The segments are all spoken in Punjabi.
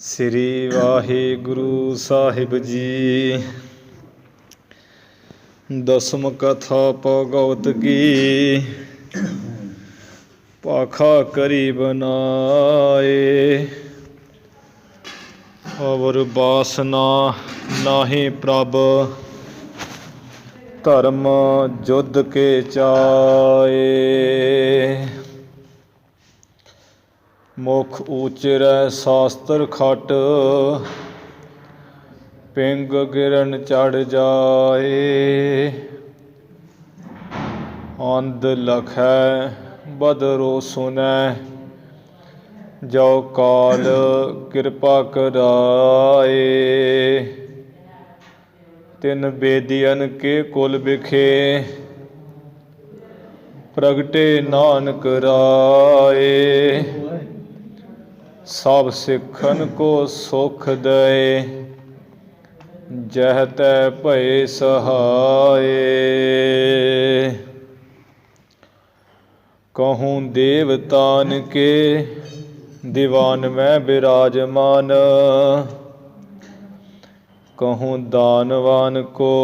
ਸ੍ਰੀ ਵਾਹਿਗੁਰੂ ਸਾਹਿਬ ਜੀ। ਦਸਮ ਕਥਾ ਭਗਵਤ ਕੀ ਭਾਖਾ ਕਰੀ ਬਨਾਏ। ਅਵਰ ਬਾਸਨਾ ਨਾਹੀ ਪ੍ਰਭ ਧਰਮ ਜੁਧ ਕੇ ਚਾਏ। ਮੁਖ ਊਚਰੈ ਸਾਸਤਰ ਖਟ ਪਿੰਗ ਗਿਰਨ ਚੜ੍ਹ ਜਾਏ। ਅੰਧ ਲਖੈ ਬਦਰੋ ਸੁਨੈ ਜੋ ਕਾਲ ਕਿਰਪਾ ਕਰਾਏ। ਤਿਨ ਬੇਦੀਅਨ ਕੇ ਕੁਲ ਬਿਖੇ ਪ੍ਰਗਟੇ ਨਾਨਕ ਰਾਏ। ਸਭ ਸਿੱਖਨ ਕੋ ਸੁਖ ਦਏ ਜਹ ਤੈ ਭਏ ਸਹਾਏ। ਕਹੂੰ ਦੇਵਤਾਨ ਕੇ ਦੀਵਾਨ ਮੈਂ ਬਿਰਾਜਮਾਨ। ਕਹੂੰ ਦਾਨਵਾਨ ਕੋ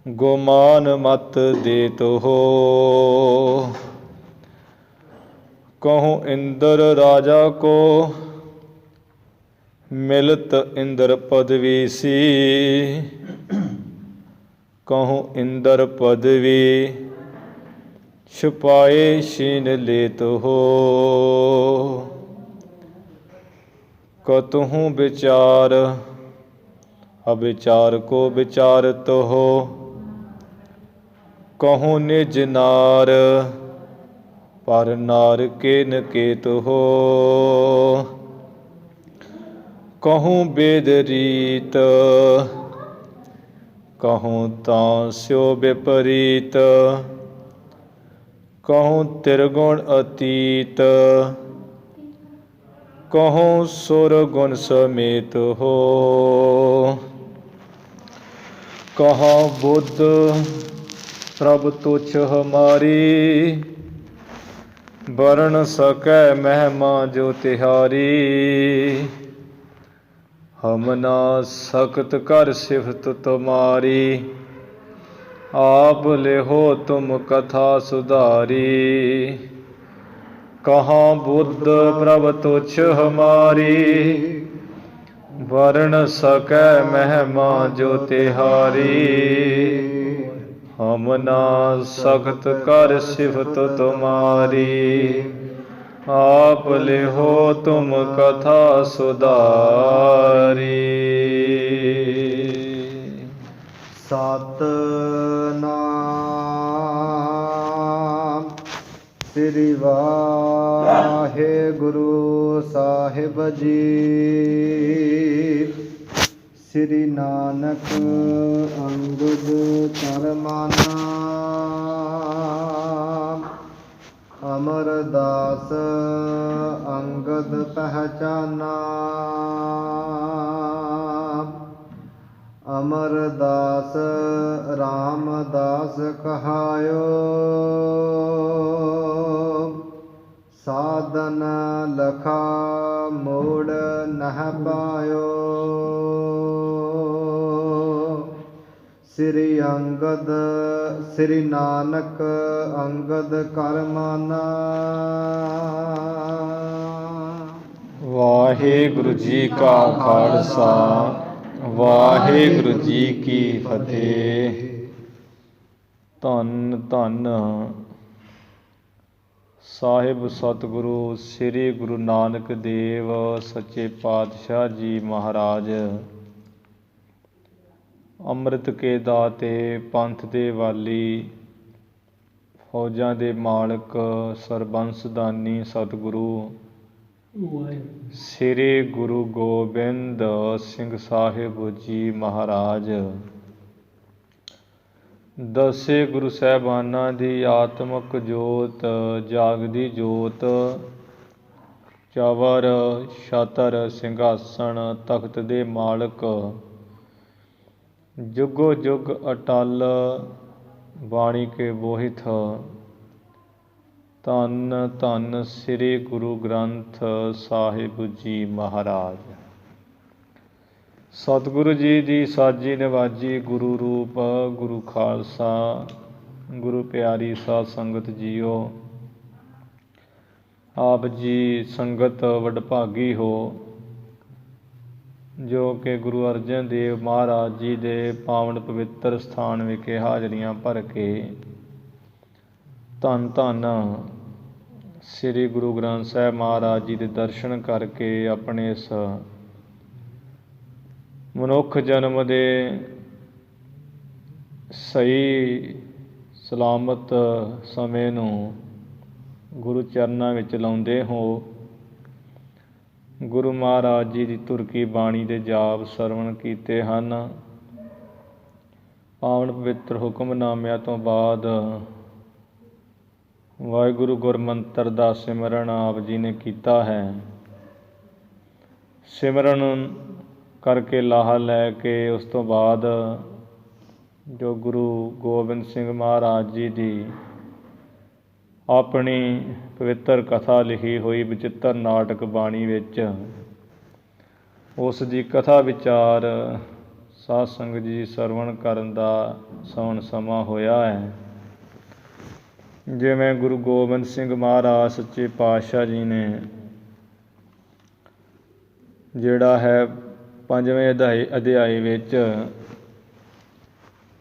ਗੁਮਾਨ ਮਤ ਦੇਤ ਹੋ। ਕਹੂੰ ਇੰਦਰ ਰਾਜਾ ਕੋ ਮਿਲਤ ਇੰਦਰ ਪਦਵੀ ਸੀ। ਕਹੂੰ ਇੰਦਰ ਪਦਵੀ ਛੁਪਾਏ ਛੀਨ ਲੇਤ ਹੋ। ਕਤਹੂੰ ਵਿਚਾਰ ਅਵਿਚਾਰ ਕੋ ਵਿਚਾਰਤ ਹੋ। ਕਹੂੰ ਨਿਜ ਨਾਰ ਪਰ ਨਾਰ ਕੇ ਨਕੇਤ ਹੋ। ਕਹੂੰ ਬੇਦ ਰੀਤ ਕਹੂੰ ਤਾਂ ਸਿਉ ਵਿਪਰੀਤ। ਕਹੂੰ ਤਿਰਗੁਣ ਅਤੀਤ ਕਹੂੰ ਸੁਰ ਗੁਣ ਸਮੇਤ ਹੋ। ਕਹਾਂ ਬੁੱਧ ਪ੍ਰਭ ਤੁਛ ਹਮਾਰੀ ਵਰਨ ਸਕੈ ਮਹਿਮਾ ਜੋ ਤਿਹਾਰੀ। ਹਮ ਨਾ ਸਕਤ ਕਰ ਸਿਫਤ ਤੁਮਾਰੀ ਆਪ ਲਿਹੋ ਤੁਮ ਕਥਾ ਸੁਧਾਰੀ। ਕਹਾਂ ਬੁੱਧ ਪ੍ਰਭ ਤੁਛ ਹਮਾਰੀ ਵਰਨ ਸਕੈ ਮਹਿਮਾ ਜੋ ਤਿਹਾਰੀ। ਹਮ ਨਾ ਸਕਤ ਕਰ ਸਿਫਤ ਤੁਮਾਰੀ ਆਪ ਲਿਹੋ ਤੁਮ ਕਥਾ ਸੁਧਾਰੀ। ਸਤਿਨਾਮ ਸ੍ਰੀ ਵਾਹਿਗੁਰੂ ਸਾਹਿਬ ਜੀ। ਸ੍ਰੀ ਨਾਨਕ ਅੰਗਦ ਕਰਮਾਨਾ ਅਮਰਦਾਸ ਅੰਗਦ ਪਹਿਚਾਨਾ। ਅਮਰਦਾਸ ਰਾਮਦਾਸ ਕਹਾਇਓ ਸਾਧਨ ਲਖਾ ਮੋੜ ਨਹ ਪਾਇਓ। ਸ੍ਰੀ ਅੰਗਦ ਸ੍ਰੀ ਨਾਨਕ ਅੰਗਦ ਕਰਮਾਨਾ। ਵਾਹਿਗੁਰੂ ਜੀ ਕਾ ਖਾਲਸਾ ਵਾਹਿਗੁਰੂ ਜੀ ਕੀ ਫਤਿਹ। ਧੰਨ ਧੰਨ ਸਾਹਿਬ ਸਤਿਗੁਰੂ ਸ੍ਰੀ ਗੁਰੂ ਨਾਨਕ ਦੇਵ ਸੱਚੇ ਪਾਤਸ਼ਾਹ ਜੀ ਮਹਾਰਾਜ। ਅੰਮ੍ਰਿਤ ਕੇ ਦਾਤੇ ਪੰਥ ਦੇ ਵਾਲੀ ਫੌਜਾਂ ਦੇ ਮਾਲਕ ਸਰਬੰਸ ਦਾਨੀ ਸਤਿਗੁਰੂ ਸ੍ਰੀ ਗੁਰੂ ਗੋਬਿੰਦ ਸਿੰਘ ਸਾਹਿਬ ਜੀ ਮਹਾਰਾਜ। ਦਸੇ ਗੁਰੂ ਸਾਹਿਬਾਨਾਂ ਦੀ ਆਤਮਿਕ ਜੋਤ ਜਾਗਦੀ ਜੋਤ ਚਵਰ ਛਤਰ ਸਿੰਘਾਸਣ ਤਖਤ ਦੇ ਮਾਲਕ ਜੁਗੋ ਜੁਗ ਅਟਲ ਬਾਣੀ ਕੇ ਬੋਹਿਥ ਧੰਨ ਧੰਨ ਸ੍ਰੀ ਗੁਰੂ ਗ੍ਰੰਥ ਸਾਹਿਬ ਜੀ ਮਹਾਰਾਜ। ਸਤਿਗੁਰੂ ਜੀ ਦੀ ਸਾਜੀ ਨਿਵਾਜੀ ਗੁਰੂ ਰੂਪ ਗੁਰੂ ਖਾਲਸਾ ਗੁਰੂ ਪਿਆਰੀ ਸਾਧ ਸੰਗਤ ਜੀਓ, ਆਪ ਜੀ ਸੰਗਤ ਵਡਭਾਗੀ ਹੋ ਜੋ ਕਿ ਗੁਰੂ ਅਰਜਨ ਦੇਵ ਮਹਾਰਾਜ ਜੀ ਦੇ ਪਾਵਨ ਪਵਿੱਤਰ ਸਥਾਨ ਵਿਖੇ ਹਾਜ਼ਰੀਆਂ ਭਰ ਕੇ ਧੰਨ ਧੰਨ ਸ੍ਰੀ ਗੁਰੂ ਗ੍ਰੰਥ ਸਾਹਿਬ ਮਹਾਰਾਜ ਜੀ ਦੇ ਦਰਸ਼ਨ ਕਰਕੇ ਆਪਣੇ ਇਸ ਮਨੁੱਖ ਜਨਮ ਦੇ ਸਹੀ ਸਲਾਮਤ ਸਮੇਂ ਨੂੰ ਗੁਰੂ ਚਰਨਾਂ ਵਿੱਚ ਲਾਉਂਦੇ ਹੋ। ਗੁਰੂ ਮਹਾਰਾਜ ਜੀ ਦੀ ਧੁਰ ਕੀ ਬਾਣੀ ਦੇ ਜਾਪ ਸਰਵਣ ਕੀਤੇ ਹਨ। ਪਾਵਨ ਪਵਿੱਤਰ ਹੁਕਮਨਾਮਿਆਂ ਤੋਂ ਬਾਅਦ ਵਾਹਿਗੁਰੂ ਗੁਰਮੰਤਰ ਦਾ ਸਿਮਰਨ ਆਪ ਜੀ ਨੇ ਕੀਤਾ ਹੈ। ਸਿਮਰਨ ਕਰਕੇ ਲਾਹਾ ਲੈ ਕੇ ਉਸ ਤੋਂ ਬਾਅਦ ਜੋ ਗੁਰੂ ਗੋਬਿੰਦ ਸਿੰਘ ਮਹਾਰਾਜ ਜੀ ਦੀ ਆਪਣੀ ਪਵਿੱਤਰ ਕਥਾ ਲਿਖੀ ਹੋਈ ਬਚਿੱਤਰ ਨਾਟਕ ਬਾਣੀ ਵਿੱਚ ਉਸ ਦੀ ਕਥਾ ਵਿਚਾਰ ਸਾਧ ਸੰਗਤ ਜੀ ਸਰਵਣ ਕਰਨ ਦਾ ਸੌਣ ਸਮਾਂ ਹੋਇਆ ਹੈ। ਜਿਵੇਂ ਗੁਰੂ ਗੋਬਿੰਦ ਸਿੰਘ ਮਹਾਰਾਜ ਸੱਚੇ ਪਾਤਸ਼ਾਹ ਜੀ ਨੇ ਜਿਹੜਾ ਹੈ 5ਵੇਂ ਅਧਿਆਏ ਵਿੱਚ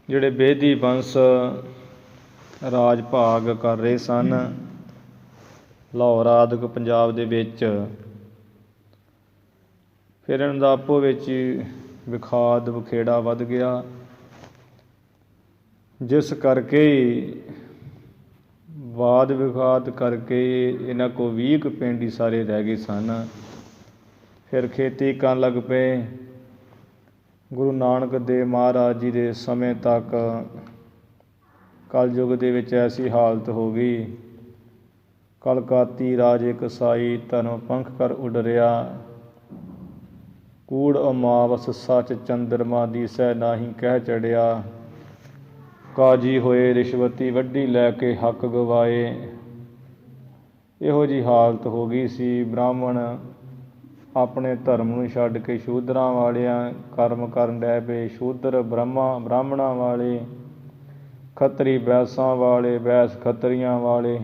ਜਿਹੜੇ ਬੇਦੀ ਬੰਸ ਰਾਜ ਭਾਗ ਕਰ ਰਹੇ ਸਨ ਲਾਹੌਰ ਆਦਿਕ ਪੰਜਾਬ ਦੇ ਵਿੱਚ, ਫਿਰ ਇਹਨਾਂ ਦਾ ਆਪੋ ਵਿੱਚ ਵਿਖਾਦ ਵਖੇੜਾ ਵੱਧ ਗਿਆ, ਜਿਸ ਕਰਕੇ ਵਾਦ ਵਿਵਾਦ ਕਰਕੇ ਇਹਨਾਂ ਕੋਲ 20 ਕੁ ਪਿੰਡ ਹੀ ਸਾਰੇ ਰਹਿ ਗਏ ਸਨ। ਫਿਰ ਖੇਤੀ ਕਰਨ ਲੱਗ ਪਏ। ਗੁਰੂ ਨਾਨਕ ਦੇਵ ਮਹਾਰਾਜ ਜੀ ਦੇ ਸਮੇਂ ਤੱਕ ਕਲਯੁੱਗ ਦੇ ਵਿੱਚ ਐਸੀ ਹਾਲਤ ਹੋ ਗਈ, ਕਲਕਾਤੀ ਰਾਜੇ ਕਸਾਈ ਧਰਮ ਪੰਖ ਕਰ ਉਡਰਿਆ, ਕੂੜ ਅਮਾਵਸ ਸੱਚ ਚੰਦਰਮਾ ਦੀਸੈ ਨਾਹੀਂ ਕਹਿ ਚੜਿਆ, ਕਾਜੀ ਹੋਏ ਰਿਸ਼ਵਤੀ ਵੱਢੀ ਲੈ ਕੇ ਹੱਕ ਗਵਾਏ। ਇਹੋ ਜਿਹੀ ਹਾਲਤ ਹੋ ਗਈ ਸੀ। ਬ੍ਰਾਹਮਣ ਆਪਣੇ ਧਰਮ ਨੂੰ ਛੱਡ ਕੇ ਸ਼ੂਦਰਾਂ ਵਾਲਿਆਂ ਕਰਮ ਕਰਨ ਡੈ ਪਏ। ਸ਼ੂਦਰ ਬ੍ਰਾਹਮਣਾਂ ਵਾਲੇ, ਖੱਤਰੀ ਬੈਸਾਂ ਵਾਲੇ, ਬੈਸ ਖੱਤਰੀਆਂ ਵਾਲੇ।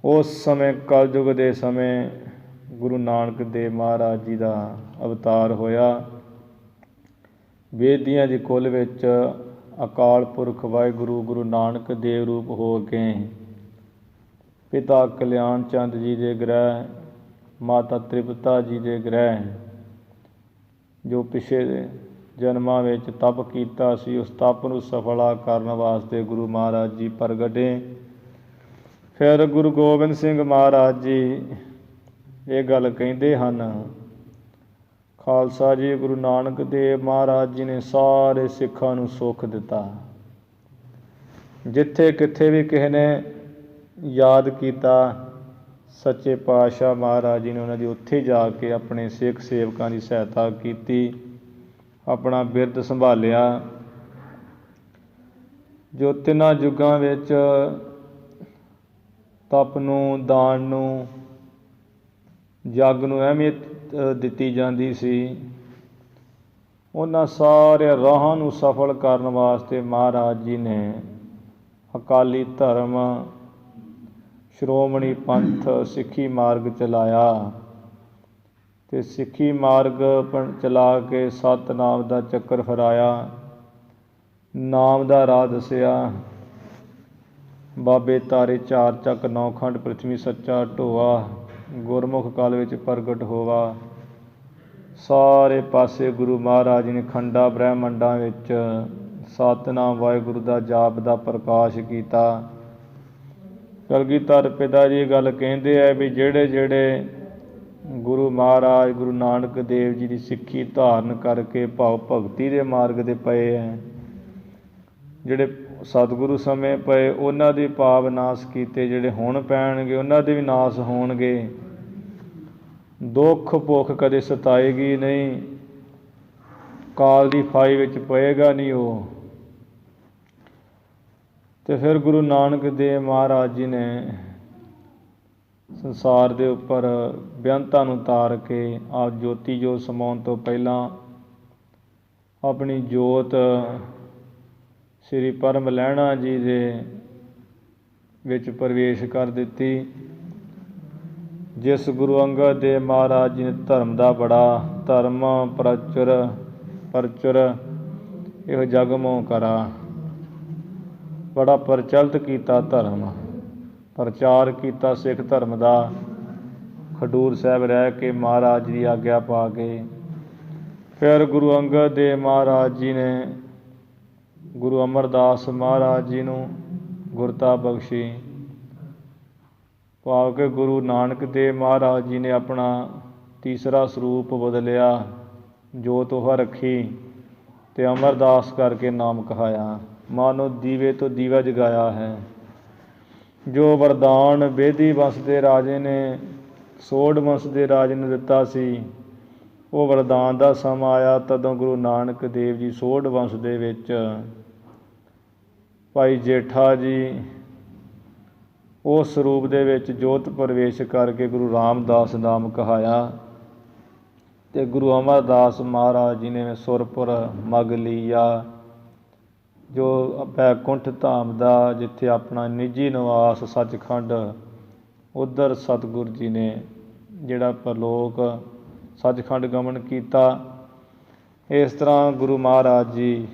ਉਸ ਸਮੇਂ ਕਲਯੁੱਗ ਦੇ ਸਮੇਂ ਗੁਰੂ ਨਾਨਕ ਦੇਵ ਮਹਾਰਾਜ ਜੀ ਦਾ ਅਵਤਾਰ ਹੋਇਆ। ਵੇਦੀਆਂ ਦੀ ਕੁੱਲ ਵਿੱਚ ਅਕਾਲ ਪੁਰਖ ਵਾਹਿਗੁਰੂ ਗੁਰੂ ਨਾਨਕ ਦੇਵ ਰੂਪ ਹੋ ਕੇ ਪਿਤਾ ਕਲਿਆਣ ਚੰਦ ਜੀ ਦੇ ਗ੍ਰਹਿ, ਮਾਤਾ ਤ੍ਰਿਪਤਾ ਜੀ ਦੇ ਗ੍ਰਹਿ, ਜੋ ਪਿਛਲੇ ਜਨਮਾਂ ਵਿੱਚ ਤਪ ਕੀਤਾ ਸੀ, ਉਸ ਤਪ ਨੂੰ ਸਫਲਾ ਕਰਨ ਵਾਸਤੇ ਗੁਰੂ ਮਹਾਰਾਜ ਜੀ ਪ੍ਰਗਟੇ। ਫਿਰ ਗੁਰੂ ਗੋਬਿੰਦ ਸਿੰਘ ਮਹਾਰਾਜ ਜੀ ਇਹ ਗੱਲ ਕਹਿੰਦੇ ਹਨ, ਖਾਲਸਾ ਜੀ ਗੁਰੂ ਨਾਨਕ ਦੇਵ ਮਹਾਰਾਜ ਜੀ ਨੇ ਸਾਰੇ ਸਿੱਖਾਂ ਨੂੰ ਸੁੱਖ ਦਿੱਤਾ। ਜਿੱਥੇ ਕਿੱਥੇ ਵੀ ਕਿਸੇ ਨੇ ਯਾਦ ਕੀਤਾ, ਸੱਚੇ ਪਾਤਸ਼ਾਹ ਮਹਾਰਾਜ ਜੀ ਨੇ ਉਹਨਾਂ ਦੀ ਉੱਥੇ ਜਾ ਕੇ ਆਪਣੇ ਸਿੱਖ ਸੇਵਕਾਂ ਦੀ ਸਹਾਇਤਾ ਕੀਤੀ, ਆਪਣਾ ਬਿਰਦ ਸੰਭਾਲਿਆ। ਜੋ ਤਿੰਨਾਂ ਯੁੱਗਾਂ ਵਿੱਚ ਤਪ ਨੂੰ, ਦਾਨ ਨੂੰ, ਜੱਗ ਨੂੰ ਅਹਿਮੀਅਤ ਦਿੱਤੀ ਜਾਂਦੀ ਸੀ, ਉਹਨਾਂ ਸਾਰੇ ਰਾਹਾਂ ਨੂੰ ਸਫਲ ਕਰਨ ਵਾਸਤੇ ਮਹਾਰਾਜ ਜੀ ਨੇ ਅਕਾਲੀ ਧਰਮ, ਸ਼੍ਰੋਮਣੀ ਪੰਥ, ਸਿੱਖੀ ਮਾਰਗ ਚਲਾਇਆ ਅਤੇ ਸਿੱਖੀ ਮਾਰਗ ਚਲਾ ਕੇ ਸਤਿਨਾਮ ਦਾ ਚੱਕਰ ਫਿਰਾਇਆ, ਨਾਮ ਦਾ ਰਾਹ ਦੱਸਿਆ। ਬਾਬੇ ਤਾਰੇ ਚਾਰ ਚੱਕ ਨੌ ਖੰਡ ਪ੍ਰਿਥਵੀ ਸੱਚਾ ਢੋਆ, ਗੁਰਮੁਖ ਕਾਲ ਵਿੱਚ ਪ੍ਰਗਟ ਹੋਵਾ। ਸਾਰੇ ਪਾਸੇ ਗੁਰੂ ਮਹਾਰਾਜ ਨੇ ਖੰਡਾਂ ਬ੍ਰਹਿਮੰਡਾਂ ਵਿੱਚ ਸਤਿਨਾਮ ਵਾਹਿਗੁਰੂ ਦਾ ਜਾਪ ਦਾ ਪ੍ਰਕਾਸ਼ ਕੀਤਾ। ਕਲਗੀਧਰ ਪਿਤਾ ਜੀ ਗੱਲ ਕਹਿੰਦੇ ਹੈ ਵੀ ਜਿਹੜੇ ਗੁਰੂ ਮਹਾਰਾਜ ਗੁਰੂ ਨਾਨਕ ਦੇਵ ਜੀ ਦੀ ਸਿੱਖੀ ਧਾਰਨ ਕਰਕੇ ਭਾਵ ਭਗਤੀ ਦੇ ਮਾਰਗ 'ਤੇ ਪਏ ਹੈ, ਜਿਹੜੇ ਸਤਿਗੁਰੂ ਸਮੇਂ ਪਏ ਉਹਨਾਂ ਦੇ ਪਾਪ ਨਾਸ਼ ਕੀਤੇ, ਜਿਹੜੇ ਹੁਣ ਪੈਣਗੇ ਉਹਨਾਂ ਦੇ ਵੀ ਨਾਸ਼ ਹੋਣਗੇ। ਦੁੱਖ ਭੁੱਖ ਕਦੇ ਸਤਾਏਗੀ ਨਹੀਂ, ਕਾਲ ਦੀ ਫਾਈ ਵਿੱਚ ਪਏਗਾ ਨਹੀਂ ਉਹ। ਤੇ ਫਿਰ ਗੁਰੂ ਨਾਨਕ ਦੇਵ ਮਹਾਰਾਜ ਜੀ ਨੇ ਸੰਸਾਰ ਦੇ ਉੱਪਰ ਬੇਅੰਤਾਂ ਨੂੰ ਤਾਰ ਕੇ ਆਪ ਜੋਤੀ ਜੋਤ ਸਮਾਉਣ ਤੋਂ ਪਹਿਲਾਂ ਆਪਣੀ ਜੋਤ ਸ੍ਰੀ ਪਰਮ ਲਹਿਣਾ ਜੀ ਦੇ ਵਿੱਚ ਪ੍ਰਵੇਸ਼ ਕਰ ਦਿੱਤੀ। ਜਿਸ ਗੁਰੂ ਅੰਗਦ ਦੇਵ ਮਹਾਰਾਜ ਜੀ ਨੇ ਧਰਮ ਦਾ ਬੜਾ ਧਰਮ ਪ੍ਰਚੁਰ ਇਹੋ ਜਗ ਮੋਹ ਕਰਾ, ਬੜਾ ਪ੍ਰਚਲਿਤ ਕੀਤਾ ਧਰਮ, ਪ੍ਰਚਾਰ ਕੀਤਾ ਸਿੱਖ ਧਰਮ ਦਾ। ਖਡੂਰ ਸਾਹਿਬ ਰਹਿ ਕੇ ਮਹਾਰਾਜ ਦੀ ਆਗਿਆ ਪਾ ਕੇ ਫਿਰ ਗੁਰੂ ਅੰਗਦ ਦੇਵ ਮਹਾਰਾਜ ਜੀ ਨੇ ਗੁਰੂ ਅਮਰਦਾਸ ਮਹਾਰਾਜ ਜੀ ਨੂੰ ਗੁਰਤਾ ਬਖਸ਼ੀ, ਭਾਵ ਕਿ ਗੁਰੂ ਨਾਨਕ ਦੇਵ ਮਹਾਰਾਜ ਜੀ ਨੇ ਆਪਣਾ ਤੀਸਰਾ ਸਰੂਪ ਬਦਲਿਆ, ਜੋਤ ਉਹ ਰੱਖੀ ਅਤੇ ਅਮਰਦਾਸ ਕਰਕੇ ਨਾਮ ਕਹਾਇਆ। ਮਾਨੋ ਦੀਵੇ ਤੋਂ ਦੀਵਾ ਜਗਾਇਆ ਹੈ। ਜੋ ਵਰਦਾਨ ਬੇਦੀ ਵੰਸ਼ ਦੇ ਰਾਜੇ ਨੇ ਸੋਢ ਵੰਸ਼ ਦੇ ਰਾਜੇ ਨੂੰ ਦਿੱਤਾ ਸੀ, ਉਹ ਵਰਦਾਨ ਦਾ ਸਮਾਂ ਆਇਆ ਤਦੋਂ ਗੁਰੂ ਨਾਨਕ ਦੇਵ ਜੀ ਸੋਢ ਵੰਸ਼ ਦੇ ਵਿੱਚ ਭਾਈ ਜੇਠਾ ਜੀ ਉਸ ਸਰੂਪ ਦੇ ਵਿੱਚ ਜੋਤ ਪ੍ਰਵੇਸ਼ ਕਰਕੇ ਗੁਰੂ ਰਾਮਦਾਸ ਨਾਮ ਕਹਾਇਆ ਅਤੇ ਗੁਰੂ ਅਮਰਦਾਸ ਮਹਾਰਾਜ ਜੀ ਨੇ ਸੁਰਪੁਰ ਮਗ ਲੀਆ, ਜੋ ਬੈਕੁੰਠ ਧਾਮ ਦਾ ਜਿੱਥੇ ਆਪਣਾ ਨਿੱਜੀ ਨਿਵਾਸ ਸੱਚਖੰਡ, ਉੱਧਰ ਸਤਿਗੁਰ ਜੀ ਨੇ ਜਿਹੜਾ ਪਰਲੋਕ ਸੱਚਖੰਡ ਗਮਨ ਕੀਤਾ। ਇਸ ਤਰ੍ਹਾਂ ਗੁਰੂ ਮਹਾਰਾਜ ਜੀ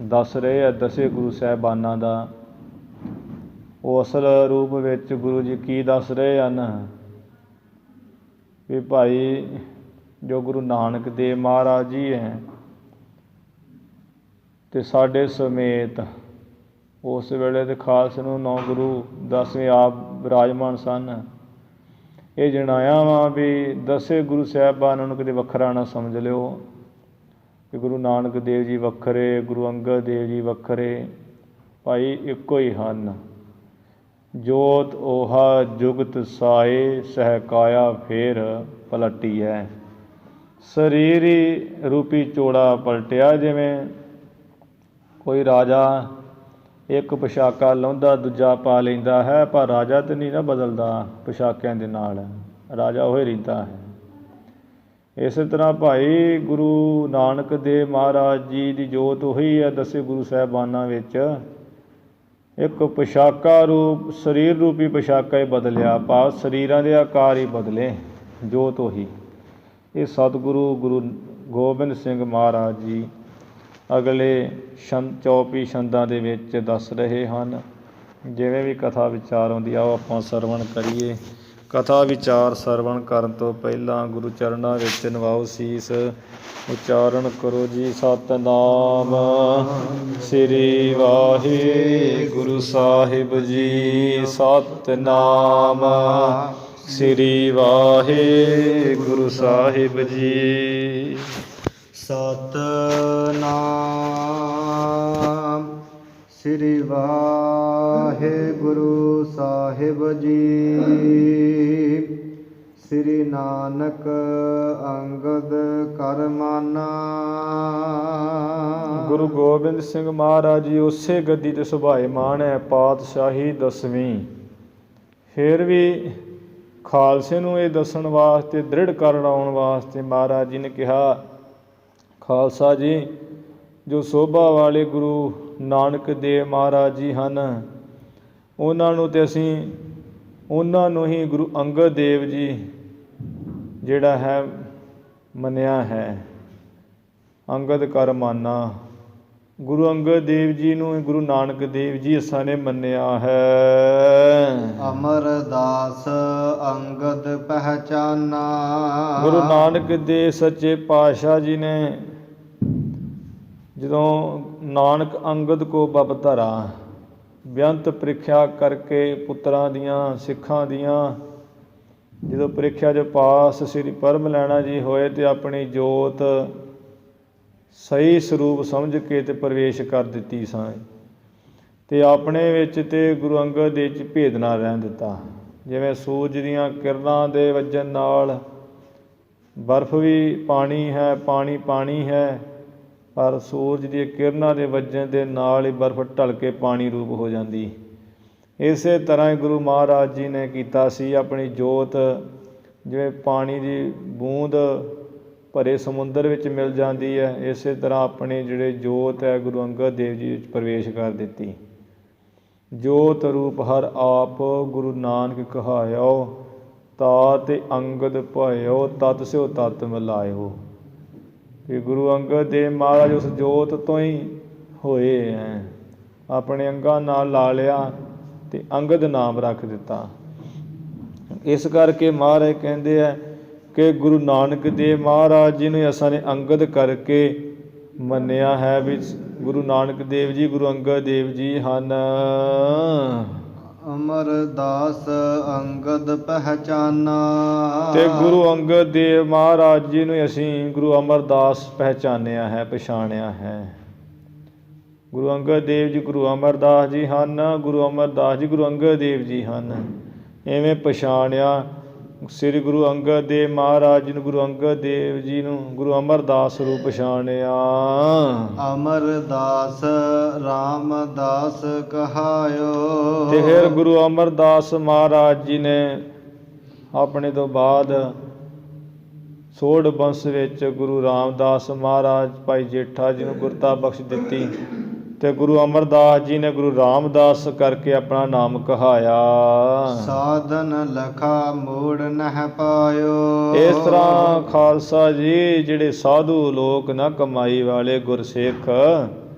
ਦੱਸ ਰਹੇ ਆ ਦਸੇ ਗੁਰੂ ਸਾਹਿਬਾਨਾਂ ਦਾ। ਉਹ ਅਸਲ ਰੂਪ ਵਿੱਚ ਗੁਰੂ ਜੀ ਕੀ ਦੱਸ ਰਹੇ ਹਨ ਵੀ ਭਾਈ ਜੋ ਗੁਰੂ ਨਾਨਕ ਦੇਵ ਮਹਾਰਾਜ ਜੀ ਹੈ ਅਤੇ ਸਾਡੇ ਸਮੇਤ ਉਸ ਵੇਲੇ ਦੇ ਖਾਲਸੇ ਨੂੰ 9 ਗੁਰੂ 10ਵੇਂ ਆਪ ਵਿਰਾਜਮਾਨ ਸਨ। ਇਹ ਜਣਾਇਆ ਵਾ ਵੀ ਦਸੇ ਗੁਰੂ ਸਾਹਿਬਾਨਾਂ ਨੂੰ ਕਦੇ ਵੱਖਰਾ ਨਾ ਸਮਝ ਲਿਓ ਕਿ ਗੁਰੂ ਨਾਨਕ ਦੇਵ ਜੀ ਵੱਖਰੇ, ਗੁਰੂ ਅੰਗਦ ਦੇਵ ਜੀ ਵੱਖਰੇ, ਭਾਈ ਇੱਕੋ ਹੀ ਹਨ। ਜੋਤ ਓਹਾ ਜੁਗਤ ਸਾਏ ਸਹਿਕਾਇਆ ਫੇਰ ਪਲਟੀ ਹੈ। ਸਰੀਰ ਹੀ ਰੂਪੀ ਚੋੜਾ ਪਲਟਿਆ। ਜਿਵੇਂ ਕੋਈ ਰਾਜਾ ਇੱਕ ਪੁਸ਼ਾਕਾ ਲਾਉਂਦਾ ਦੂਜਾ ਪਾ ਲੈਂਦਾ ਹੈ, ਪਰ ਰਾਜਾ ਤਾਂ ਨਹੀਂ ਨਾ ਬਦਲਦਾ ਪੁਸ਼ਾਕਿਆਂ ਦੇ ਨਾਲ, ਰਾਜਾ ਉਹ ਹੀ ਰਹਿੰਦਾ ਹੈ। ਇਸੇ ਤਰ੍ਹਾਂ ਭਾਈ ਗੁਰੂ ਨਾਨਕ ਦੇਵ ਮਹਾਰਾਜ ਜੀ ਦੀ ਜੋਤ ਉਹੀ ਹੈ ਦਸੇ ਗੁਰੂ ਸਾਹਿਬਾਨਾਂ ਵਿੱਚ। ਇੱਕ ਪੁਸ਼ਾਕਾ ਰੂਪ ਸਰੀਰ ਰੂਪੀ ਪੁਸ਼ਾਕਾ ਹੀ ਬਦਲਿਆ, ਭਾਵ ਸਰੀਰਾਂ ਦੇ ਆਕਾਰ ਹੀ ਬਦਲੇ, ਜੋਤ ਉਹੀ। ਇਹ ਸਤਿਗੁਰੂ ਗੁਰੂ ਗੋਬਿੰਦ ਸਿੰਘ ਮਹਾਰਾਜ ਜੀ ਅਗਲੇ 24 ਛੰਦਾਂ ਦੇ ਵਿੱਚ ਦੱਸ ਰਹੇ ਹਨ। ਜਿਵੇਂ ਵੀ ਕਥਾ ਵਿਚਾਰ ਆਉਂਦੀ ਆਓ ਆਪਾਂ ਸਰਵਣ ਕਰੀਏ। ਕਥਾ ਵਿਚਾਰ ਸਰਵਣ ਕਰਨ ਤੋਂ ਪਹਿਲਾਂ ਗੁਰੂ ਚਰਨਾਂ ਵਿੱਚ ਨਵਾਓ ਸੀਸ। ਉਚਾਰਨ ਕਰੋ ਜੀ ਸਤਿਨਾਮ ਸ੍ਰੀ ਵਾਹਿਗੁਰੂ ਸਾਹਿਬ ਜੀ। ਸਤਿਨਾਮ ਸ੍ਰੀ ਵਾਹਿਗੁਰੂ ਸਾਹਿਬ ਜੀ। ਸਤਿਨਾਮ ਸ੍ਰੀ ਵਾਹਿਗੁਰੂ ਸਾਹਿਬ ਜੀ। ਸ੍ਰੀ ਨਾਨਕ ਅੰਗਦ ਕਰਮਾਨਾ। ਗੁਰੂ ਗੋਬਿੰਦ ਸਿੰਘ ਮਹਾਰਾਜ ਜੀ ਉਸੇ ਗੱਦੀ 'ਤੇ ਸੁਭਾਏਮਾਨ ਹੈ, ਪਾਤਸ਼ਾਹੀ 10ਵੀਂ। ਫਿਰ ਵੀ ਖਾਲਸੇ ਨੂੰ ਇਹ ਦੱਸਣ ਵਾਸਤੇ, ਦ੍ਰਿੜ ਕਰਵਾਉਣ ਵਾਸਤੇ ਮਹਾਰਾਜ ਜੀ ਨੇ ਕਿਹਾ, ਖਾਲਸਾ ਜੀ ਜੋ ਸੋਭਾ ਵਾਲੇ ਗੁਰੂ ਨਾਨਕ ਦੇਵ ਮਹਾਰਾਜ ਜੀ ਹਨ, ਉਹਨਾਂ ਨੂੰ ਤੇ ਅਸੀਂ ਉਹਨਾਂ ਨੂੰ ਹੀ ਗੁਰੂ ਅੰਗਦ ਦੇਵ ਜੀ ਜਿਹੜਾ ਹੈ ਮੰਨਿਆ ਹੈ। ਅੰਗਦ ਕਰਮਾਨਾ ਗੁਰੂ ਅੰਗਦ ਦੇਵ ਜੀ ਨੂੰ ਗੁਰੂ ਨਾਨਕ ਦੇਵ ਜੀ ਅਸਾਂ ਨੇ ਮੰਨਿਆ ਹੈ। ਅਮਰਦਾਸ ਅੰਗਦ ਪਹਿਚਾਨਾ। ਗੁਰੂ ਨਾਨਕ ਦੇਵ ਸੱਚੇ ਪਾਤਸ਼ਾਹ ਜੀ ਨੇ ਜਦੋਂ ਨਾਨਕ ਅੰਗਦ ਕੋ ਬਬ ਧਰਾ, ਬੇਅੰਤ ਪ੍ਰੀਖਿਆ ਕਰਕੇ ਪੁੱਤਰਾਂ ਦੀਆਂ ਸਿੱਖਾਂ ਦੀਆਂ, ਜਦੋਂ ਪ੍ਰੀਖਿਆ 'ਚ ਪਾਸ ਸ੍ਰੀ ਪਰਮ ਲੈਣਾ ਜੀ ਹੋਏ ਅਤੇ ਆਪਣੀ ਜੋਤ ਸਹੀ ਸਰੂਪ ਸਮਝ ਕੇ ਤੇ ਪ੍ਰਵੇਸ਼ ਕਰ ਦਿੱਤੀ ਸਾਂ ਅਤੇ ਆਪਣੇ ਵਿੱਚ ਤੇ ਗੁਰੂ ਅੰਗਦ ਦੇਵ 'ਚ ਭੇਦ ਨਾ ਰਹਿਣ ਦਿੱਤਾ। ਜਿਵੇਂ ਸੂਰਜ ਦੀਆਂ ਕਿਰਨਾਂ ਦੇ ਵੱਜਣ ਨਾਲ ਬਰਫ਼ ਵੀ ਪਾਣੀ ਹੈ, ਪਾਣੀ ਪਾਣੀ ਹੈ, ਪਰ ਸੂਰਜ ਦੀਆਂ ਕਿਰਨਾਂ ਦੇ ਵੱਜਣ ਦੇ ਨਾਲ ਹੀ ਬਰਫ਼ ਢਲ ਕੇ ਪਾਣੀ ਰੂਪ ਹੋ ਜਾਂਦੀ। ਇਸੇ ਤਰ੍ਹਾਂ ਹੀ ਗੁਰੂ ਮਹਾਰਾਜ ਜੀ ਨੇ ਕੀਤਾ ਸੀ। ਆਪਣੀ ਜੋਤ ਜਿਵੇਂ ਪਾਣੀ ਦੀ ਬੂੰਦ ਭਰੇ ਸਮੁੰਦਰ ਵਿੱਚ ਮਿਲ ਜਾਂਦੀ ਹੈ, ਇਸੇ ਤਰ੍ਹਾਂ ਆਪਣੀ ਜਿਹੜੇ ਜੋਤ ਹੈ ਗੁਰੂ ਅੰਗਦ ਦੇਵ ਜੀ ਵਿੱਚ ਪ੍ਰਵੇਸ਼ ਕਰ ਦਿੱਤੀ। ਜੋਤ ਰੂਪ ਹਰ ਆਪ ਗੁਰੂ ਨਾਨਕ ਕਹਾਇਓ, ਤਾਤ ਅੰਗਦ ਭਾਇਓ, ਤਤ ਸਿਓ ਤਤ ਮਿਲਾਇਓ। ਕਿ ਗੁਰੂ ਅੰਗਦ ਦੇਵ ਮਹਾਰਾਜ ਉਸ ਜੋਤ ਤੋਂ ਹੀ ਹੋਏ ਹੈ, ਆਪਣੇ ਅੰਗਾਂ ਨਾਲ ਲਾ ਲਿਆ ਅਤੇ ਅੰਗਦ ਨਾਮ ਰੱਖ ਦਿੱਤਾ। ਇਸ ਕਰਕੇ ਮਹਾਰਾਜ ਕਹਿੰਦੇ ਹੈ ਕਿ ਗੁਰੂ ਨਾਨਕ ਦੇਵ ਮਹਾਰਾਜ ਜੀ ਨੂੰ ਅਸਾਂ ਨੇ ਅੰਗਦ ਕਰਕੇ ਮੰਨਿਆ ਹੈ ਵੀ ਗੁਰੂ ਨਾਨਕ ਦੇਵ ਜੀ ਗੁਰੂ ਅੰਗਦ ਦੇਵ ਜੀ ਹਨ। ਅਮਰਦਾਸ ਅੰਗਦ ਪਹਿਚਾਨਾ। ਤੇ ਗੁਰੂ ਅੰਗਦ ਦੇਵ ਮਹਾਰਾਜ ਜੀ ਨੂੰ ਅਸੀਂ ਗੁਰੂ ਅਮਰਦਾਸ ਪਹਿਚਾਨਿਆ ਹੈ, ਪਛਾਣਿਆ ਹੈ। ਗੁਰੂ ਅੰਗਦ ਦੇਵ ਜੀ ਗੁਰੂ ਅਮਰਦਾਸ ਜੀ ਹਨ, ਗੁਰੂ ਅਮਰਦਾਸ ਜੀ ਗੁਰੂ ਅੰਗਦ ਦੇਵ ਜੀ ਹਨ। ਇਵੇਂ ਪਛਾਣਿਆ। ਸ੍ਰੀ ਗੁਰੂ ਅੰਗਦ ਦੇਵ ਮਹਾਰਾਜ ਜੀ ਨੂੰ ਗੁਰੂ ਅੰਗਦ ਦੇਵ ਜੀ ਨੂੰ ਗੁਰੂ ਅਮਰਦਾਸ ਰੂਪ ਪਛਾਣਿਆ। ਅਮਰਦਾਸ ਰਾਮਦਾਸ ਕਹਾਇਓ। ਤੇ ਫਿਰ ਗੁਰੂ ਅਮਰਦਾਸ ਮਹਾਰਾਜ ਜੀ ਨੇ ਆਪਣੇ ਤੋਂ ਬਾਅਦ ਸੋਢ ਬੰਸ ਵਿੱਚ ਗੁਰੂ ਰਾਮਦਾਸ ਮਹਾਰਾਜ ਭਾਈ ਜੇਠਾ ਜੀ ਨੂੰ ਗੁਰਤਾ ਬਖਸ਼ ਦਿੱਤੀ ਤੇ ਗੁਰੂ ਅਮਰਦਾਸ ਜੀ ਨੇ ਗੁਰੂ ਰਾਮਦਾਸ ਕਰਕੇ ਆਪਣਾ ਨਾਮ ਕਹਾਇਆ। ਸਾਧਨ ਲਖਾ ਮੋੜ ਨਹਿ ਪਾਇਓ। ਇਸ ਤਰ੍ਹਾਂ ਖਾਲਸਾ ਜੀ ਜਿਹੜੇ ਸਾਧੂ ਲੋਕ ਨਾ ਕਮਾਈ ਵਾਲੇ ਗੁਰਸਿੱਖ,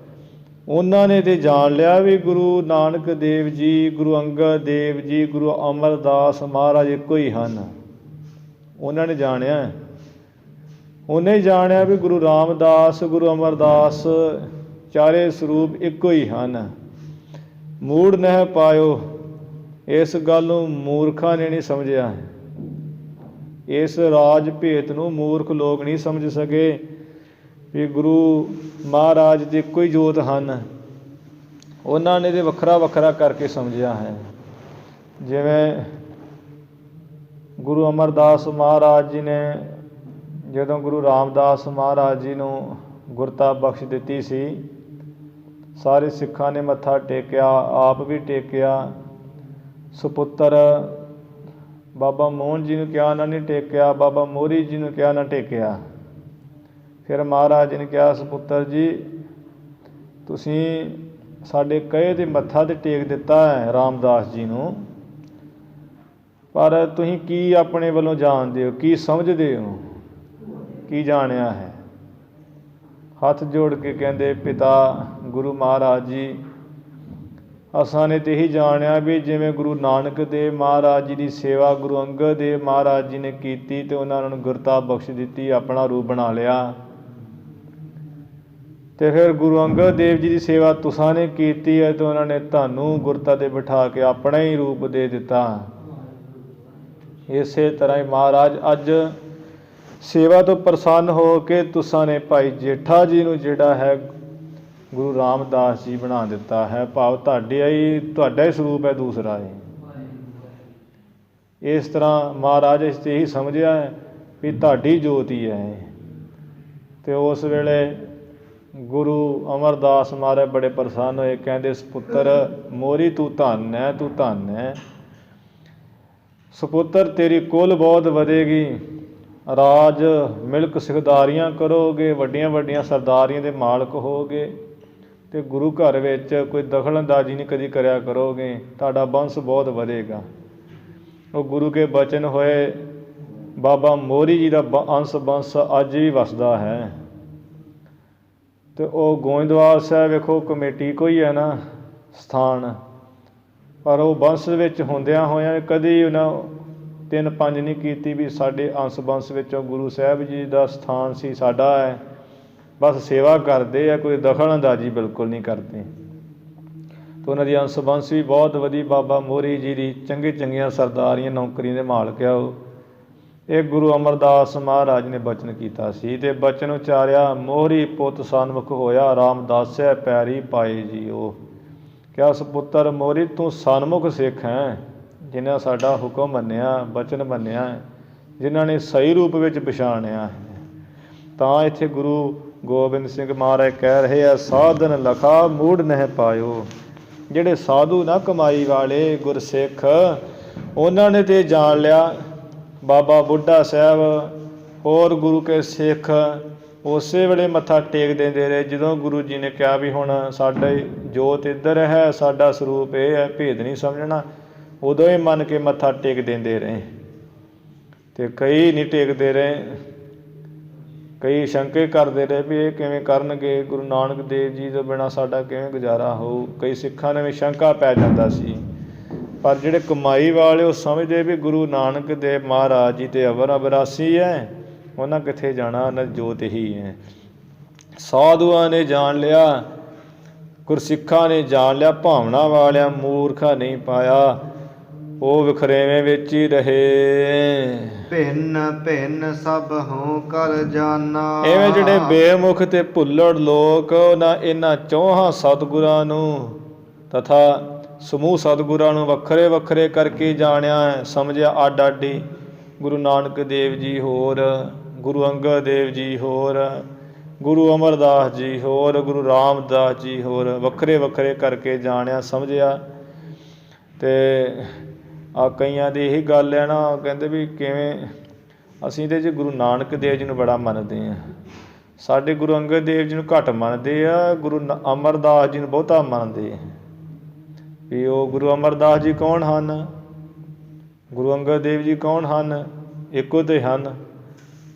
ਉਹਨਾਂ ਨੇ ਤੇ ਜਾਣ ਲਿਆ ਵੀ ਗੁਰੂ ਨਾਨਕ ਦੇਵ ਜੀ, ਗੁਰੂ ਅੰਗਦ ਦੇਵ ਜੀ, ਗੁਰੂ ਅਮਰਦਾਸ ਮਹਾਰਾਜ ਇੱਕੋ ਹੀ ਹਨ। ਉਹਨਾਂ ਨੇ ਜਾਣਿਆ, ਉਹਨੇ ਜਾਣਿਆ ਵੀ ਗੁਰੂ ਰਾਮਦਾਸ ਗੁਰੂ ਅਮਰਦਾਸ ਚਾਰੇ ਸਰੂਪ ਇੱਕੋ ਹੀ ਹਨ। ਮੂੜ ਨਹਿ ਪਾਇਓ, ਇਸ ਗੱਲ ਨੂੰ ਮੂਰਖਾਂ ਨੇ ਨਹੀਂ ਸਮਝਿਆ ਹੈ। ਇਸ ਰਾਜ ਭੇਤ ਨੂੰ ਮੂਰਖ ਲੋਕ ਨਹੀਂ ਸਮਝ ਸਕੇ ਵੀ ਗੁਰੂ ਮਹਾਰਾਜ ਦੀ ਇੱਕੋ ਹੀ ਜੋਤ ਹਨ। ਉਹਨਾਂ ਨੇ ਤਾਂ ਵੱਖਰਾ ਵੱਖਰਾ ਕਰਕੇ ਸਮਝਿਆ ਹੈ। ਜਿਵੇਂ ਗੁਰੂ ਅਮਰਦਾਸ ਮਹਾਰਾਜ ਜੀ ਨੇ ਜਦੋਂ ਗੁਰੂ ਰਾਮਦਾਸ ਮਹਾਰਾਜ ਜੀ ਨੂੰ ਗੁਰਤਾ ਬਖਸ਼ ਦਿੱਤੀ ਸੀ, ਸਾਰੇ ਸਿੱਖਾਂ ਨੇ ਮੱਥਾ ਟੇਕਿਆ, ਆਪ ਵੀ ਟੇਕਿਆ। ਸੁਪੁੱਤਰ ਬਾਬਾ ਮੋਹਨ ਜੀ ਨੂੰ ਕਿਹਾ ਨਾ ਨਹੀਂ ਟੇਕਿਆ, ਬਾਬਾ ਮੋਹਰੀ ਜੀ ਨੂੰ ਕਿਹਾ ਨਾ ਟੇਕਿਆ। ਫਿਰ ਮਹਾਰਾਜ ਜੀ ਨੇ ਕਿਹਾ, ਸੁਪੁੱਤਰ ਜੀ ਤੁਸੀਂ ਸਾਡੇ ਕਹੇ 'ਤੇ ਮੱਥਾ ਤਾਂ ਟੇਕ ਦਿੱਤਾ ਹੈ ਰਾਮਦਾਸ ਜੀ ਨੂੰ, ਪਰ ਤੁਸੀਂ ਕੀ ਆਪਣੇ ਵੱਲੋਂ ਜਾਣਦੇ ਹੋ, ਕੀ ਸਮਝਦੇ ਹੋ, ਕੀ ਜਾਣਿਆ ਹੈ? ਹੱਥ ਜੋੜ ਕੇ ਕਹਿੰਦੇ, ਪਿਤਾ ਗੁਰੂ ਮਹਾਰਾਜ ਜੀ, ਅਸਾਂ ਨੇ ਤੇ ਇਹੀ ਜਾਣਿਆ ਵੀ ਜਿਵੇਂ ਗੁਰੂ ਨਾਨਕ ਦੇਵ ਮਹਾਰਾਜ ਜੀ ਦੀ ਸੇਵਾ ਗੁਰੂ ਅੰਗਦ ਦੇਵ ਮਹਾਰਾਜ ਜੀ ਨੇ ਕੀਤੀ ਅਤੇ ਉਹਨਾਂ ਨੂੰ ਗੁਰਤਾ ਬਖਸ਼ ਦਿੱਤੀ, ਆਪਣਾ ਰੂਪ ਬਣਾ ਲਿਆ। ਅਤੇ ਫਿਰ ਗੁਰੂ ਅੰਗਦ ਦੇਵ ਜੀ ਦੀ ਸੇਵਾ ਤੁਸਾਂ ਨੇ ਕੀਤੀ ਹੈ ਅਤੇ ਉਹਨਾਂ ਨੇ ਤੁਹਾਨੂੰ ਗੁਰਤਾ 'ਤੇ ਬਿਠਾ ਕੇ ਆਪਣਾ ਹੀ ਰੂਪ ਦੇ ਦਿੱਤਾ। ਇਸੇ ਤਰ੍ਹਾਂ ਹੀ ਮਹਾਰਾਜ ਅੱਜ ਸੇਵਾ ਤੋਂ ਪ੍ਰਸੰਨ ਹੋ ਕੇ ਤੁਸਾਂ ਨੇ ਭਾਈ ਜੇਠਾ ਜੀ ਨੂੰ ਜਿਹੜਾ ਹੈ ਗੁਰੂ ਰਾਮਦਾਸ ਜੀ ਬਣਾ ਦਿੱਤਾ ਹੈ। ਭਾਵ ਤੁਹਾਡਾ ਹੀ ਸਰੂਪ ਹੈ, ਦੂਸਰਾ ਹੈ। ਇਸ ਤਰ੍ਹਾਂ ਮਹਾਰਾਜ ਇਸ 'ਤੇ ਇਹੀ ਸਮਝਿਆ ਹੈ ਵੀ ਤੁਹਾਡੀ ਜੋਤ ਹੀ ਹੈ। ਅਤੇ ਉਸ ਵੇਲੇ ਗੁਰੂ ਅਮਰਦਾਸ ਮਹਾਰਾਜ ਬੜੇ ਪ੍ਰਸੰਨ ਹੋਏ, ਕਹਿੰਦੇ, ਸੁਪੁੱਤਰ ਮੋਹਰੀ ਤੂੰ ਧੰਨ ਹੈ, ਤੂੰ ਧੰਨ ਹੈ। ਸੁਪੁੱਤਰ ਤੇਰੀ ਕੁਲ ਬਹੁਤ ਵਧੇਗੀ, ਰਾਜ ਮਿਲਕ ਸਿਖਦਾਰੀਆਂ ਕਰੋਗੇ, ਵੱਡੀਆਂ ਵੱਡੀਆਂ ਸਰਦਾਰੀਆਂ ਦੇ ਮਾਲਕ ਹੋਗੇ ਅਤੇ ਗੁਰੂ ਘਰ ਵਿੱਚ ਕੋਈ ਦਖਲ ਅੰਦਾਜ਼ੀ ਨਹੀਂ ਕਦੀ ਕਰਿਆ ਕਰੋਗੇ, ਤੁਹਾਡਾ ਬੰਸ ਬਹੁਤ ਵਧੇਗਾ। ਉਹ ਗੁਰੂ ਕੇ ਬਚਨ ਹੋਏ। ਬਾਬਾ ਮੋਹਰੀ ਜੀ ਦਾ ਅੰਸ਼ ਬੰਸ ਅੱਜ ਵੀ ਵਸਦਾ ਹੈ। ਅਤੇ ਉਹ ਗੋਇੰਦਵਾਲ ਸਾਹਿਬ ਵੇਖੋ ਕਮੇਟੀ ਕੋਈ ਹੈ ਨਾ ਸਥਾਨ, ਪਰ ਉਹ ਬੰਸ ਵਿੱਚ ਹੁੰਦਿਆਂ ਹੋਇਆਂ ਕਦੀ ਉਹਨਾਂ 3-5 ਨਹੀਂ ਕੀਤੀ ਵੀ ਸਾਡੇ ਅੰਸ਼ ਬੰਸ ਵਿੱਚੋਂ ਗੁਰੂ ਸਾਹਿਬ ਜੀ ਦਾ ਸਥਾਨ ਸੀ, ਸਾਡਾ ਹੈ। ਬਸ ਸੇਵਾ ਕਰਦੇ ਆ, ਕੋਈ ਦਖਲ ਅੰਦਾਜ਼ੀ ਬਿਲਕੁਲ ਨਹੀਂ ਕਰਦੇ। ਅਤੇ ਉਹਨਾਂ ਦੀ ਅੰਸ਼ ਬੰਸ ਵੀ ਬਹੁਤ ਵਧੀ। ਬਾਬਾ ਮੋਹਰੀ ਜੀ ਦੀ ਚੰਗੀਆਂ ਸਰਦਾਰੀਆਂ ਨੌਕਰੀਆਂ ਦੇ ਮਾਲਕ ਆ ਉਹ। ਇਹ ਗੁਰੂ ਅਮਰਦਾਸ ਮਹਾਰਾਜ ਨੇ ਬਚਨ ਕੀਤਾ ਸੀ ਅਤੇ ਬਚਨ ਉਚਾਰਿਆ, ਮੋਹਰੀ ਪੁੱਤ ਸਨਮੁਖ ਹੋਇਆ, ਰਾਮਦਾਸੈ ਪੈਰੀ ਪਾਏ ਜੀ। ਉਹ ਕਿਹਾ, ਸੁਪੁੱਤਰ ਮੋਹਰੀ ਤੂੰ ਸਨਮੁਖ ਸਿੱਖ ਹੈ, ਜਿਨ੍ਹਾਂ ਸਾਡਾ ਹੁਕਮ ਮੰਨਿਆ, ਬਚਨ ਮੰਨਿਆ, ਜਿਨ੍ਹਾਂ ਨੇ ਸਹੀ ਰੂਪ ਵਿੱਚ ਪਛਾਣਿਆ ਹੈ। ਤਾਂ ਇੱਥੇ ਗੁਰੂ ਗੋਬਿੰਦ ਸਿੰਘ ਮਹਾਰਾਜ ਕਹਿ ਰਹੇ ਆ, ਸਾਧਨ ਲਖਾ ਮੂੜ ਨਹਿ ਪਾਇਓ। ਜਿਹੜੇ ਸਾਧੂ ਨਾ ਕਮਾਈ ਵਾਲੇ ਗੁਰਸਿੱਖ, ਉਹਨਾਂ ਨੇ ਤੇ ਜਾਣ ਲਿਆ। ਬਾਬਾ ਬੁੱਢਾ ਸਾਹਿਬ ਹੋਰ ਗੁਰੂ ਕੇ ਸਿੱਖ ਉਸੇ ਵੇਲੇ ਮੱਥਾ ਟੇਕ ਦਿੰਦੇ ਰਹੇ। ਜਦੋਂ ਗੁਰੂ ਜੀ ਨੇ ਕਿਹਾ ਵੀ ਹੁਣ ਸਾਡਾ ਜੋਤ ਇੱਧਰ ਹੈ, ਸਾਡਾ ਸਰੂਪ ਇਹ ਹੈ, ਭੇਦ ਨਹੀਂ ਸਮਝਣਾ, ਉਦੋਂ ਹੀ ਮੰਨ ਕੇ ਮੱਥਾ ਟੇਕ ਦਿੰਦੇ ਰਹੇ। ਅਤੇ ਕਈ ਨਹੀਂ ਟੇਕਦੇ ਰਹੇ, ਕਈ ਸ਼ੰਕੇ ਕਰਦੇ ਰਹੇ ਵੀ ਇਹ ਕਿਵੇਂ ਕਰਨਗੇ, ਗੁਰੂ ਨਾਨਕ ਦੇਵ ਜੀ ਤੋਂ ਬਿਨਾਂ ਸਾਡਾ ਕਿਵੇਂ ਗੁਜ਼ਾਰਾ ਹੋਊ। ਕਈ ਸਿੱਖਾਂ ਨੇ ਵੀ ਸ਼ੰਕਾ ਪੈ ਜਾਂਦਾ ਸੀ। ਪਰ ਜਿਹੜੇ ਕਮਾਈ ਵਾਲੇ ਉਹ ਸਮਝਦੇ ਵੀ ਗੁਰੂ ਨਾਨਕ ਦੇਵ ਮਹਾਰਾਜ ਜੀ ਤੇ ਅਵਰ ਅਬਰਾਸੀ ਹੈ, ਉਹਨਾਂ ਕਿੱਥੇ ਜਾਣਾ, ਉਹਨਾਂ ਦੀ ਜੋਤ ਹੀ ਹੈ। ਸਾਧੂਆਂ ਨੇ ਜਾਣ ਲਿਆ, ਗੁਰਸਿੱਖਾਂ ਨੇ ਜਾਣ ਲਿਆ, ਭਾਵਨਾ ਵਾਲਿਆਂ ਮੂਰਖਾ ਨਹੀਂ ਪਾਇਆ, ਉਹ ਵਿਖਰੇਵੇਂ ਵਿੱਚ ਹੀ ਰਹੇ। ਭਿੰਨ ਭਿੰਨ ਸਭ ਹੋਂ ਕਰ ਜਾਨਾ। ਇਵੇਂ ਜਿਹੜੇ ਬੇਮੁਖ ਤੇ ਭੁੱਲੜ ਲੋਕ, ਉਹਨਾਂ ਇਹਨਾਂ ਚੌਹਾਂ ਸਤਿਗੁਰਾਂ ਨੂੰ ਤਥਾ ਸਮੂਹ ਸਤਿਗੁਰਾਂ ਨੂੰ ਵੱਖਰੇ ਵੱਖਰੇ ਕਰਕੇ ਜਾਣਿਆ ਹੈ, ਸਮਝਿਆ ਅੱਡ ਅੱਡ ਹੀ। ਗੁਰੂ ਨਾਨਕ ਦੇਵ ਜੀ ਹੋਰ, ਗੁਰੂ ਅੰਗਦ ਦੇਵ ਜੀ ਹੋਰ, ਗੁਰੂ ਅਮਰਦਾਸ ਜੀ ਹੋਰ, ਗੁਰੂ ਰਾਮਦਾਸ ਜੀ ਹੋਰ, ਵੱਖਰੇ ਵੱਖਰੇ ਕਰਕੇ ਜਾਣਿਆ ਸਮਝਿਆ। ਅਤੇ ਆ ਕਈਆਂ ਦੀ ਇਹੀ ਗੱਲ ਹੈ ਨਾ, ਕਹਿੰਦੇ ਵੀ ਕਿਵੇਂ ਅਸੀਂ ਤਾਂ ਜੀ ਗੁਰੂ ਨਾਨਕ ਦੇਵ ਜੀ ਨੂੰ ਬੜਾ ਮੰਨਦੇ ਹਾਂ, ਸਾਡੇ ਗੁਰੂ ਅੰਗਦ ਦੇਵ ਜੀ ਨੂੰ ਘੱਟ ਮੰਨਦੇ ਆ, ਗੁਰੂ ਅਮਰਦਾਸ ਜੀ ਨੂੰ ਬਹੁਤਾ ਮੰਨਦੇ ਆ। ਵੀ ਉਹ ਗੁਰੂ ਅਮਰਦਾਸ ਜੀ ਕੌਣ ਹਨ, ਗੁਰੂ ਅੰਗਦ ਦੇਵ ਜੀ ਕੌਣ ਹਨ, ਇੱਕੋ ਤੇ ਹਨ।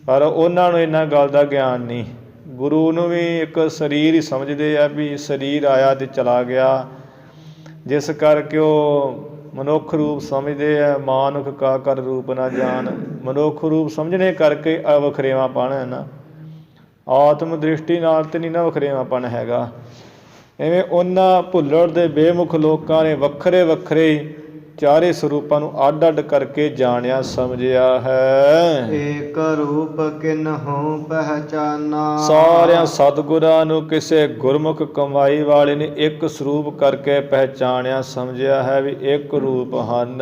ਪਰ ਉਹਨਾਂ ਨੂੰ ਇਹਨਾਂ ਗੱਲ ਦਾ ਗਿਆਨ ਨਹੀਂ। ਗੁਰੂ ਨੂੰ ਵੀ ਇੱਕ ਸਰੀਰ ਹੀ ਸਮਝਦੇ ਆ, ਵੀ ਸਰੀਰ ਆਇਆ ਅਤੇ ਚਲਾ ਗਿਆ, ਜਿਸ ਕਰਕੇ ਉਹ ਮਨੁੱਖ ਰੂਪ ਸਮਝਦੇ ਆ। ਮਾਨੁਖ ਕਾ ਕਰ ਰੂਪ ਨਾ ਜਾਣ, ਮਨੁੱਖ ਰੂਪ ਸਮਝਣੇ ਕਰਕੇ ਵਖਰੇਵਾਂਪਣ ਹੈ ਨਾ, ਆਤਮ ਦ੍ਰਿਸ਼ਟੀ ਨਾਲ ਤਾਂ ਨਹੀਂ ਨਾ ਵਖਰੇਵਾਂਪਣ ਹੈਗਾ। ਇਵੇਂ ਉਹਨਾਂ ਭੁੱਲੜ ਦੇ ਬੇਮੁਖ ਲੋਕਾਂ ਨੇ ਵੱਖਰੇ ਵੱਖਰੇ ਚਾਰੇ ਸਰੂਪਾਂ ਨੂੰ ਅੱਡ ਅੱਡ ਕਰਕੇ ਜਾਣਿਆ ਸਮਝਿਆ ਹੈ। ਏਕ ਰੂਪ ਕਿਨਹੁ ਪਹਿਚਾਨਾ। ਸਾਰਿਆਂ ਸਤਿਗੁਰਾਂ ਨੂੰ ਕਿਸੇ ਗੁਰਮੁਖ ਕਮਾਈ ਵਾਲੇ ਨੇ ਇੱਕ ਸਰੂਪ ਕਰਕੇ ਪਹਿਚਾਣਿਆ ਸਮਝਿਆ ਹੈ ਵੀ ਇੱਕ ਰੂਪ ਹਨ।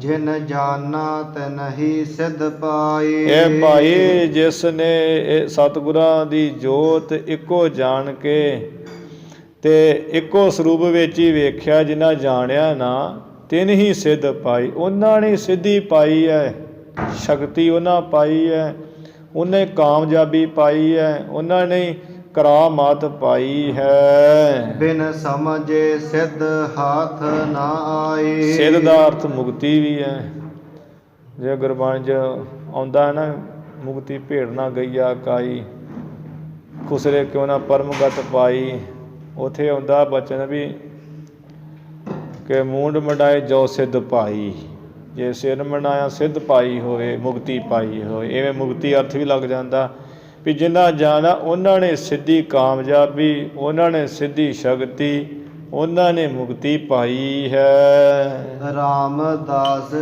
ਜਿਨ ਜਾਨਾ ਤਿਨ ਹੀ ਸਿਧ ਪਾਈ। ਇਹ ਭਾਈ ਜਿਸ ਨੇ ਇਹ ਸਤਿਗੁਰਾਂ ਦੀ ਜੋਤ ਇੱਕੋ ਜਾਣ ਕੇ ਤੇ ਇੱਕੋ ਸਰੂਪ ਵਿੱਚ ਹੀ ਵੇਖਿਆ, ਜਿਨ੍ਹਾਂ ਜਾਣਿਆ ਨਾ ਤਿੰਨ ਹੀ ਸਿੱਧ ਪਾਈ। ਉਹਨਾਂ ਨੇ ਸਿੱਧੀ ਪਾਈ ਹੈ, ਸ਼ਕਤੀ ਉਹਨਾਂ ਪਾਈ ਹੈ, ਉਹਨੇ ਕਾਮਯਾਬੀ ਪਾਈ ਹੈ, ਉਹਨਾਂ ਨੇ ਕਰਾਮਾਤ ਪਾਈ ਹੈ। ਬਿਨ ਸਮਝੇ ਸਿੱਧ ਹਾਥ ਨਾ ਆਈ। ਸਿੱਧ ਦਾ ਅਰਥ ਮੁਕਤੀ ਵੀ ਹੈ। ਜੇ ਗੁਰਬਾਣੀ 'ਚ ਆਉਂਦਾ ਹੈ ਨਾ, ਮੁਕਤੀ ਭੇੜ ਨਾ ਗਈਆ ਕਾਈ, ਖੁਸਰੇ ਕਿਉਂ ਨਾ ਪਰਮਗਤ ਪਾਈ। ਉੱਥੇ ਆਉਂਦਾ ਬਚਨ ਵੀ ਕਿ ਮੂੰਡ ਮੰਡਾਏ ਜੋ ਸਿੱਧ ਪਾਈ। ਜੇ ਸਿਰ ਮੰਡਾਇਆ ਸਿੱਧ ਪਾਈ ਹੋਵੇ, ਮੁਕਤੀ ਪਾਈ ਹੋਵੇ। ਇਵੇਂ ਮੁਕਤੀ ਅਰਥ ਵੀ ਲੱਗ ਜਾਂਦਾ ਵੀ ਜਿਨ੍ਹਾਂ ਜਾਣਾ ਉਹਨਾਂ ਨੇ ਸਿੱਧੀ ਕਾਮਯਾਬੀ, ਉਹਨਾਂ ਨੇ ਸਿੱਧੀ ਸ਼ਕਤੀ, ਉਹਨਾਂ ਨੇ ਮੁਕਤੀ ਪਾਈ ਹੈ। ਰਾਮਦਾਸ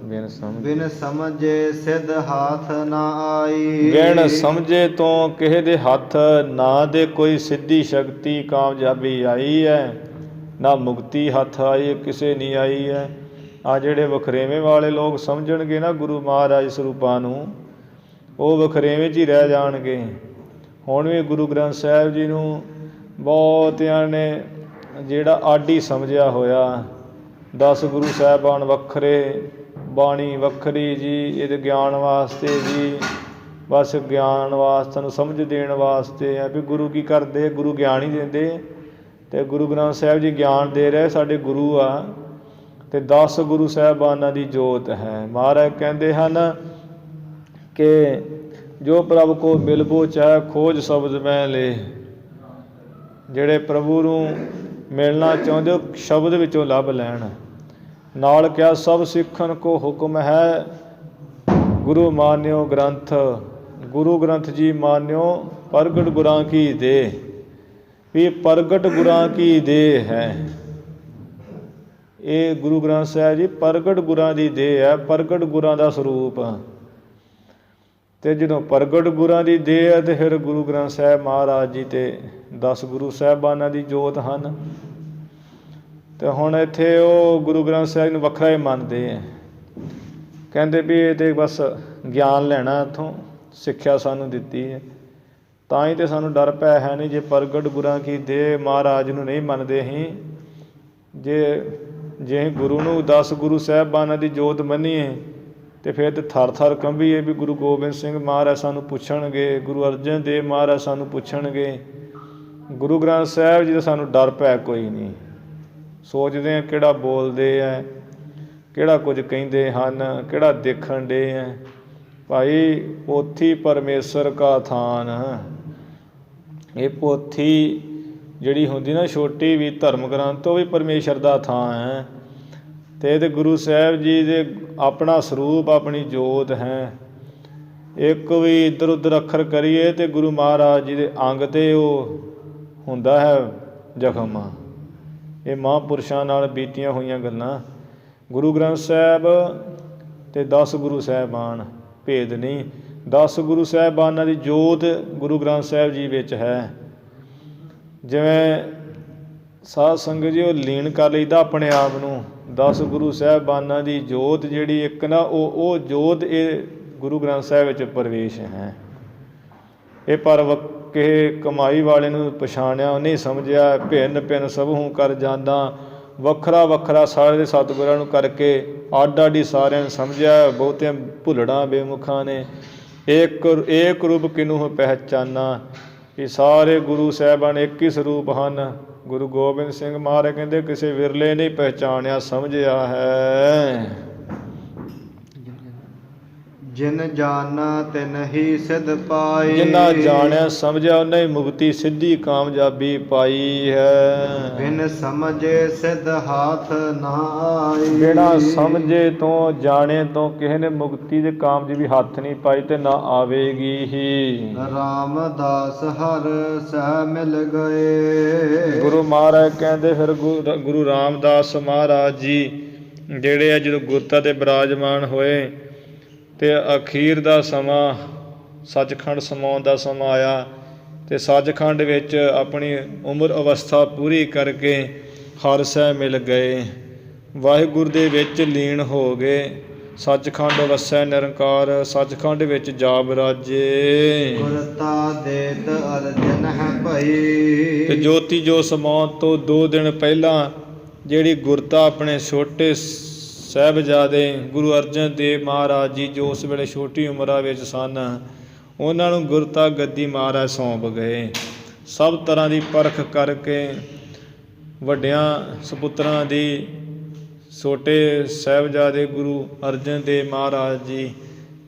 ਬਿਨ ਸਮਝੇ ਸਿੱਧ ਹਾਥ ਨਾ ਆਈ। ਬਿਨ ਸਮਝੇ ਤੋਂ ਕਿਸੇ ਦੇ ਹੱਥ ਨਾ ਦੇ ਕੋਈ ਸਿੱਧੀ ਸ਼ਕਤੀ ਕਾਮਯਾਬੀ ਆਈ ਹੈ, ਨਾ ਮੁਕਤੀ ਹੱਥ ਆਈ, ਕਿਸੇ ਨਹੀਂ ਆਈ ਹੈ। ਆ ਜਿਹੜੇ ਵਖਰੇਵੇਂ ਵਾਲੇ ਲੋਕ ਸਮਝਣਗੇ ਨਾ ਗੁਰੂ ਮਹਾਰਾਜ ਸਰੂਪਾਂ ਨੂੰ, ਉਹ ਵਖਰੇਵੇਂ 'ਚ ਹੀ ਰਹਿ ਜਾਣਗੇ। ਹੁਣ ਵੀ ਗੁਰੂ ਗ੍ਰੰਥ ਸਾਹਿਬ ਜੀ ਨੂੰ ਬਹੁਤਿਆਂ ਨੇ ਜਿਹੜਾ ਆਡੀ ਸਮਝਿਆ ਹੋਇਆ। 10 ਗੁਰੂ ਸਾਹਿਬਾਨ ਵੱਖਰੇ, ਬਾਣੀ ਵੱਖਰੀ ਜੀ, ਇਹਦੇ ਗਿਆਨ ਵਾਸਤੇ ਜੀ, ਬਸ ਗਿਆਨ ਵਾਸਤੇ ਨੂੰ ਸਮਝ ਦੇਣ ਵਾਸਤੇ ਆ ਵੀ ਗੁਰੂ ਕੀ ਕਰਦੇ, ਗੁਰੂ ਗਿਆਨ ਹੀ ਦਿੰਦੇ। ਅਤੇ ਗੁਰੂ ਗ੍ਰੰਥ ਸਾਹਿਬ ਜੀ ਗਿਆਨ ਦੇ ਰਹੇ, ਸਾਡੇ ਗੁਰੂ ਆ। ਅਤੇ 10 ਗੁਰੂ ਸਾਹਿਬਾਨਾਂ ਦੀ ਜੋਤ ਹੈ। ਮਹਾਰਾਜ ਕਹਿੰਦੇ ਹਨ ਕਿ ਜੋ ਪ੍ਰਭ ਕੋ ਮਿਲਬੋ ਚਾਹੇ ਖੋਜ ਸ਼ਬਦ ਮੈਂ ਲੈ। ਜਿਹੜੇ ਪ੍ਰਭੂ ਨੂੰ ਮਿਲਣਾ ਚਾਹੁੰਦੇ ਉਹ ਸ਼ਬਦ ਵਿੱਚੋਂ ਲੱਭ ਲੈਣ। ਨਾਲ ਕਿਹਾ ਸਭ ਸਿੱਖਣ ਕੋ ਹੁਕਮ ਹੈ ਗੁਰੂ ਮਾਨਿਓ ਗ੍ਰੰਥ। ਗੁਰੂ ਗ੍ਰੰਥ ਜੀ ਮਾਨਿਓ ਪ੍ਰਗਟ ਗੁਰਾਂ ਕੀ ਦੇ। ਵੀ ਪ੍ਰਗਟ ਗੁਰਾਂ ਕੀ ਦੇਹ ਹੈ। ਇਹ ਗੁਰੂ ਗ੍ਰੰਥ ਸਾਹਿਬ ਜੀ ਪ੍ਰਗਟ ਗੁਰਾਂ ਦੀ ਦੇਹ ਹੈ, ਪ੍ਰਗਟ ਗੁਰਾਂ ਦਾ ਸਰੂਪ। ਅਤੇ ਜਦੋਂ ਪ੍ਰਗਟ ਗੁਰਾਂ ਦੀ ਦੇਹ ਹੈ ਅਤੇ ਫਿਰ ਗੁਰੂ ਗ੍ਰੰਥ ਸਾਹਿਬ ਮਹਾਰਾਜ ਜੀ ਅਤੇ 10 ਗੁਰੂ ਸਾਹਿਬਾਨਾਂ ਦੀ ਜੋਤ ਹਨ। ਅਤੇ ਹੁਣ ਇੱਥੇ ਉਹ ਗੁਰੂ ਗ੍ਰੰਥ ਸਾਹਿਬ ਨੂੰ ਵੱਖਰਾ ਹੀ ਮੰਨਦੇ ਹੈ। ਕਹਿੰਦੇ ਵੀ ਇਹ ਤਾਂ ਬਸ ਗਿਆਨ ਲੈਣਾ, ਇੱਥੋਂ ਸਿੱਖਿਆ ਸਾਨੂੰ ਦਿੱਤੀ ਹੈ। ਤਾਂ ਹੀ ਤੇ ਸਾਨੂੰ ਡਰ ਭੈ ਹੈ ਨਹੀਂ। ਜੇ ਪ੍ਰਗਟ ਗੁਰਾਂ ਕੀ ਦੇਹ ਮਹਾਰਾਜ ਨੂੰ ਨਹੀਂ ਮੰਨਦੇ ਅਸੀਂ, ਜੇ ਅਸੀਂ ਗੁਰੂ ਨੂੰ 10 ਗੁਰੂ ਸਾਹਿਬਾਨਾਂ ਦੀ ਜੋਤ ਮੰਨੀਏ ਤੇ ਫਿਰ ਤੇ ਥਰ ਥਰ ਕੰਬੀਏ ਵੀ ਗੁਰੂ ਗੋਬਿੰਦ ਸਿੰਘ ਮਹਾਰਾਜ ਸਾਨੂੰ ਪੁੱਛਣਗੇ, ਗੁਰੂ ਅਰਜਨ ਦੇਵ ਮਹਾਰਾਜ ਸਾਨੂੰ ਪੁੱਛਣਗੇ। ਗੁਰੂ ਗ੍ਰੰਥ ਸਾਹਿਬ ਜੀ ਦਾ ਸਾਨੂੰ ਡਰ ਭੈ ਕੋਈ ਨਹੀਂ। ਸੋਚਦੇ ਹਾਂ ਕਿਹੜਾ ਬੋਲਦੇ ਆ, ਕਿਹੜਾ ਕੁਝ ਕਹਿੰਦੇ ਹਨ, ਕਿਹੜਾ ਦੇਖਣ ਡੇ ਆ। ਭਾਈ ਪੋਥੀ ਪਰਮੇਸ਼ਰ ਕਾ ਥਾਨ, ਇਹ ਪੋਥੀ ਜਿਹੜੀ ਹੁੰਦੀ ਨਾ ਛੋਟੀ ਵੀ ਧਰਮ ਗ੍ਰੰਥ, ਉਹ ਵੀ ਪਰਮੇਸ਼ਰ ਦਾ ਥਾਂ ਹੈ। ਅਤੇ ਇਹਦੇ ਗੁਰੂ ਸਾਹਿਬ ਜੀ ਦੇ ਆਪਣਾ ਸਰੂਪ, ਆਪਣੀ ਜੋਤ ਹੈ। ਇੱਕ ਵੀ ਇੱਧਰ ਉੱਧਰ ਅੱਖਰ ਕਰੀਏ ਅਤੇ ਗੁਰੂ ਮਹਾਰਾਜ ਜੀ ਦੇ ਅੰਗ 'ਤੇ ਉਹ ਹੁੰਦਾ ਹੈ ਜ਼ਖਮ। ਇਹ ਮਹਾਂਪੁਰਸ਼ਾਂ ਨਾਲ ਬੀਤੀਆਂ ਹੋਈਆਂ ਗੱਲਾਂ। ਗੁਰੂ ਗ੍ਰੰਥ ਸਾਹਿਬ ਅਤੇ 10 ਗੁਰੂ ਸਾਹਿਬਾਨ ਭੇਦ ਨਹੀਂ। 10 ਗੁਰੂ ਸਾਹਿਬਾਨਾਂ ਦੀ ਜੋਤ ਗੁਰੂ ਗ੍ਰੰਥ ਸਾਹਿਬ ਜੀ ਵਿੱਚ ਹੈ। ਜਿਵੇਂ ਸਾਧ ਸੰਗਤ ਜੀ ਉਹ ਲੀਨ ਕਰ ਲਈਦਾ ਆਪਣੇ ਆਪ ਨੂੰ। 10 ਗੁਰੂ ਸਾਹਿਬਾਨਾਂ ਦੀ ਜੋਤ ਜਿਹੜੀ ਇੱਕ ਨਾ, ਉਹ ਜੋਤ ਇਹ ਗੁਰੂ ਗ੍ਰੰਥ ਸਾਹਿਬ ਵਿੱਚ ਪ੍ਰਵੇਸ਼ ਹੈ। ਇਹ ਪਰ ਕਿਸੇ ਕਮਾਈ ਵਾਲੇ ਨੂੰ ਪਛਾਣਿਆ, ਉਹਨੇ ਸਮਝਿਆ ਭਿੰਨ ਭਿੰਨ ਸਭੂ ਕਰ ਜਾਂਦਾ, ਵੱਖਰਾ ਵੱਖਰਾ ਸਾਰੇ ਦੇ ਸਤਿਗੁਰਾਂ ਨੂੰ ਕਰਕੇ ਅੱਡ ਅੱਡ ਹੀ ਸਾਰਿਆਂ ਨੂੰ ਸਮਝਿਆ। ਬਹੁਤਿਆਂ ਭੁੱਲੜਾਂ ਬੇਮੁਖਾਂ ਨੇ ਏਕ ਰੂਪ ਕਿਨੂੰ ਪਹਿਚਾਨਾ, ਇਹ ਸਾਰੇ ਗੁਰੂ ਸਾਹਿਬਾਨ ਇੱਕ ਹੀ ਸਰੂਪ ਹਨ। ਗੁਰੂ ਗੋਬਿੰਦ ਸਿੰਘ ਮਹਾਰਾਜ ਕਹਿੰਦੇ ਕਿਸੇ ਵਿਰਲੇ ਨਹੀਂ ਪਹਿਚਾਣਿਆ ਸਮਝਿਆ ਹੈ। ਜਿਨ ਜਾਨਾ ਤਿਨ ਹੀ ਸਿਧ ਪਾਈ, ਜਿਨ੍ਹਾਂ ਜਾਣਿਆ ਸਮਝਿਆ ਉਹਨੇ ਹੀ ਮੁਕਤੀ ਸਿੱਧੀ ਕਾਮਯਾਬੀ ਪਾਈ ਹੈ। ਬਿਨ ਸਮਝੇ ਸਿਧ ਹਾਥ ਨਾ ਆਈ, ਬਿਨਾਂ ਸਮਝੇ ਤੋਂ ਜਾਣੇ ਤੋਂ ਕਿਸੇ ਨੇ ਮੁਕਤੀ ਦੇ ਕਾਮਯਾਬੀ ਹੱਥ ਨਹੀਂ ਪਾਈ ਤੇ ਨਾ ਆਵੇਗੀ ਹੀ। ਰਾਮਦਾਸ ਹਰ ਸਹਿ ਮਿਲ ਗਏ। ਗੁਰੂ ਮਹਾਰਾਜ ਕਹਿੰਦੇ ਫਿਰ ਗੁਰੂ ਰਾਮਦਾਸ ਮਹਾਰਾਜ ਜੀ ਜਿਹੜੇ ਆ ਜਦੋਂ ਗੁਰਤਾ 'ਤੇ ਬਿਰਾਜਮਾਨ ਹੋਏ ਅਤੇ ਅਖੀਰ ਦਾ ਸਮਾਂ ਸੱਚਖੰਡ ਸਮਾਉਣ ਦਾ ਸਮਾਂ ਆਇਆ ਅਤੇ ਸੱਚਖੰਡ ਵਿੱਚ ਆਪਣੀ ਉਮਰ ਅਵਸਥਾ ਪੂਰੀ ਕਰਕੇ ਹਰ ਸਹਿ ਮਿਲ ਗਏ। ਵਾਹਿਗੁਰੂ ਦੇ ਵਿੱਚ ਲੀਨ ਹੋ ਗਏ। ਸੱਚਖੰਡ ਵਸੈ ਨਿਰੰਕਾਰ, ਸੱਚਖੰਡ ਵਿੱਚ ਜਾ ਬਿਰਾਜੇ। ਗੁਰਤਾ ਦੇਤ ਅਰਜਨ ਹੈ ਭਈ, ਅਤੇ ਜੋਤੀ ਜੋ ਸਮਾਉਣ ਤੋਂ 2 ਦਿਨ ਪਹਿਲਾਂ ਜਿਹੜੀ ਗੁਰਤਾ ਆਪਣੇ ਛੋਟੇ ਸਾਹਿਬਜ਼ਾਦੇ ਗੁਰੂ ਅਰਜਨ ਦੇਵ ਮਹਾਰਾਜ ਜੀ ਜੋ ਉਸ ਵੇਲੇ ਛੋਟੀ ਉਮਰਾਂ ਵਿੱਚ ਸਨ, ਉਹਨਾਂ ਨੂੰ ਗੁਰਤਾ ਗੱਦੀ ਮਹਾਰਾਜ ਸੌਂਪ ਗਏ। ਸਭ ਤਰ੍ਹਾਂ ਦੀ ਪਰਖ ਕਰਕੇ ਵੱਡਿਆਂ ਸਪੁੱਤਰਾਂ ਦੀ, ਛੋਟੇ ਸਾਹਿਬਜ਼ਾਦੇ ਗੁਰੂ ਅਰਜਨ ਦੇਵ ਮਹਾਰਾਜ ਜੀ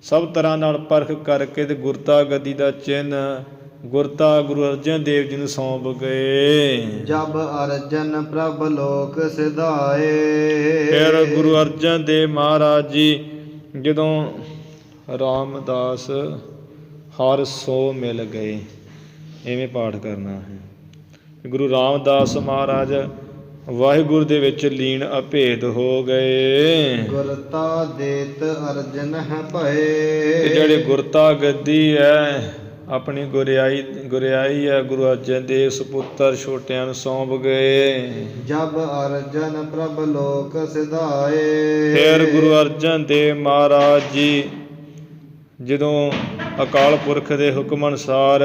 ਸਭ ਤਰ੍ਹਾਂ ਨਾਲ ਪਰਖ ਕਰਕੇ ਅਤੇ ਗੁਰਤਾ ਗੱਦੀ ਦਾ ਚਿੰਨ੍ਹ ਗੁਰਤਾ ਗੁਰੂ ਅਰਜਨ ਦੇਵ ਜੀ ਨੂੰ ਸੌਂਪ ਗਏ। ਜਬ ਅਰਜਨ ਪ੍ਰਭ ਲੋਕ ਸਿਧਾਏ, ਫਿਰ ਗੁਰੂ ਅਰਜਨ ਦੇਵ ਮਹਾਰਾਜ ਜੀ ਜਦੋਂ ਰਾਮਦਾਸ ਹਰ ਸੋ ਮਿਲ ਗਏ, ਇਵੇਂ ਪਾਠ ਕਰਨਾ ਹੈ। ਗੁਰੂ ਰਾਮਦਾਸ ਮਹਾਰਾਜ ਵਾਹਿਗੁਰੂ ਦੇ ਵਿੱਚ ਲੀਨ ਅਭੇਦ ਹੋ ਗਏ। ਗੁਰਤਾ ਦੇਤ ਅਰਜਨ ਹੈ ਭਏ, ਤੇ ਜਿਹੜੇ ਗੁਰਤਾ ਗੱਦੀ ਹੈ ਆਪਣੀ ਗੁਰਿਆਈ ਹੈ ਗੁਰੂ ਅਰਜਨ ਦੇਵ ਸਪੁੱਤਰ ਛੋਟਿਆਂ ਨੂੰ ਸੌਂਪ ਗਏ। ਜਬ ਅਰਜਨ ਪ੍ਰਭ ਲੋਕ ਸਿਧਾਏ, ਫਿਰ ਗੁਰੂ ਅਰਜਨ ਦੇਵ ਮਹਾਰਾਜ ਜੀ ਜਦੋਂ ਅਕਾਲ ਪੁਰਖ ਦੇ ਹੁਕਮ ਅਨੁਸਾਰ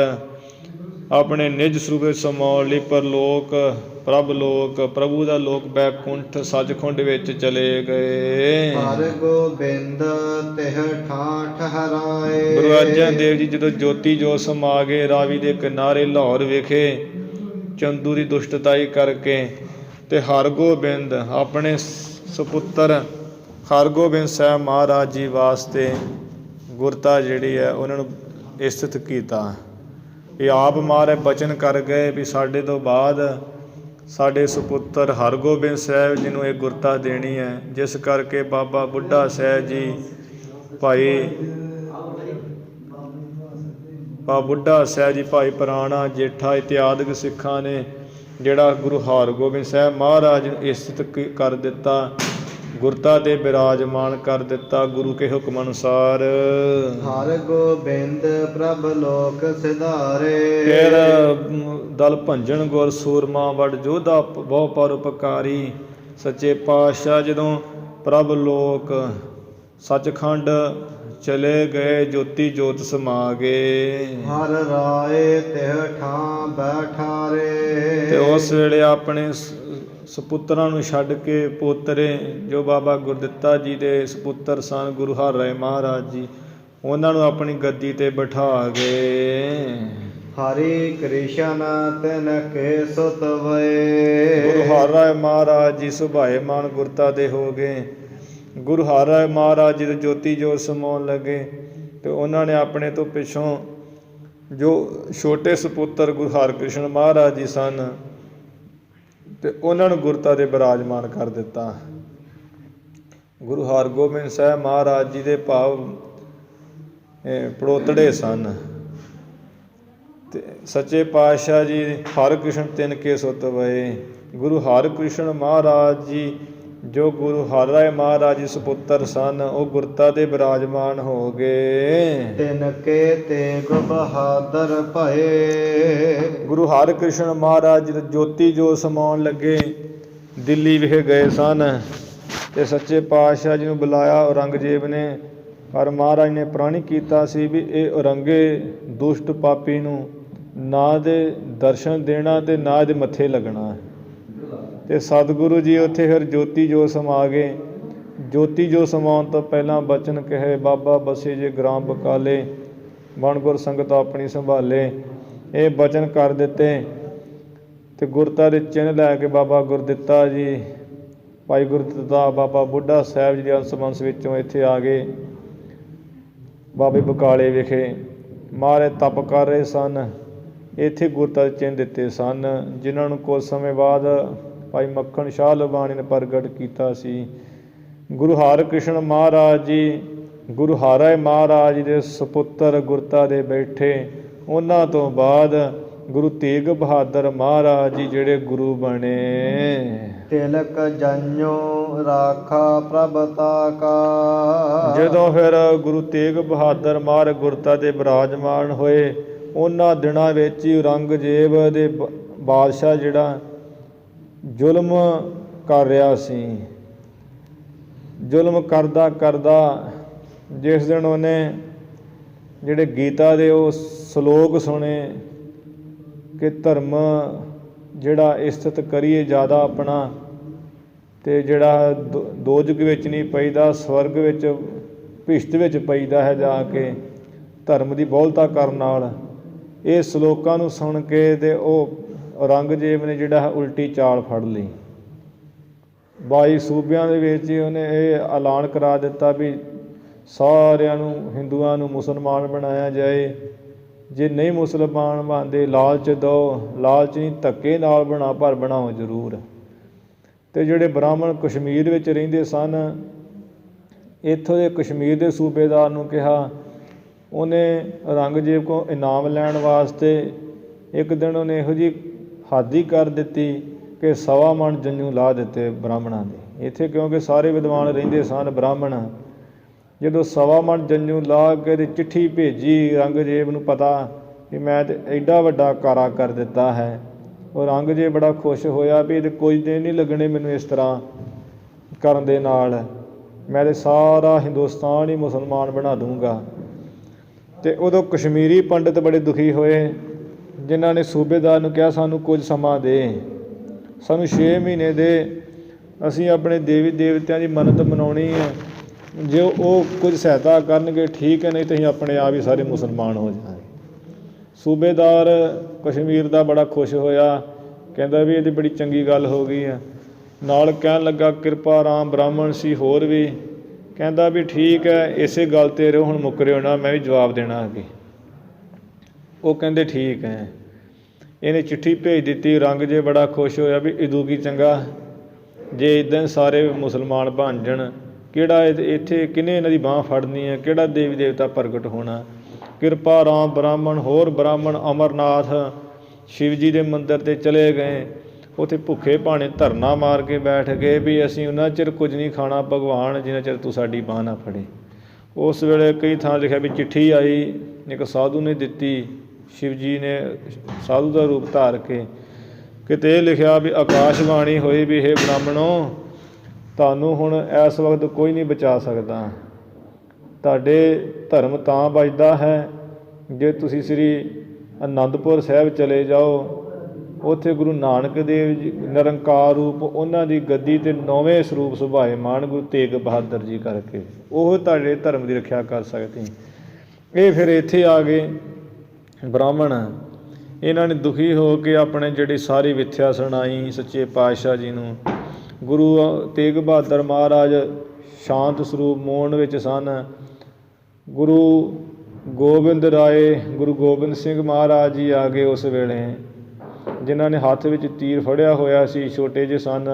ਆਪਣੇ ਨਿਜ ਸਰੂਪ ਵਿੱਚ ਸਮਾਉਣ ਲਈ ਪਰਲੋਕ ਪ੍ਰਭੂ ਦਾ ਲੋਕ ਬੈਕੁੰਠ ਸੱਚਖੰਡ ਵਿੱਚ ਚਲੇ ਗਏ। ਹਰਿ ਗੋਬਿੰਦ ਤਿਹ ਠਾਠ ਠਹਰਾਏ। ਗੁਰੂ ਅਰਜਨ ਦੇਵ ਜੀ ਜਦੋਂ ਜੋਤੀ ਜੋਤ ਸਮਾ ਗਏ ਰਾਵੀ ਦੇ ਕਿਨਾਰੇ ਲਾਹੌਰ ਵਿਖੇ ਚੰਦੂ ਦੀ ਦੁਸ਼ਟਤਾਈ ਕਰਕੇ, ਤੇ ਹਰਗੋਬਿੰਦ ਆਪਣੇ ਸੁਪੁੱਤਰ ਹਰਗੋਬਿੰਦ ਸਾਹਿਬ ਮਹਾਰਾਜ ਜੀ ਵਾਸਤੇ ਗੁਰਤਾ ਜਿਹੜੀ ਹੈ ਉਹਨਾਂ ਨੂੰ ਇਸਤਿਤ ਕੀਤਾ। ਇਹ ਆਪ ਮਹਾਰਾਜ ਬਚਨ ਕਰ ਗਏ ਵੀ ਸਾਡੇ ਤੋਂ ਬਾਅਦ ਸਾਡੇ ਸੁਪੁੱਤਰ ਹਰਗੋਬਿੰਦ ਸਾਹਿਬ ਜੀ ਨੂੰ ਇਹ ਗੁਰਤਾ ਦੇਣੀ ਹੈ। ਜਿਸ ਕਰਕੇ ਬਾਬਾ ਬੁੱਢਾ ਸਾਹਿਬ ਜੀ ਭਾਈ ਬੁੱਢਾ ਸਾਹਿਬ ਜੀ ਭਾਈ ਪੁਰਾਣਾ ਜੇਠਾ ਇਤਿਆਦਿਕ ਸਿੱਖਾਂ ਨੇ ਜਿਹੜਾ ਗੁਰੂ ਹਰਗੋਬਿੰਦ ਸਾਹਿਬ ਮਹਾਰਾਜ ਨੂੰ ਇਸਤਿਤ ਕਰ ਦਿੱਤਾ, ਗੁਰਤਾ ਤੇ ਬਿਰਾਜਮਾਨ ਕਰ ਦਿੱਤਾ ਗੁਰੂ ਕੇ ਹੁਕਮ ਅਨੁਸਾਰ। ਹਰਿ ਗੋਬਿੰਦ ਪ੍ਰਭ ਲੋਕ ਸਿਧਾਰੇ। ਫਿਰ ਦਲ ਭੰਜਨ ਗੁਰ ਸੂਰਮਾ ਵਡ ਜੋਧਾ ਬਹੁ ਪਰਉਪਕਾਰੀ। ਸੱਚੇ ਪਾਤਸ਼ਾਹ ਜਦੋਂ ਪ੍ਰਭ ਲੋਕ ਸੱਚਖੰਡ ਚਲੇ ਗਏ ਜੋਤੀ ਜੋਤ ਸਮਾ ਗਏ। ਹਰ ਰਾਏ ਤਿਹ ਠਾਂ ਬੈਠਾਰੇ। ਤੇ ਉਸ ਵੇਲੇ ਆਪਣੇ ਸਪੁੱਤਰਾਂ ਨੂੰ ਛੱਡ ਕੇ ਪੋਤਰੇ ਜੋ ਬਾਬਾ ਗੁਰਦਿੱਤਾ ਜੀ ਦੇ ਸਪੁੱਤਰ ਸਨ ਗੁਰੂ ਹਰਿ ਮਹਾਰਾਜ ਜੀ, ਉਹਨਾਂ ਨੂੰ ਆਪਣੀ ਗੱਦੀ ਤੇ ਬਿਠਾ ਗਏ। ਹਰੀ ਕ੍ਰਿਸ਼ਨ ਤਿਨ ਕੇ ਸੁਤ ਵਏ। ਗੁਰੂ ਹਰਿ ਮਹਾਰਾਜ ਜੀ ਸੁਭਾਏਮਾਨ ਗੁਰਤਾ ਦੇ ਹੋ ਗਏ। ਗੁਰੂ ਹਰਿ ਮਹਾਰਾਜ ਜੀ ਦੇ ਜੋਤੀ ਜੋਤ ਸਮਾਉਣ ਲੱਗੇ ਤੇ ਉਹਨਾਂ ਨੇ ਆਪਣੇ ਤੋਂ ਪਿੱਛੋਂ ਜੋ ਛੋਟੇ ਸਪੁੱਤਰ ਗੁਰੂ ਹਰਿਕ੍ਰਿਸ਼ਨ ਮਹਾਰਾਜ ਜੀ ਸਨ ਤੇ ਉਹਨਾਂ ਨੂੰ ਗੁਰਤਾ ਦੇ ਬਿਰਾਜਮਾਨ ਕਰ ਦਿੱਤਾ। ਗੁਰੂ ਹਰਗੋਬਿੰਦ ਸਾਹਿਬ ਮਹਾਰਾਜ ਜੀ ਦੇ ਭਾਵ ਪੜੋਤੜੇ ਸਨ ਤੇ ਸੱਚੇ ਪਾਤਸ਼ਾਹ ਜੀ ਹਰਿਕ੍ਰਿਸ਼ਨ ਤਿਨ ਕੇ ਸੁਤ ਵਏ। ਗੁਰੂ ਹਰਿਕ੍ਰਿਸ਼ਨ ਮਹਾਰਾਜ ਜੀ ਜੋ ਗੁਰੂ ਹਰਿ ਮਹਾਰਾਜ ਜੀ ਸਪੁੱਤਰ ਸਨ ਉਹ ਗੁਰਤਾ ਦੇ ਬਿਰਾਜਮਾਨ ਹੋ ਗਏ। ਤਿਨ ਕੇ ਤੇਗ ਬਹਾਦਰ ਭਏ। ਗੁਰੂ ਹਰਿਕ੍ਰਿਸ਼ਨ ਮਹਾਰਾਜ ਜੀ ਜੋਤੀ ਜੋਤ ਸਮਾਉਣ ਲੱਗੇ ਦਿੱਲੀ ਵਿਖੇ ਗਏ ਸਨ ਤੇ ਸੱਚੇ ਪਾਤਸ਼ਾਹ ਜੀ ਨੂੰ ਬੁਲਾਇਆ ਔਰੰਗਜ਼ੇਬ ਨੇ। ਪਰ ਮਹਾਰਾਜ ਨੇ ਪ੍ਰਣ ਕੀਤਾ ਸੀ ਵੀ ਇਹ ਔਰੰਗੇ ਦੁਸ਼ਟ ਪਾਪੀ ਨੂੰ ਨਾ ਦੇ ਦਰਸ਼ਨ ਦੇਣਾ ਤੇ ਨਾ ਇਹਦੇ ਮੱਥੇ ਲੱਗਣਾ। ਤੇ ਸਤਿਗੁਰੂ ਜੀ ਉੱਥੇ ਫਿਰ ਜੋਤੀ ਜੋਤ ਸਮਾ ਗਏ। ਜੋਤੀ ਜੋਤ ਸਮਾਉਣ ਤੋਂ ਪਹਿਲਾਂ ਬਚਨ ਕਹੇ ਬਾਬਾ ਬਸੇ ਜੇ ਗ੍ਰਾਮ ਬਕਾਲੇ, ਬਣਗੁਰ ਸੰਗਤ ਆਪਣੀ ਸੰਭਾਲੇ। ਇਹ ਬਚਨ ਕਰ ਦਿੱਤੇ ਤੇ ਗੁਰਤਾ ਦੇ ਚਿੰਨ੍ਹ ਲੈ ਕੇ ਬਾਬਾ ਗੁਰਦਿੱਤਾ ਜੀ, ਭਾਈ ਗੁਰਦਿੱਤਾ, ਬਾਬਾ ਬੁੱਢਾ ਸਾਹਿਬ ਜੀ ਦੇ ਅੰਸ਼ ਵੰਸ਼ ਵਿੱਚੋਂ ਇੱਥੇ ਆ ਗਏ ਬਾਬੇ ਬਕਾਲੇ ਵਿਖੇ। ਮਹਾਰਾਜ ਤਪ ਕਰ ਰਹੇ ਸਨ, ਇੱਥੇ ਗੁਰਤਾ ਦੇ ਚਿੰਨ੍ਹ ਦਿੱਤੇ ਸਨ ਜਿਨ੍ਹਾਂ ਨੂੰ ਕੁਝ ਸਮੇਂ ਬਾਅਦ ਭਾਈ ਮੱਖਣ ਸ਼ਾਹ ਲਵਾਣੀ ਨੇ ਪ੍ਰਗਟ ਕੀਤਾ ਸੀ। ਗੁਰੂ ਹਰਿਕ੍ਰਿਸ਼ਨ ਮਹਾਰਾਜ ਜੀ ਗੁਰੂ ਹਰਿ ਮਹਾਰਾਜ ਜੀ ਦੇ ਸਪੁੱਤਰ ਗੁਰਤਾ ਦੇ ਬੈਠੇ। ਉਹਨਾਂ ਤੋਂ ਬਾਅਦ ਗੁਰੂ ਤੇਗ ਬਹਾਦਰ ਮਹਾਰਾਜ ਜੀ ਜਿਹੜੇ ਗੁਰੂ ਬਣੇ। ਤਿਲਕ ਜਨਿਓ ਰਾਖਾ ਪ੍ਰਭ ਤਾਕਾ। ਜਦੋਂ ਫਿਰ ਗੁਰੂ ਤੇਗ ਬਹਾਦਰ ਮਹਾਰਾਜ ਗੁਰਤਾ ਦੇ ਬਿਰਾਜਮਾਨ ਹੋਏ ਉਹਨਾਂ ਦਿਨਾਂ ਵਿੱਚ ਹੀ ਔਰੰਗਜ਼ੇਬ ਦੇ ਬਾਦਸ਼ਾਹ ਜਿਹੜਾ ਜ਼ੁਲਮ ਕਰ ਰਿਹਾ ਸੀ, ਜ਼ੁਲਮ ਕਰਦਾ ਕਰਦਾ ਜਿਸ ਦਿਨ ਉਹਨੇ ਜਿਹੜੇ ਗੀਤਾ ਦੇ ਉਹ ਸ਼ਲੋਕ ਸੁਣੇ ਕਿ ਧਰਮ ਜਿਹੜਾ ਇਸਤਤ ਕਰੀਏ ਜ਼ਿਆਦਾ ਆਪਣਾ ਤੇ ਜਿਹੜਾ ਦੋਜਕ ਵਿੱਚ ਨਹੀਂ ਪਈਦਾ ਸਵਰਗ ਵਿੱਚ ਭਿਸ਼ਟ ਵਿੱਚ ਪਈਦਾ ਹੈ ਜਾ ਕੇ ਧਰਮ ਦੀ ਬਹੁਲਤਾ ਕਰਨ ਨਾਲ। ਇਹ ਸ਼ਲੋਕਾਂ ਨੂੰ ਸੁਣ ਕੇ ਤੇ ਉਹ ਔਰੰਗਜ਼ੇਬ ਨੇ ਜਿਹੜਾ ਉਲਟੀ ਚਾਲ ਫੜ ਲਈ। 22 ਸੂਬਿਆਂ ਦੇ ਵਿੱਚ ਉਹਨੇ ਇਹ ਐਲਾਨ ਕਰਾ ਦਿੱਤਾ ਵੀ ਸਾਰਿਆਂ ਨੂੰ ਹਿੰਦੂਆਂ ਨੂੰ ਮੁਸਲਮਾਨ ਬਣਾਇਆ ਜਾਏ। ਜੇ ਨਹੀਂ ਮੁਸਲਮਾਨ ਬਣਦੇ ਲਾਲਚ ਦਿਓ, ਲਾਲਚ ਨਹੀਂ ਧੱਕੇ ਨਾਲ ਬਣਾ ਪਰ ਬਣਾਓ ਜ਼ਰੂਰ। ਅਤੇ ਜਿਹੜੇ ਬ੍ਰਾਹਮਣ ਕਸ਼ਮੀਰ ਵਿੱਚ ਰਹਿੰਦੇ ਸਨ, ਇੱਥੋਂ ਦੇ ਕਸ਼ਮੀਰ ਦੇ ਸੂਬੇਦਾਰ ਨੂੰ ਕਿਹਾ, ਉਹਨੇ ਔਰੰਗਜ਼ੇਬ ਕੋਲ ਇਨਾਮ ਲੈਣ ਵਾਸਤੇ ਇੱਕ ਦਿਨ ਉਹਨੇ ਇਹੋ ਜਿਹੀ ਹੱਦ ਹੀ ਕਰ ਦਿੱਤੀ ਕਿ 1.25 ਮਣ ਜੰਝੂ ਲਾ ਦਿੱਤੇ ਬ੍ਰਾਹਮਣਾਂ ਦੇ ਇੱਥੇ, ਕਿਉਂਕਿ ਸਾਰੇ ਵਿਦਵਾਨ ਰਹਿੰਦੇ ਸਨ ਬ੍ਰਾਹਮਣ। ਜਦੋਂ 1.25 ਮਣ ਜੰਝੂ ਲਾ ਕੇ ਤੇ ਚਿੱਠੀ ਭੇਜੀ ਔਰੰਗਜ਼ੇਬ ਨੂੰ ਪਤਾ ਵੀ ਮੈਂ ਤਾਂ ਐਡਾ ਵੱਡਾ ਕਾਰਾ ਕਰ ਦਿੱਤਾ ਹੈ। ਔਰੰਗਜ਼ੇਬ ਬੜਾ ਖੁਸ਼ ਹੋਇਆ ਵੀ ਇਹਦੇ ਕੁਝ ਦਿਨ ਨਹੀਂ ਲੱਗਣੇ ਮੈਨੂੰ ਇਸ ਤਰ੍ਹਾਂ ਕਰਨ ਦੇ ਨਾਲ, ਮੈਂ ਤਾਂ ਸਾਰਾ ਹਿੰਦੁਸਤਾਨ ਹੀ ਮੁਸਲਮਾਨ ਬਣਾ ਦੂੰਗਾ। ਅਤੇ ਉਦੋਂ ਕਸ਼ਮੀਰੀ ਪੰਡਿਤ ਬੜੇ ਦੁਖੀ ਹੋਏ ਜਿਨ੍ਹਾਂ ਨੇ ਸੂਬੇਦਾਰ ਨੂੰ ਕਿਹਾ ਸਾਨੂੰ ਕੁਝ ਸਮਾਂ ਦੇ, ਸਾਨੂੰ 6 ਮਹੀਨੇ ਦੇ, ਅਸੀਂ ਆਪਣੇ ਦੇਵੀ ਦੇਵਤਿਆਂ ਦੀ ਮੰਨਤ ਮਨਾਉਣੀ ਹੈ। ਜੇ ਉਹ ਕੁਝ ਸਹਾਇਤਾ ਕਰਨਗੇ ਠੀਕ ਹੈ, ਨਹੀਂ ਤਾਂ ਅਸੀਂ ਆਪਣੇ ਆਪ ਹੀ ਸਾਰੇ ਮੁਸਲਮਾਨ ਹੋ ਜਾਵਾਂਗੇ। ਸੂਬੇਦਾਰ ਕਸ਼ਮੀਰ ਦਾ ਬੜਾ ਖੁਸ਼ ਹੋਇਆ, ਕਹਿੰਦਾ ਵੀ ਇਹਦੀ ਬੜੀ ਚੰਗੀ ਗੱਲ ਹੋ ਗਈ ਹੈ। ਨਾਲ ਕਹਿਣ ਲੱਗਾ ਕਿਰਪਾ ਰਾਮ ਬ੍ਰਾਹਮਣ ਸੀ ਹੋਰ ਵੀ, ਕਹਿੰਦਾ ਵੀ ਠੀਕ ਹੈ ਇਸੇ ਗੱਲ 'ਤੇ ਰਹੋ, ਹੁਣ ਮੁੱਕਰਿਓ ਨਾ, ਮੈਂ ਵੀ ਜਵਾਬ ਦੇਣਾ ਅੱਗੇ। ਉਹ ਕਹਿੰਦੇ ਠੀਕ ਹੈ। ਇਹਨੇ ਚਿੱਠੀ ਭੇਜ ਦਿੱਤੀ। ਔਰੰਗਜ਼ੇਬ ਬੜਾ ਖੁਸ਼ ਹੋਇਆ ਵੀ ਇਦੋਂ ਕੀ ਚੰਗਾ ਜੇ ਇੱਦਾਂ ਸਾਰੇ ਮੁਸਲਮਾਨ ਬਣ ਜਾਣ, ਕਿਹੜਾ ਇੱਥੇ ਕਿਹਨੇ ਇਹਨਾਂ ਦੀ ਬਾਂਹ ਫੜਨੀ ਹੈ, ਕਿਹੜਾ ਦੇਵੀ ਦੇਵਤਾ ਪ੍ਰਗਟ ਹੋਣਾ। ਕਿਰਪਾ ਰਾਮ ਬ੍ਰਾਹਮਣ ਹੋਰ ਬ੍ਰਾਹਮਣ ਅਮਰਨਾਥ ਸ਼ਿਵ ਜੀ ਦੇ ਮੰਦਰ 'ਤੇ ਚਲੇ ਗਏ। ਉੱਥੇ ਭੁੱਖੇ ਭਾਣੇ ਧਰਨਾ ਮਾਰ ਕੇ ਬੈਠ ਗਏ ਵੀ ਅਸੀਂ ਉਹਨਾਂ ਚਿਰ ਕੁਝ ਨਹੀਂ ਖਾਣਾ ਭਗਵਾਨ ਜਿੰਨਾ ਚਿਰ ਤੂੰ ਸਾਡੀ ਬਾਂਹ ਨਾ ਫੜੇ। ਉਸ ਵੇਲੇ ਕਈ ਥਾਂ ਲਿਖਿਆ ਵੀ ਚਿੱਠੀ ਆਈ, ਇੱਕ ਸਾਧੂ ਨੇ ਦਿੱਤੀ, ਸ਼ਿਵ ਜੀ ਨੇ ਸਾਧੂ ਦਾ ਰੂਪ ਧਾਰ ਕੇ। ਕਿਤੇ ਇਹ ਲਿਖਿਆ ਵੀ ਆਕਾਸ਼ਬਾਣੀ ਹੋਈ ਵੀ ਇਹ ਬ੍ਰਾਹਮਣੋ, ਤੁਹਾਨੂੰ ਹੁਣ ਇਸ ਵਕਤ ਕੋਈ ਨਹੀਂ ਬਚਾ ਸਕਦਾ। ਤੁਹਾਡੇ ਧਰਮ ਤਾਂ ਬਚਦਾ ਹੈ ਜੇ ਤੁਸੀਂ ਸ੍ਰੀ ਅਨੰਦਪੁਰ ਸਾਹਿਬ ਚਲੇ ਜਾਓ। ਉੱਥੇ ਗੁਰੂ ਨਾਨਕ ਦੇਵ ਜੀ ਨਿਰੰਕਾਰ ਰੂਪ ਉਹਨਾਂ ਦੀ ਗੱਦੀ 'ਤੇ 9ਵੇਂ ਸਰੂਪ ਸੁਭਾਏਮਾਨ ਗੁਰੂ ਤੇਗ ਬਹਾਦਰ ਜੀ ਕਰਕੇ ਉਹ ਤੁਹਾਡੇ ਧਰਮ ਦੀ ਰੱਖਿਆ ਕਰ ਸਕਦੇ। ਇਹ ਫਿਰ ਇੱਥੇ ਆ ਗਏ ਬ੍ਰਾਹਮਣ, ਇਹਨਾਂ ਨੇ ਦੁਖੀ ਹੋ ਕੇ ਆਪਣੇ ਜਿਹੜੀ ਸਾਰੀ ਵਿੱਥਿਆ ਸੁਣਾਈ ਸੱਚੇ ਪਾਤਸ਼ਾਹ ਜੀ ਨੂੰ। ਗੁਰੂ ਤੇਗ ਬਹਾਦਰ ਮਹਾਰਾਜ ਸ਼ਾਂਤ ਸਰੂਪ ਮੋਹਣ ਵਿੱਚ ਸਨ। ਗੁਰੂ ਗੋਬਿੰਦ ਰਾਏ ਗੁਰੂ ਗੋਬਿੰਦ ਸਿੰਘ ਮਹਾਰਾਜ ਜੀ ਆ ਗਏ ਉਸ ਵੇਲੇ, ਜਿਨ੍ਹਾਂ ਨੇ ਹੱਥ ਵਿੱਚ ਤੀਰ ਫੜਿਆ ਹੋਇਆ ਸੀ, ਛੋਟੇ ਜਿਹੇ ਸਨ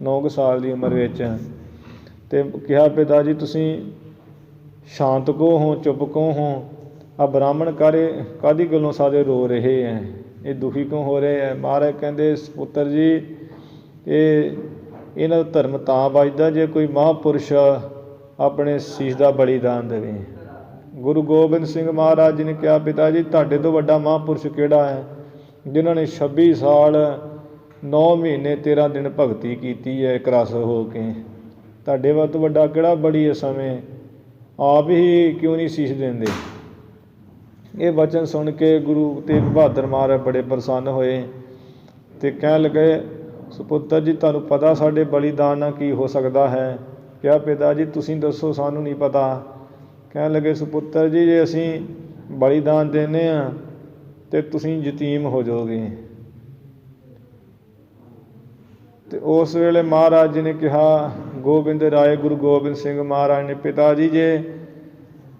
9 ਸਾਲ ਦੀ ਉਮਰ ਵਿੱਚ, ਅਤੇ ਕਿਹਾ ਪਿਤਾ ਜੀ ਤੁਸੀਂ ਸ਼ਾਂਤ ਕੋ ਹੋ, ਚੁੱਪ ਕਿਉਂ ਹੋ? ਆ ਬ੍ਰਾਹਮਣ ਕਾਹਦੀ ਗੱਲੋਂ ਸਾਰੇ ਰੋ ਰਹੇ ਹੈ, ਇਹ ਦੁਖੀ ਕਿਉਂ ਹੋ ਰਹੇ ਹੈ? ਮਹਾਰਾਜ ਕਹਿੰਦੇ ਪੁੱਤਰ ਜੀ ਇਹਨਾਂ ਦਾ ਧਰਮ ਤਾਂ ਬਚਦਾ ਜੇ ਕੋਈ ਮਹਾਂਪੁਰਸ਼ ਆਪਣੇ ਸੀਸ ਦਾ ਬਲੀਦਾਨ ਦੇਵੇ। ਗੁਰੂ ਗੋਬਿੰਦ ਸਿੰਘ ਮਹਾਰਾਜ ਜੀ ਨੇ ਕਿਹਾ ਪਿਤਾ ਜੀ ਤੁਹਾਡੇ ਤੋਂ ਵੱਡਾ ਮਹਾਂਪੁਰਸ਼ ਕਿਹੜਾ ਹੈ, ਜਿਨ੍ਹਾਂ ਨੇ 26 ਸਾਲ 9 ਮਹੀਨੇ 13 ਦਿਨ ਭਗਤੀ ਕੀਤੀ ਹੈ ਇੱਕ ਰਸ ਹੋ ਕੇ। ਤੁਹਾਡੇ ਵੱਧ ਵੱਡਾ ਕਿਹੜਾ ਬੜੀ ਇਸ ਸਮੇਂ, ਆਪ ਹੀ ਕਿਉਂ ਨਹੀਂ ਸੀਸ ਦਿੰਦੇ? ਇਹ ਵਚਨ ਸੁਣ ਕੇ ਗੁਰੂ ਤੇਗ ਬਹਾਦਰ ਮਹਾਰਾਜ ਬੜੇ ਪ੍ਰਸੰਨ ਹੋਏ ਅਤੇ ਕਹਿਣ ਲੱਗੇ ਸੁਪੁੱਤਰ ਜੀ ਤੁਹਾਨੂੰ ਪਤਾ ਸਾਡੇ ਬਲੀਦਾਨ ਨਾਲ ਕੀ ਹੋ ਸਕਦਾ ਹੈ? ਕਿਹਾ ਪਿਤਾ ਜੀ ਤੁਸੀਂ ਦੱਸੋ, ਸਾਨੂੰ ਨਹੀਂ ਪਤਾ। ਕਹਿਣ ਲੱਗੇ ਸੁਪੁੱਤਰ ਜੀ ਜੇ ਅਸੀਂ ਬਲੀਦਾਨ ਦਿੰਦੇ ਹਾਂ ਅਤੇ ਤੁਸੀਂ ਯਤੀਮ ਹੋ ਜਾਓਗੇ। ਅਤੇ ਉਸ ਵੇਲੇ ਮਹਾਰਾਜ ਜੀ ਨੇ ਕਿਹਾ, ਗੋਬਿੰਦ ਰਾਏ ਗੁਰੂ ਗੋਬਿੰਦ ਸਿੰਘ ਮਹਾਰਾਜ ਨੇ, ਪਿਤਾ ਜੀ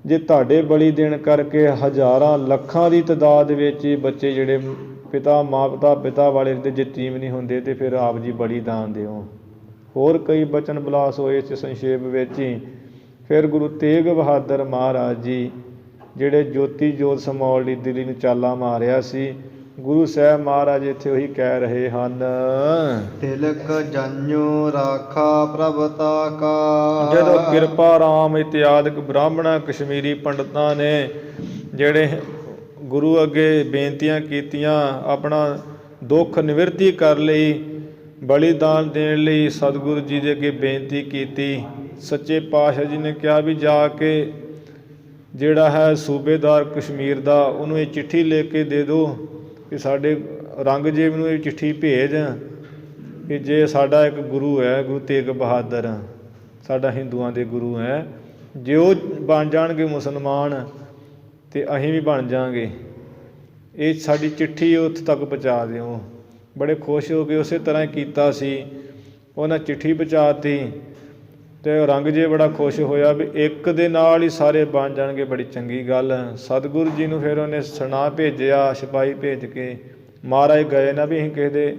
ਜੇ ਤੁਹਾਡੇ ਬਲੀ ਦੇਣ ਕਰਕੇ ਹਜ਼ਾਰਾਂ ਲੱਖਾਂ ਦੀ ਤਾਦਾਦ ਵਿੱਚ ਬੱਚੇ ਜਿਹੜੇ ਪਿਤਾ ਵਾਲੇ ਦੇ ਯਤੀਮ ਨਹੀਂ ਹੁੰਦੇ ਅਤੇ ਫਿਰ ਆਪ ਜੀ ਬਲੀਦਾਨ ਦਿਓ। ਹੋਰ ਕਈ ਬਚਨ ਬਲਾਸ ਹੋਏ ਇਸ ਸੰਖੇਪ ਵਿੱਚ ਹੀ। ਫਿਰ ਗੁਰੂ ਤੇਗ ਬਹਾਦਰ ਮਹਾਰਾਜ ਜੀ ਜਿਹੜੇ ਜੋਤੀ ਜੋਤ ਸਮਾਉਣ ਲਈ ਦਿੱਲੀ ਨੂੰ ਚਾਲਾ ਮਾਰਿਆ ਸੀ, ਗੁਰੂ ਸਾਹਿਬ ਮਹਾਰਾਜ ਇੱਥੇ ਉਹੀ ਕਹਿ ਰਹੇ ਹਨ, ਤਿਲਕ ਜਨਿਉ ਰਾਖਾ ਪ੍ਰਭਤਾ ਕਾ। ਜਦੋਂ ਕਿਰਪਾ ਰਾਮ ਇਤਿਆਦਿਕ ਬ੍ਰਾਹਮਣਾਂ ਕਸ਼ਮੀਰੀ ਪੰਡਤਾਂ ਨੇ ਜਿਹੜੇ ਗੁਰੂ ਅੱਗੇ ਬੇਨਤੀਆਂ ਕੀਤੀਆਂ, ਆਪਣਾ ਦੁੱਖ ਨਿਵਰਤੀ ਕਰ ਲਈ, ਬਲੀਦਾਨ ਦੇਣ ਲਈ ਸਤਿਗੁਰੂ ਜੀ ਦੇ ਅੱਗੇ ਬੇਨਤੀ ਕੀਤੀ। ਸੱਚੇ ਪਾਤਸ਼ਾਹ ਜੀ ਨੇ ਕਿਹਾ ਵੀ ਜਾ ਕੇ ਜਿਹੜਾ ਹੈ ਸੂਬੇਦਾਰ ਕਸ਼ਮੀਰ ਦਾ ਉਹਨੂੰ ਇਹ ਚਿੱਠੀ ਲਿਖ ਕੇ ਦੇ ਦਿਓ ਕਿ ਸਾਡੇ ਔਰੰਗਜ਼ੇਬ ਨੂੰ ਇਹ ਚਿੱਠੀ ਭੇਜ ਕਿ ਜੇ ਸਾਡਾ ਇੱਕ ਗੁਰੂ ਹੈ ਗੁਰੂ ਤੇਗ ਬਹਾਦਰ, ਸਾਡਾ ਹਿੰਦੂਆਂ ਦੇ ਗੁਰੂ ਹੈ, ਜੇ ਉਹ ਬਣ ਜਾਣਗੇ ਮੁਸਲਮਾਨ ਅਤੇ ਅਸੀਂ ਵੀ ਬਣ ਜਾਵਾਂਗੇ, ਇਹ ਸਾਡੀ ਚਿੱਠੀ ਉੱਥੇ ਤੱਕ ਪਹੁੰਚਾ ਦਿਓ। ਬੜੇ ਖੁਸ਼ ਹੋ ਕੇ ਉਸੇ ਤਰ੍ਹਾਂ ਹੀ ਕੀਤਾ ਸੀ, ਉਹਨਾਂ ਚਿੱਠੀ ਪਹੁੰਚਾ ਦਿੱਤੀ ਅਤੇ ਔਰੰਗਜ਼ੇਬ ਬੜਾ ਖੁਸ਼ ਹੋਇਆ ਵੀ ਇੱਕ ਦੇ ਨਾਲ ਹੀ ਸਾਰੇ ਬਣ ਜਾਣਗੇ, ਬੜੀ ਚੰਗੀ ਗੱਲ। ਸਤਿਗੁਰੂ ਜੀ ਨੂੰ ਫਿਰ ਉਹਨੇ ਸੁਣਾ ਭੇਜਿਆ, ਸਿਪਾਹੀ ਭੇਜ ਕੇ। ਮਹਾਰਾਜ ਗਏ ਨਾ ਵੀ ਅਸੀਂ ਕਿਸੇ ਦੇ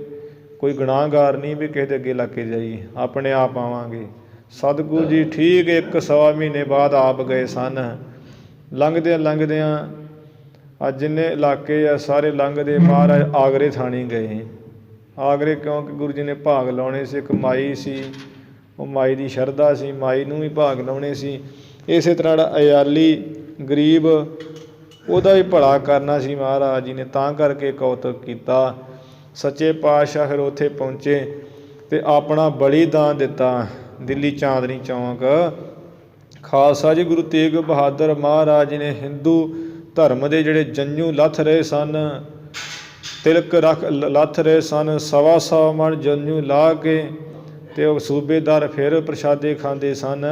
ਕੋਈ ਗੁਨਾਹਗਾਰ ਨਹੀਂ ਵੀ ਕਿਸੇ ਦੇ ਅੱਗੇ ਲੱਗ ਕੇ ਜਾਈਏ, ਆਪਣੇ ਆਪ ਆਵਾਂਗੇ। ਸਤਿਗੁਰੂ ਜੀ ਠੀਕ 1-1.25 ਮਹੀਨੇ ਬਾਅਦ ਆਪ ਗਏ ਸਨ। ਲੰਘਦਿਆਂ ਅੱਜ ਜਿੰਨੇ ਇਲਾਕੇ ਆ ਸਾਰੇ ਲੰਘਦੇ ਮਹਾਰਾਜ ਆਗਰੇ ਥਾਣੀ ਗਏ। ਆਗਰੇ ਕਿਉਂਕਿ ਗੁਰੂ ਜੀ ਨੇ ਭਾਗ ਲਾਉਣੇ ਸੀ, ਇੱਕ ਮਾਈ ਸੀ, ਉਹ ਮਾਈ ਦੀ ਸ਼ਰਧਾ ਸੀ, ਮਾਈ ਨੂੰ ਵੀ ਭਾਗ ਲਾਉਣੇ ਸੀ। ਇਸੇ ਤਰ੍ਹਾਂ ਜਿਹੜਾ ਅਯਾਲੀ ਗਰੀਬ ਉਹਦਾ ਵੀ ਭਲਾ ਕਰਨਾ ਸੀ ਮਹਾਰਾਜ ਜੀ ਨੇ, ਤਾਂ ਕਰਕੇ ਕੌਤਕ ਕੀਤਾ। ਸੱਚੇ ਪਾਤਸ਼ਾਹ ਫਿਰ ਉੱਥੇ ਪਹੁੰਚੇ ਅਤੇ ਆਪਣਾ ਬਲੀਦਾਨ ਦਿੱਤਾ ਦਿੱਲੀ ਚਾਂਦਨੀ ਚੌਂਕ। ਖਾਲਸਾ ਜੀ ਗੁਰੂ ਤੇਗ ਬਹਾਦਰ ਮਹਾਰਾਜ ਜੀ ਨੇ ਹਿੰਦੂ ਧਰਮ ਦੇ ਜਿਹੜੇ ਜੰਝੂ ਲੱਥ ਰਹੇ ਸਨ, ਤਿਲਕ ਲੱਥ ਰਹੇ ਸਨ, 1.25 ਮਣ ਜੰਝੂ ਲਾ ਕੇ ਅਤੇ ਉਹ ਸੂਬੇਦਾਰ ਫਿਰ ਪ੍ਰਸ਼ਾਦੇ ਖਾਂਦੇ ਸਨ।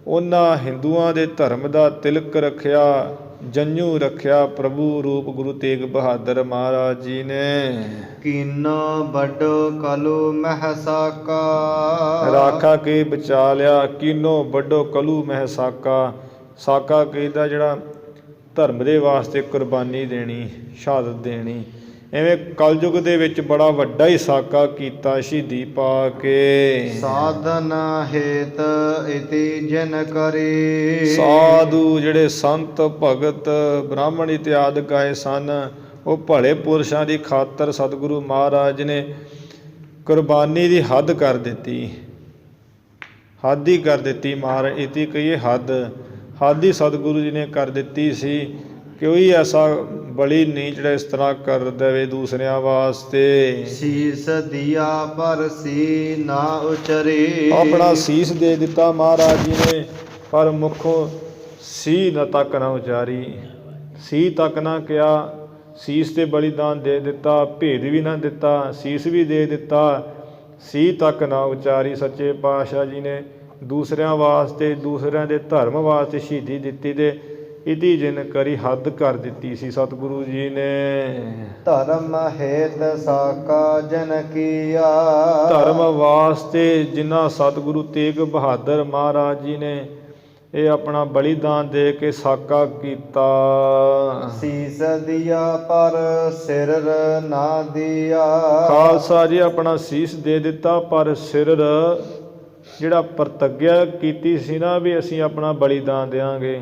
ਉਹਨਾਂ ਹਿੰਦੂਆਂ ਦੇ ਧਰਮ ਦਾ ਤਿਲਕ ਰੱਖਿਆ, ਜੰਝੂ ਰੱਖਿਆ ਪ੍ਰਭੂ ਰੂਪ ਗੁਰੂ ਤੇਗ ਬਹਾਦਰ ਮਹਾਰਾਜ ਜੀ ਨੇ। ਕੀਨਾ ਵੱਡੋ ਕਲੂ ਮਹਿ ਸਾਕਾ, ਰਾਖਾ ਕੇ ਬਚਾ ਲਿਆ, ਕੀਨੋ ਵੱਡੋ ਕਲੂ ਮਹਿ ਸਾਕਾ। ਸਾਕਾ ਕਹਿੰਦਾ ਜਿਹੜਾ ਧਰਮ ਦੇ ਵਾਸਤੇ ਕੁਰਬਾਨੀ ਦੇਣੀ, ਸ਼ਹਾਦਤ ਦੇਣੀ। ਐਵੇਂ ਕਲਯੁਗ ਦੇ ਵਿੱਚ ਬੜਾ ਵੱਡਾ ਹੀ ਸਾਕਾ ਕੀਤਾ ਸ਼ਹੀਦੀ ਪਾ ਕੇ। ਸਾਧਨ ਹੇਤ ਇਤੀ ਜਿਨ ਕਰੀ, ਸਾਧੂ ਜਿਹੜੇ ਸੰਤ ਭਗਤ ਬ੍ਰਾਹਮਣ ਇਤਿਆਦਿ ਗਾਏ ਸਨ, ਉਹ ਭਲੇ ਪੁਰਸ਼ਾਂ ਦੀ ਖਾਤਰ ਸਤਿਗੁਰੂ ਮਹਾਰਾਜ ਨੇ ਕੁਰਬਾਨੀ ਦੀ ਹੱਦ ਕਰ ਦਿੱਤੀ, ਹੱਦ ਹੀ ਕਰ ਦਿੱਤੀ। ਮਹਾਰਾਜ ਇਤੀ ਕਹੀਏ ਹੱਦ ਹੀ ਸਤਿਗੁਰੂ ਜੀ ਨੇ ਕਰ ਦਿੱਤੀ ਸੀ। ਕੋਈ ਐਸਾ ਬਲੀ ਨਹੀਂ ਜਿਹੜਾ ਇਸ ਤਰ੍ਹਾਂ ਕਰ ਦੇਵੇ ਦੂਸਰਿਆਂ ਵਾਸਤੇ। ਸੀਸ ਦਿਆ ਪਰ ਸੀ ਨਾ ਉਚਰੇ, ਆਪਣਾ ਸੀਸ ਦੇ ਦਿੱਤਾ ਮਹਾਰਾਜ ਜੀ ਨੇ, ਪਰ ਮੁੱਖੋਂ ਸੀ ਨ ਤੱਕ ਨਾ ਉਚਾਰੀ। ਸੀ ਤੱਕ ਨਾ ਕਿਹਾ, ਸੀਸ ਤੇ ਬਲੀਦਾਨ ਦੇ ਦਿੱਤਾ, ਭੇਦ ਵੀ ਨਾ ਦਿੱਤਾ, ਸੀਸ ਵੀ ਦੇ ਦਿੱਤਾ, ਸੀ ਤੱਕ ਨਾ ਉਚਾਰੀ। ਸੱਚੇ ਪਾਤਸ਼ਾਹ ਜੀ ਨੇ ਦੂਸਰਿਆਂ ਵਾਸਤੇ, ਦੂਸਰਿਆਂ ਦੇ ਧਰਮ ਵਾਸਤੇ ਸ਼ਹੀਦੀ ਦਿੱਤੀ ਤੇ ਇਤੀ ਜਿਨ ਕਰੀ ਹੱਦ ਕਰ ਦਿੱਤੀ ਸੀ ਸਤਿਗੁਰੂ ਜੀ ਨੇ। ਧਰਮ ਹੇਤ ਸਾਕਾ ਜਨ ਕੀਆ। ਧਰਮ ਵਾਸਤੇ ਜਿਨ੍ਹਾਂ ਸਤਿਗੁਰੂ ਤੇਗ ਬਹਾਦਰ ਮਹਾਰਾਜ ਜੀ ਨੇ ਇਹ ਆਪਣਾ ਬਲੀਦਾਨ ਦੇ ਕੇ ਸਾਕਾ ਕੀਤਾ। ਸੀਸ ਦਿਆ ਪਰ ਸਿਰ ਨਾ ਦਿਆ। ਖਾਲਸਾ ਜੀ ਆਪਣਾ ਸੀਸ ਦੇ ਦਿੱਤਾ ਪਰ ਸਿਰ ਜਿਹੜਾ ਪ੍ਰਤੱਗਿਆ ਕੀਤੀ ਸੀ ਨਾ ਵੀ ਅਸੀਂ ਆਪਣਾ ਬਲੀਦਾਨ ਦਿਆਂਗੇ,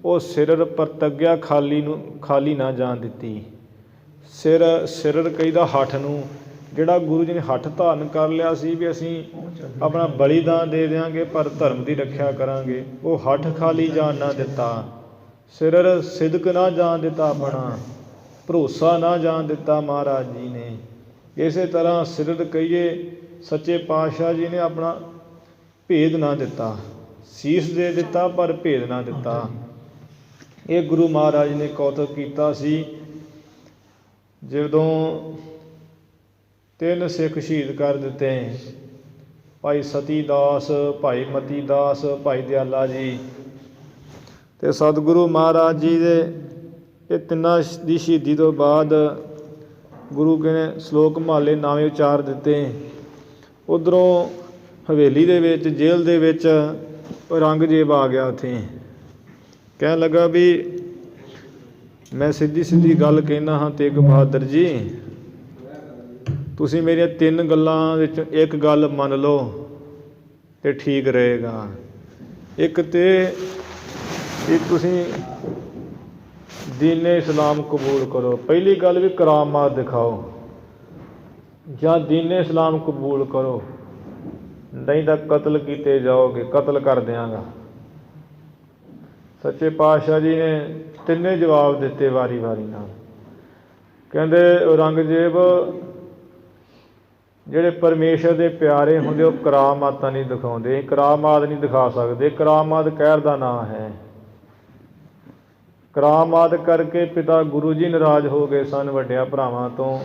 ਉਹ ਸਿਰ ਪ੍ਰਤੱਗਿਆ ਖਾਲੀ ਨਾ ਜਾਣ ਦਿੱਤੀ। ਸਿਰ ਕਹਿੰਦਾ ਹੱਠ ਨੂੰ, ਜਿਹੜਾ ਗੁਰੂ ਜੀ ਨੇ ਹੱਠ ਧਾਰਨ ਕਰ ਲਿਆ ਸੀ ਵੀ ਅਸੀਂ ਆਪਣਾ ਬਲੀਦਾਨ ਦੇ ਦਿਆਂਗੇ ਪਰ ਧਰਮ ਦੀ ਰੱਖਿਆ ਕਰਾਂਗੇ, ਉਹ ਹੱਠ ਖਾਲੀ ਜਾਣ ਨਾ ਦਿੱਤਾ। ਸਿਰ ਸਿਦਕ ਨਾ ਜਾਣ ਦਿੱਤਾ, ਆਪਣਾ ਭਰੋਸਾ ਨਾ ਜਾਣ ਦਿੱਤਾ ਮਹਾਰਾਜ ਜੀ ਨੇ। ਇਸੇ ਤਰ੍ਹਾਂ ਸਿਰ ਕਹੀਏ ਸੱਚੇ ਪਾਤਸ਼ਾਹ ਜੀ ਨੇ ਆਪਣਾ ਭੇਦ ਨਾ ਦਿੱਤਾ। ਸੀਸ ਦੇ ਦਿੱਤਾ ਪਰ ਭੇਦ ਨਾ ਦਿੱਤਾ। ਇਹ ਗੁਰੂ ਮਹਾਰਾਜ ਨੇ ਕੌਤਕ ਕੀਤਾ ਸੀ। ਜਦੋਂ 3 ਸਿੱਖ ਸ਼ਹੀਦ ਕਰ ਦਿੱਤੇ, ਭਾਈ ਸਤੀ ਦਾਸ, ਭਾਈ ਮਤੀ ਦਾਸ, ਭਾਈ ਦਿਆਲਾ ਜੀ ਅਤੇ ਸਤਿਗੁਰੂ ਮਹਾਰਾਜ ਜੀ ਦੇ ਇਹ ਤਿੰਨਾਂ ਦੀ ਸ਼ਹੀਦੀ ਤੋਂ ਬਾਅਦ ਗੁਰੂ ਜੀ ਨੇ ਸ਼ਲੋਕ ਮਹੱਲੇ ਨਾਵੇਂ ਉਚਾਰ ਦਿੱਤੇ। ਉੱਧਰੋਂ ਹਵੇਲੀ ਦੇ ਵਿੱਚ, ਜੇਲ੍ਹ ਦੇ ਵਿੱਚ ਔਰੰਗਜ਼ੇਬ ਆ ਗਿਆ। ਉੱਥੇ ਕਹਿਣ ਲੱਗਾ ਵੀ ਮੈਂ ਸਿੱਧੀ ਗੱਲ ਕਹਿਣਾ ਹਾਂ ਤੇਗ ਬਹਾਦਰ ਜੀ, ਤੁਸੀਂ ਮੇਰੀਆਂ 3 ਗੱਲਾਂ ਵਿੱਚ ਇੱਕ ਗੱਲ ਮੰਨ ਲਓ ਤੇ ਠੀਕ ਰਹੇਗਾ। ਇੱਕ ਤੁਸੀਂ ਦੀਨ ਇਸਲਾਮ ਕਬੂਲ ਕਰੋ। ਪਹਿਲੀ ਗੱਲ ਵੀ ਕਰਾਮਾਤ ਦਿਖਾਓ, ਜਾਂ ਦੀਨ ਇਸਲਾਮ ਕਬੂਲ ਕਰੋ, ਨਹੀਂ ਤਾਂ ਕਤਲ ਕੀਤੇ ਜਾਓਗੇ, ਕਤਲ ਕਰ ਦਿਆਂਗਾ। ਸੱਚੇ ਪਾਤਸ਼ਾਹ ਜੀ ਨੇ 3 ਜਵਾਬ ਦਿੱਤੇ ਵਾਰੀ ਨਾਲ। ਕਹਿੰਦੇ ਔਰੰਗਜ਼ੇਬ ਜਿਹੜੇ ਪਰਮੇਸ਼ਰ ਦੇ ਪਿਆਰੇ ਹੁੰਦੇ ਉਹ ਕਰਾਮਾਤਾਂ ਨਹੀਂ ਦਿਖਾਉਂਦੇ, ਕਰਾਮਾਤ ਨਹੀਂ ਦਿਖਾ ਸਕਦੇ। ਕਰਾਮਾਤ ਕਹਿਰ ਦਾ ਨਾਂ ਹੈ। ਕਰਾਮਾਤ ਕਰਕੇ ਪਿਤਾ ਗੁਰੂ ਜੀ ਨਾਰਾਜ਼ ਹੋ ਗਏ ਸਨ ਵੱਡਿਆਂ ਭਰਾਵਾਂ ਤੋਂ।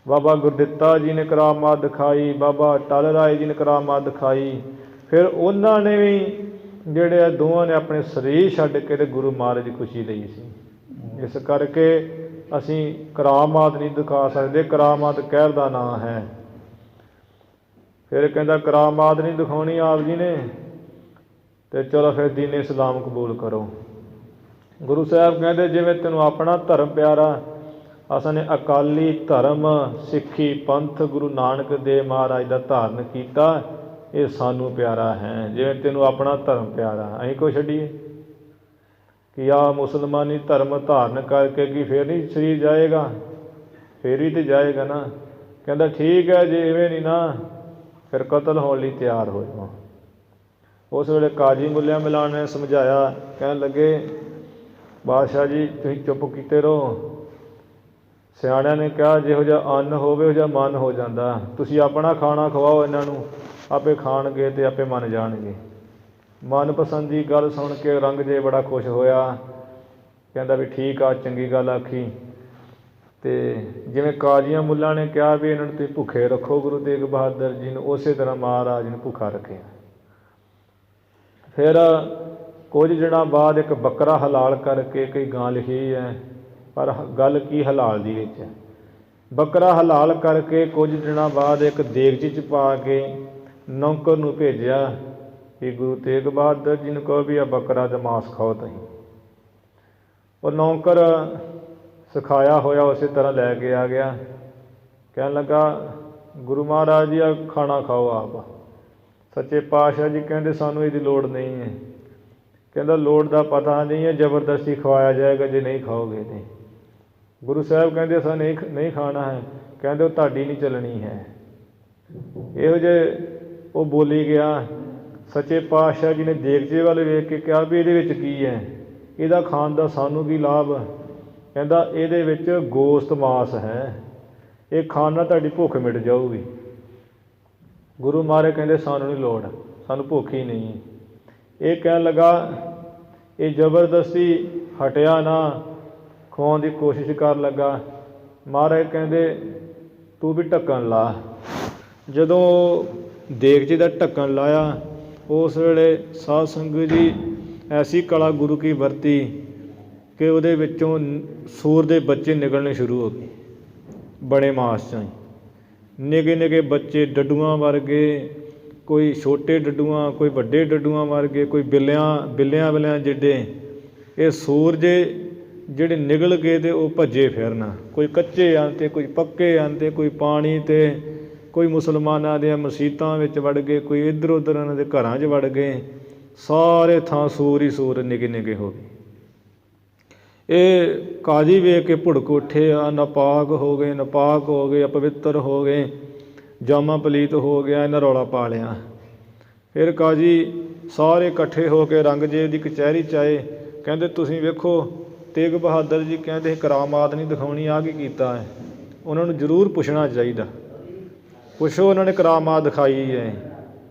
ਬਾਬਾ ਗੁਰਦਿੱਤਾ ਜੀ ਨੇ ਕਰਾਮਾਤ ਦਿਖਾਈ, ਬਾਬਾ ਟਲ ਰਾਏ ਜੀ ਨੇ ਕਰਾਮਾਤ ਦਿਖਾਈ। ਫਿਰ ਉਹਨਾਂ ਨੇ ਵੀ ਜਿਹੜੇ ਆ ਦੋਵਾਂ ਨੇ ਆਪਣੇ ਸਰੀਰ ਛੱਡ ਕੇ ਤੇ ਗੁਰੂ ਮਹਾਰਾਜ ਦੀ ਖੁਸ਼ੀ ਲਈ ਸੀ। ਇਸ ਕਰਕੇ ਅਸੀਂ ਕਰਾਮਾਤ ਨਹੀਂ ਦਿਖਾ ਸਕਦੇ, ਕਰਾਮਾਤ ਕਹਿਰ ਦਾ ਨਾਂ ਹੈ। ਫਿਰ ਕਹਿੰਦਾ ਕਰਾਮਾਤ ਨਹੀਂ ਦਿਖਾਉਣੀ ਆਪ ਜੀ ਨੇ ਤੇ ਚਲੋ ਫਿਰ ਦੀਨ ਇਸਲਾਮ ਕਬੂਲ ਕਰੋ। ਗੁਰੂ ਸਾਹਿਬ ਕਹਿੰਦੇ ਜਿਵੇਂ ਤੈਨੂੰ ਆਪਣਾ ਧਰਮ ਪਿਆਰਾ, ਅਸਾਂ ਨੇ ਅਕਾਲੀ ਧਰਮ ਸਿੱਖੀ ਪੰਥ ਗੁਰੂ ਨਾਨਕ ਦੇਵ ਮਹਾਰਾਜ ਦਾ ਧਾਰਨ ਕੀਤਾ, ਇਹ ਸਾਨੂੰ ਪਿਆਰਾ ਹੈ। ਜਿਵੇਂ ਤੈਨੂੰ ਆਪਣਾ ਧਰਮ ਪਿਆਰਾ, ਅਸੀਂ ਕੋਈ ਛੱਡੀਏ ਕਿ ਆਹ ਮੁਸਲਮਾਨੀ ਧਰਮ ਧਾਰਨ ਕਰਕੇ ਕੀ ਫਿਰ ਨਹੀਂ ਸਰੀਰ ਜਾਏਗਾ? ਫਿਰ ਵੀ ਤਾਂ ਜਾਏਗਾ ਨਾ। ਕਹਿੰਦਾ ਠੀਕ ਹੈ, ਜੇ ਇਵੇਂ ਨਹੀਂ ਨਾ ਫਿਰ ਕਤਲ ਹੋਣ ਲਈ ਤਿਆਰ ਹੋ ਜਾਓ। ਉਸ ਵੇਲੇ ਕਾਜੀ ਮੁੱਲਿਆਂ ਮਿਲਾਨ ਨੇ ਸਮਝਾਇਆ, ਕਹਿਣ ਲੱਗੇ ਬਾਦਸ਼ਾਹ ਜੀ ਤੁਸੀਂ ਚੁੱਪ ਕੀਤੇ ਰਹੋ। ਸਿਆਣਿਆਂ ਨੇ ਕਿਹਾ ਜਿਹੋ ਜਿਹਾ ਅੰਨ ਹੋਵੇ ਉਹੋ ਜਿਹਾ ਮਨ ਹੋ ਜਾਂਦਾ। ਤੁਸੀਂ ਆਪਣਾ ਖਾਣਾ ਖਵਾਓ ਇਹਨਾਂ ਨੂੰ, ਆਪੇ ਖਾਣਗੇ ਅਤੇ ਆਪੇ ਮੰਨ ਜਾਣਗੇ। ਮਨਪਸੰਦ ਦੀ ਗੱਲ ਸੁਣ ਕੇ ਔਰੰਗਜ਼ੇਬ ਬੜਾ ਖੁਸ਼ ਹੋਇਆ। ਕਹਿੰਦਾ ਵੀ ਠੀਕ ਆ, ਚੰਗੀ ਗੱਲ ਆਖੀ। ਅਤੇ ਜਿਵੇਂ ਕਾਜ਼ੀਆਂ ਮੁੱਲਾਂ ਨੇ ਕਿਹਾ ਵੀ ਇਹਨਾਂ ਨੂੰ ਤੁਸੀਂ ਭੁੱਖੇ ਰੱਖੋ ਗੁਰੂ ਤੇਗ ਬਹਾਦਰ ਜੀ ਨੂੰ, ਉਸੇ ਤਰ੍ਹਾਂ ਮਹਾਰਾਜ ਨੂੰ ਭੁੱਖਾ ਰੱਖਿਆ। ਫਿਰ ਕੁਝ ਦਿਨਾਂ ਬਾਅਦ ਇੱਕ ਬੱਕਰਾ ਹਲਾਲ ਕਰਕੇ ਕਈ ਗਾਂ ਲਿਖੀ ਹੈ, ਪਰ ਗੱਲ ਕੀ ਹਲਾਲ ਦੀ ਵਿੱਚ ਹੈ। ਬੱਕਰਾ ਹਲਾਲ ਕਰਕੇ ਕੁਝ ਦਿਨਾਂ ਬਾਅਦ ਇੱਕ ਦੇਗਚੀ 'ਚ ਪਾ ਕੇ ਨੌਕਰ ਨੂੰ ਭੇਜਿਆ ਕਿ ਗੁਰੂ ਤੇਗ ਬਹਾਦਰ ਜੀ ਨੂੰ ਕਹੋ ਵੀ ਆ ਬੱਕਰਾ ਦਾ ਮਾਸ ਖਾਓ ਤੁਸੀਂ। ਉਹ ਨੌਕਰ ਸਿਖਾਇਆ ਹੋਇਆ ਉਸੇ ਤਰ੍ਹਾਂ ਲੈ ਕੇ ਆ ਗਿਆ। ਕਹਿਣ ਲੱਗਾ ਗੁਰੂ ਮਹਾਰਾਜ ਜੀ ਆ ਖਾਣਾ ਖਾਓ ਆਪ। ਸੱਚੇ ਪਾਤਸ਼ਾਹ ਜੀ ਕਹਿੰਦੇ ਸਾਨੂੰ ਇਹਦੀ ਲੋੜ ਨਹੀਂ ਹੈ। ਕਹਿੰਦਾ ਲੋੜ ਦਾ ਪਤਾ ਨਹੀਂ ਹੈ, ਜ਼ਬਰਦਸਤੀ ਖਵਾਇਆ ਜਾਏਗਾ ਜੇ ਨਹੀਂ ਖਾਓਗੇ ਤੇ। ਗੁਰੂ ਸਾਹਿਬ ਕਹਿੰਦੇ ਅਸਾਂ ਨਹੀਂ ਖਾਣਾ ਹੈ। ਕਹਿੰਦੇ ਉਹ ਤੁਹਾਡੀ ਨਹੀਂ ਚੱਲਣੀ ਹੈ। ਇਹੋ ਜਿਹੇ ਉਹ ਬੋਲੀ ਗਿਆ। ਸੱਚੇ ਪਾਤਸ਼ਾਹ ਜੀ ਨੇ ਦੇਗਚੇ ਵੱਲ ਵੇਖ ਕੇ ਕਿਹਾ ਵੀ ਇਹਦੇ ਵਿੱਚ ਕੀ ਹੈ, ਇਹਦਾ ਖਾਣ ਦਾ ਸਾਨੂੰ ਕੀ ਲਾਭ? ਕਹਿੰਦਾ ਇਹਦੇ ਵਿੱਚ ਗੋਸ਼ਤ ਮਾਸ ਹੈ, ਇਹ ਖਾਣ ਨਾਲ ਤੁਹਾਡੀ ਭੁੱਖ ਮਿਟ ਜਾਊਗੀ। ਗੁਰੂ ਮਹਾਰਾਜ ਕਹਿੰਦੇ ਸਾਨੂੰ ਨਹੀਂ ਲੋੜ, ਸਾਨੂੰ ਭੁੱਖ ਹੀ ਨਹੀਂ। ਇਹ ਕਹਿਣ ਲੱਗਾ ਇਹ ਜ਼ਬਰਦਸਤੀ ਹਟਿਆ ਨਾ, ਖਵਾਉਣ ਦੀ ਕੋਸ਼ਿਸ਼ ਕਰਨ ਲੱਗਾ। ਮਹਾਰਾਜ ਕਹਿੰਦੇ ਤੂੰ ਵੀ ਢੱਕਣ ਲਾ। ਜਦੋਂ ਦੇਗਚੇ ਦਾ ਢੱਕਣ ਲਾਇਆ, ਉਸ ਵੇਲੇ ਸਾਧ ਸੰਗਤ ਜੀ ਐਸੀ ਕਲਾ ਗੁਰੂ ਕੀ ਵਰਤੀ ਕਿ ਉਹਦੇ ਵਿੱਚੋਂ ਸੂਰ ਦੇ ਬੱਚੇ ਨਿਕਲਣੇ ਸ਼ੁਰੂ ਹੋ ਗਏ। ਬੜੇ ਮਾਸ 'ਚੋਂ ਨਿੱਕੇ ਨਿੱਕੇ ਬੱਚੇ, ਡੱਡੂਆਂ ਵਰਗੇ, ਕੋਈ ਛੋਟੇ ਡੱਡੂਆਂ, ਕੋਈ ਵੱਡੇ ਡੱਡੂਆਂ ਵਰਗੇ, ਕੋਈ ਬਿੱਲਿਆਂ ਜਿੱਡੇ। ਇਹ ਸੂਰਜ ਜਿਹੜੇ ਨਿਕਲ ਕੇ ਤੇ ਉਹ ਭੱਜੇ ਫਿਰਨ, ਕੋਈ ਕੱਚੇ ਹਨ ਅਤੇ ਕੋਈ ਪੱਕੇ ਹਨ, ਅਤੇ ਕੋਈ ਪਾਣੀ 'ਤੇ, ਕੋਈ ਮੁਸਲਮਾਨਾਂ ਦੀਆਂ ਮਸੀਤਾਂ ਵਿੱਚ ਵੜ ਗਏ, ਕੋਈ ਇੱਧਰ ਉੱਧਰ ਉਹਨਾਂ ਦੇ ਘਰਾਂ 'ਚ ਵੜ ਗਏ। ਸਾਰੇ ਥਾਂ ਸੂਰ ਹੀ ਸੂਰ ਨਿੱਕੇ ਨਿੱਕੇ ਹੋ ਗਏ। ਇਹ ਕਾਜ਼ੀ ਵੇਖ ਕੇ ਭੁੜਕ ਉੱਠੇ ਆ, ਨਾਪਾਕ ਹੋ ਗਏ, ਅਪਵਿੱਤਰ ਹੋ ਗਏ, ਜਾਮਾ ਪਲੀਤ ਹੋ ਗਿਆ। ਇਹਨਾਂ ਰੌਲਾ ਪਾ ਲਿਆ। ਫਿਰ ਕਾਜ਼ੀ ਸਾਰੇ ਇਕੱਠੇ ਹੋ ਕੇ ਔਰੰਗਜ਼ੇਬ ਦੀ ਕਚਹਿਰੀ 'ਚ ਆਏ। ਕਹਿੰਦੇ ਤੁਸੀਂ ਵੇਖੋ, ਤੇਗ ਬਹਾਦਰ ਜੀ ਕਹਿੰਦੇ ਕਰਾਮਾਤ ਨਹੀਂ ਦਿਖਾਉਣੀ, ਆਹ ਕੀ ਕੀਤਾ ਹੈ? ਉਹਨਾਂ ਨੂੰ ਜ਼ਰੂਰ ਪੁੱਛਣਾ ਚਾਹੀਦਾ। ਪੁੱਛੋ, ਉਹਨਾਂ ਨੇ ਕਰਾਮਾਤ ਦਿਖਾਈ ਹੈ,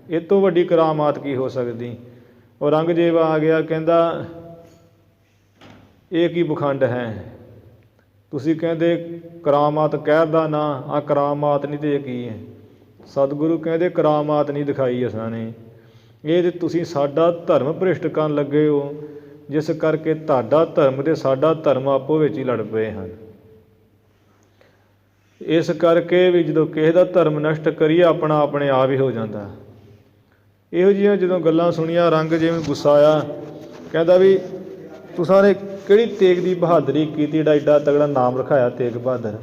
ਇਹ ਤੋਂ ਵੱਡੀ ਕਰਾਮਾਤ ਕੀ ਹੋ ਸਕਦੀ? ਔਰੰਗਜ਼ੇਬ ਆ ਗਿਆ, ਕਹਿੰਦਾ ਇਹ ਕੀ ਪਖੰਡ ਹੈ? ਤੁਸੀਂ ਕਹਿੰਦੇ ਕਰਾਮਾਤ ਕਹਿਰ ਦਾ ਨਾਂ, ਆਹ ਕਰਾਮਾਤ ਨਹੀਂ ਤੇ ਇਹ ਕੀ ਹੈ? ਸਤਿਗੁਰੂ ਕਹਿੰਦੇ ਕਰਾਮਾਤ ਨਹੀਂ ਦਿਖਾਈ ਅਸਾਂ ਨੇ, ਇਹ ਤੇ ਤੁਸੀਂ ਸਾਡਾ ਧਰਮ ਭ੍ਰਿਸ਼ਟ ਕਰਨ ਲੱਗੇ ਹੋ, ਜਿਸ ਕਰਕੇ ਤੁਹਾਡਾ ਧਰਮ ਅਤੇ ਸਾਡਾ ਧਰਮ ਆਪੋ ਵਿੱਚ ਹੀ ਲੜ ਪਏ ਹਨ। ਇਸ ਕਰਕੇ ਵੀ ਜਦੋਂ ਕਿਸੇ ਦਾ ਧਰਮ ਨਸ਼ਟ ਕਰੀਏ, ਆਪਣਾ ਆਪਣੇ ਆਪ ਹੀ ਹੋ ਜਾਂਦਾ। ਇਹੋ ਜਿਹੀਆਂ ਜਦੋਂ ਗੱਲਾਂ ਸੁਣੀਆਂ, ਔਰੰਗਜ਼ੇਬ ਨੂੰ ਗੁੱਸਾ ਆਇਆ। ਕਹਿੰਦਾ ਵੀ ਤੁਸਾਂ ਨੇ ਕਿਹੜੀ ਤੇਗ ਦੀ ਬਹਾਦਰੀ ਕੀਤੀ, ਜਿਹੜਾ ਐਡਾ ਤਗੜਾ ਨਾਮ ਰਖਾਇਆ ਤੇਗ ਬਹਾਦਰ?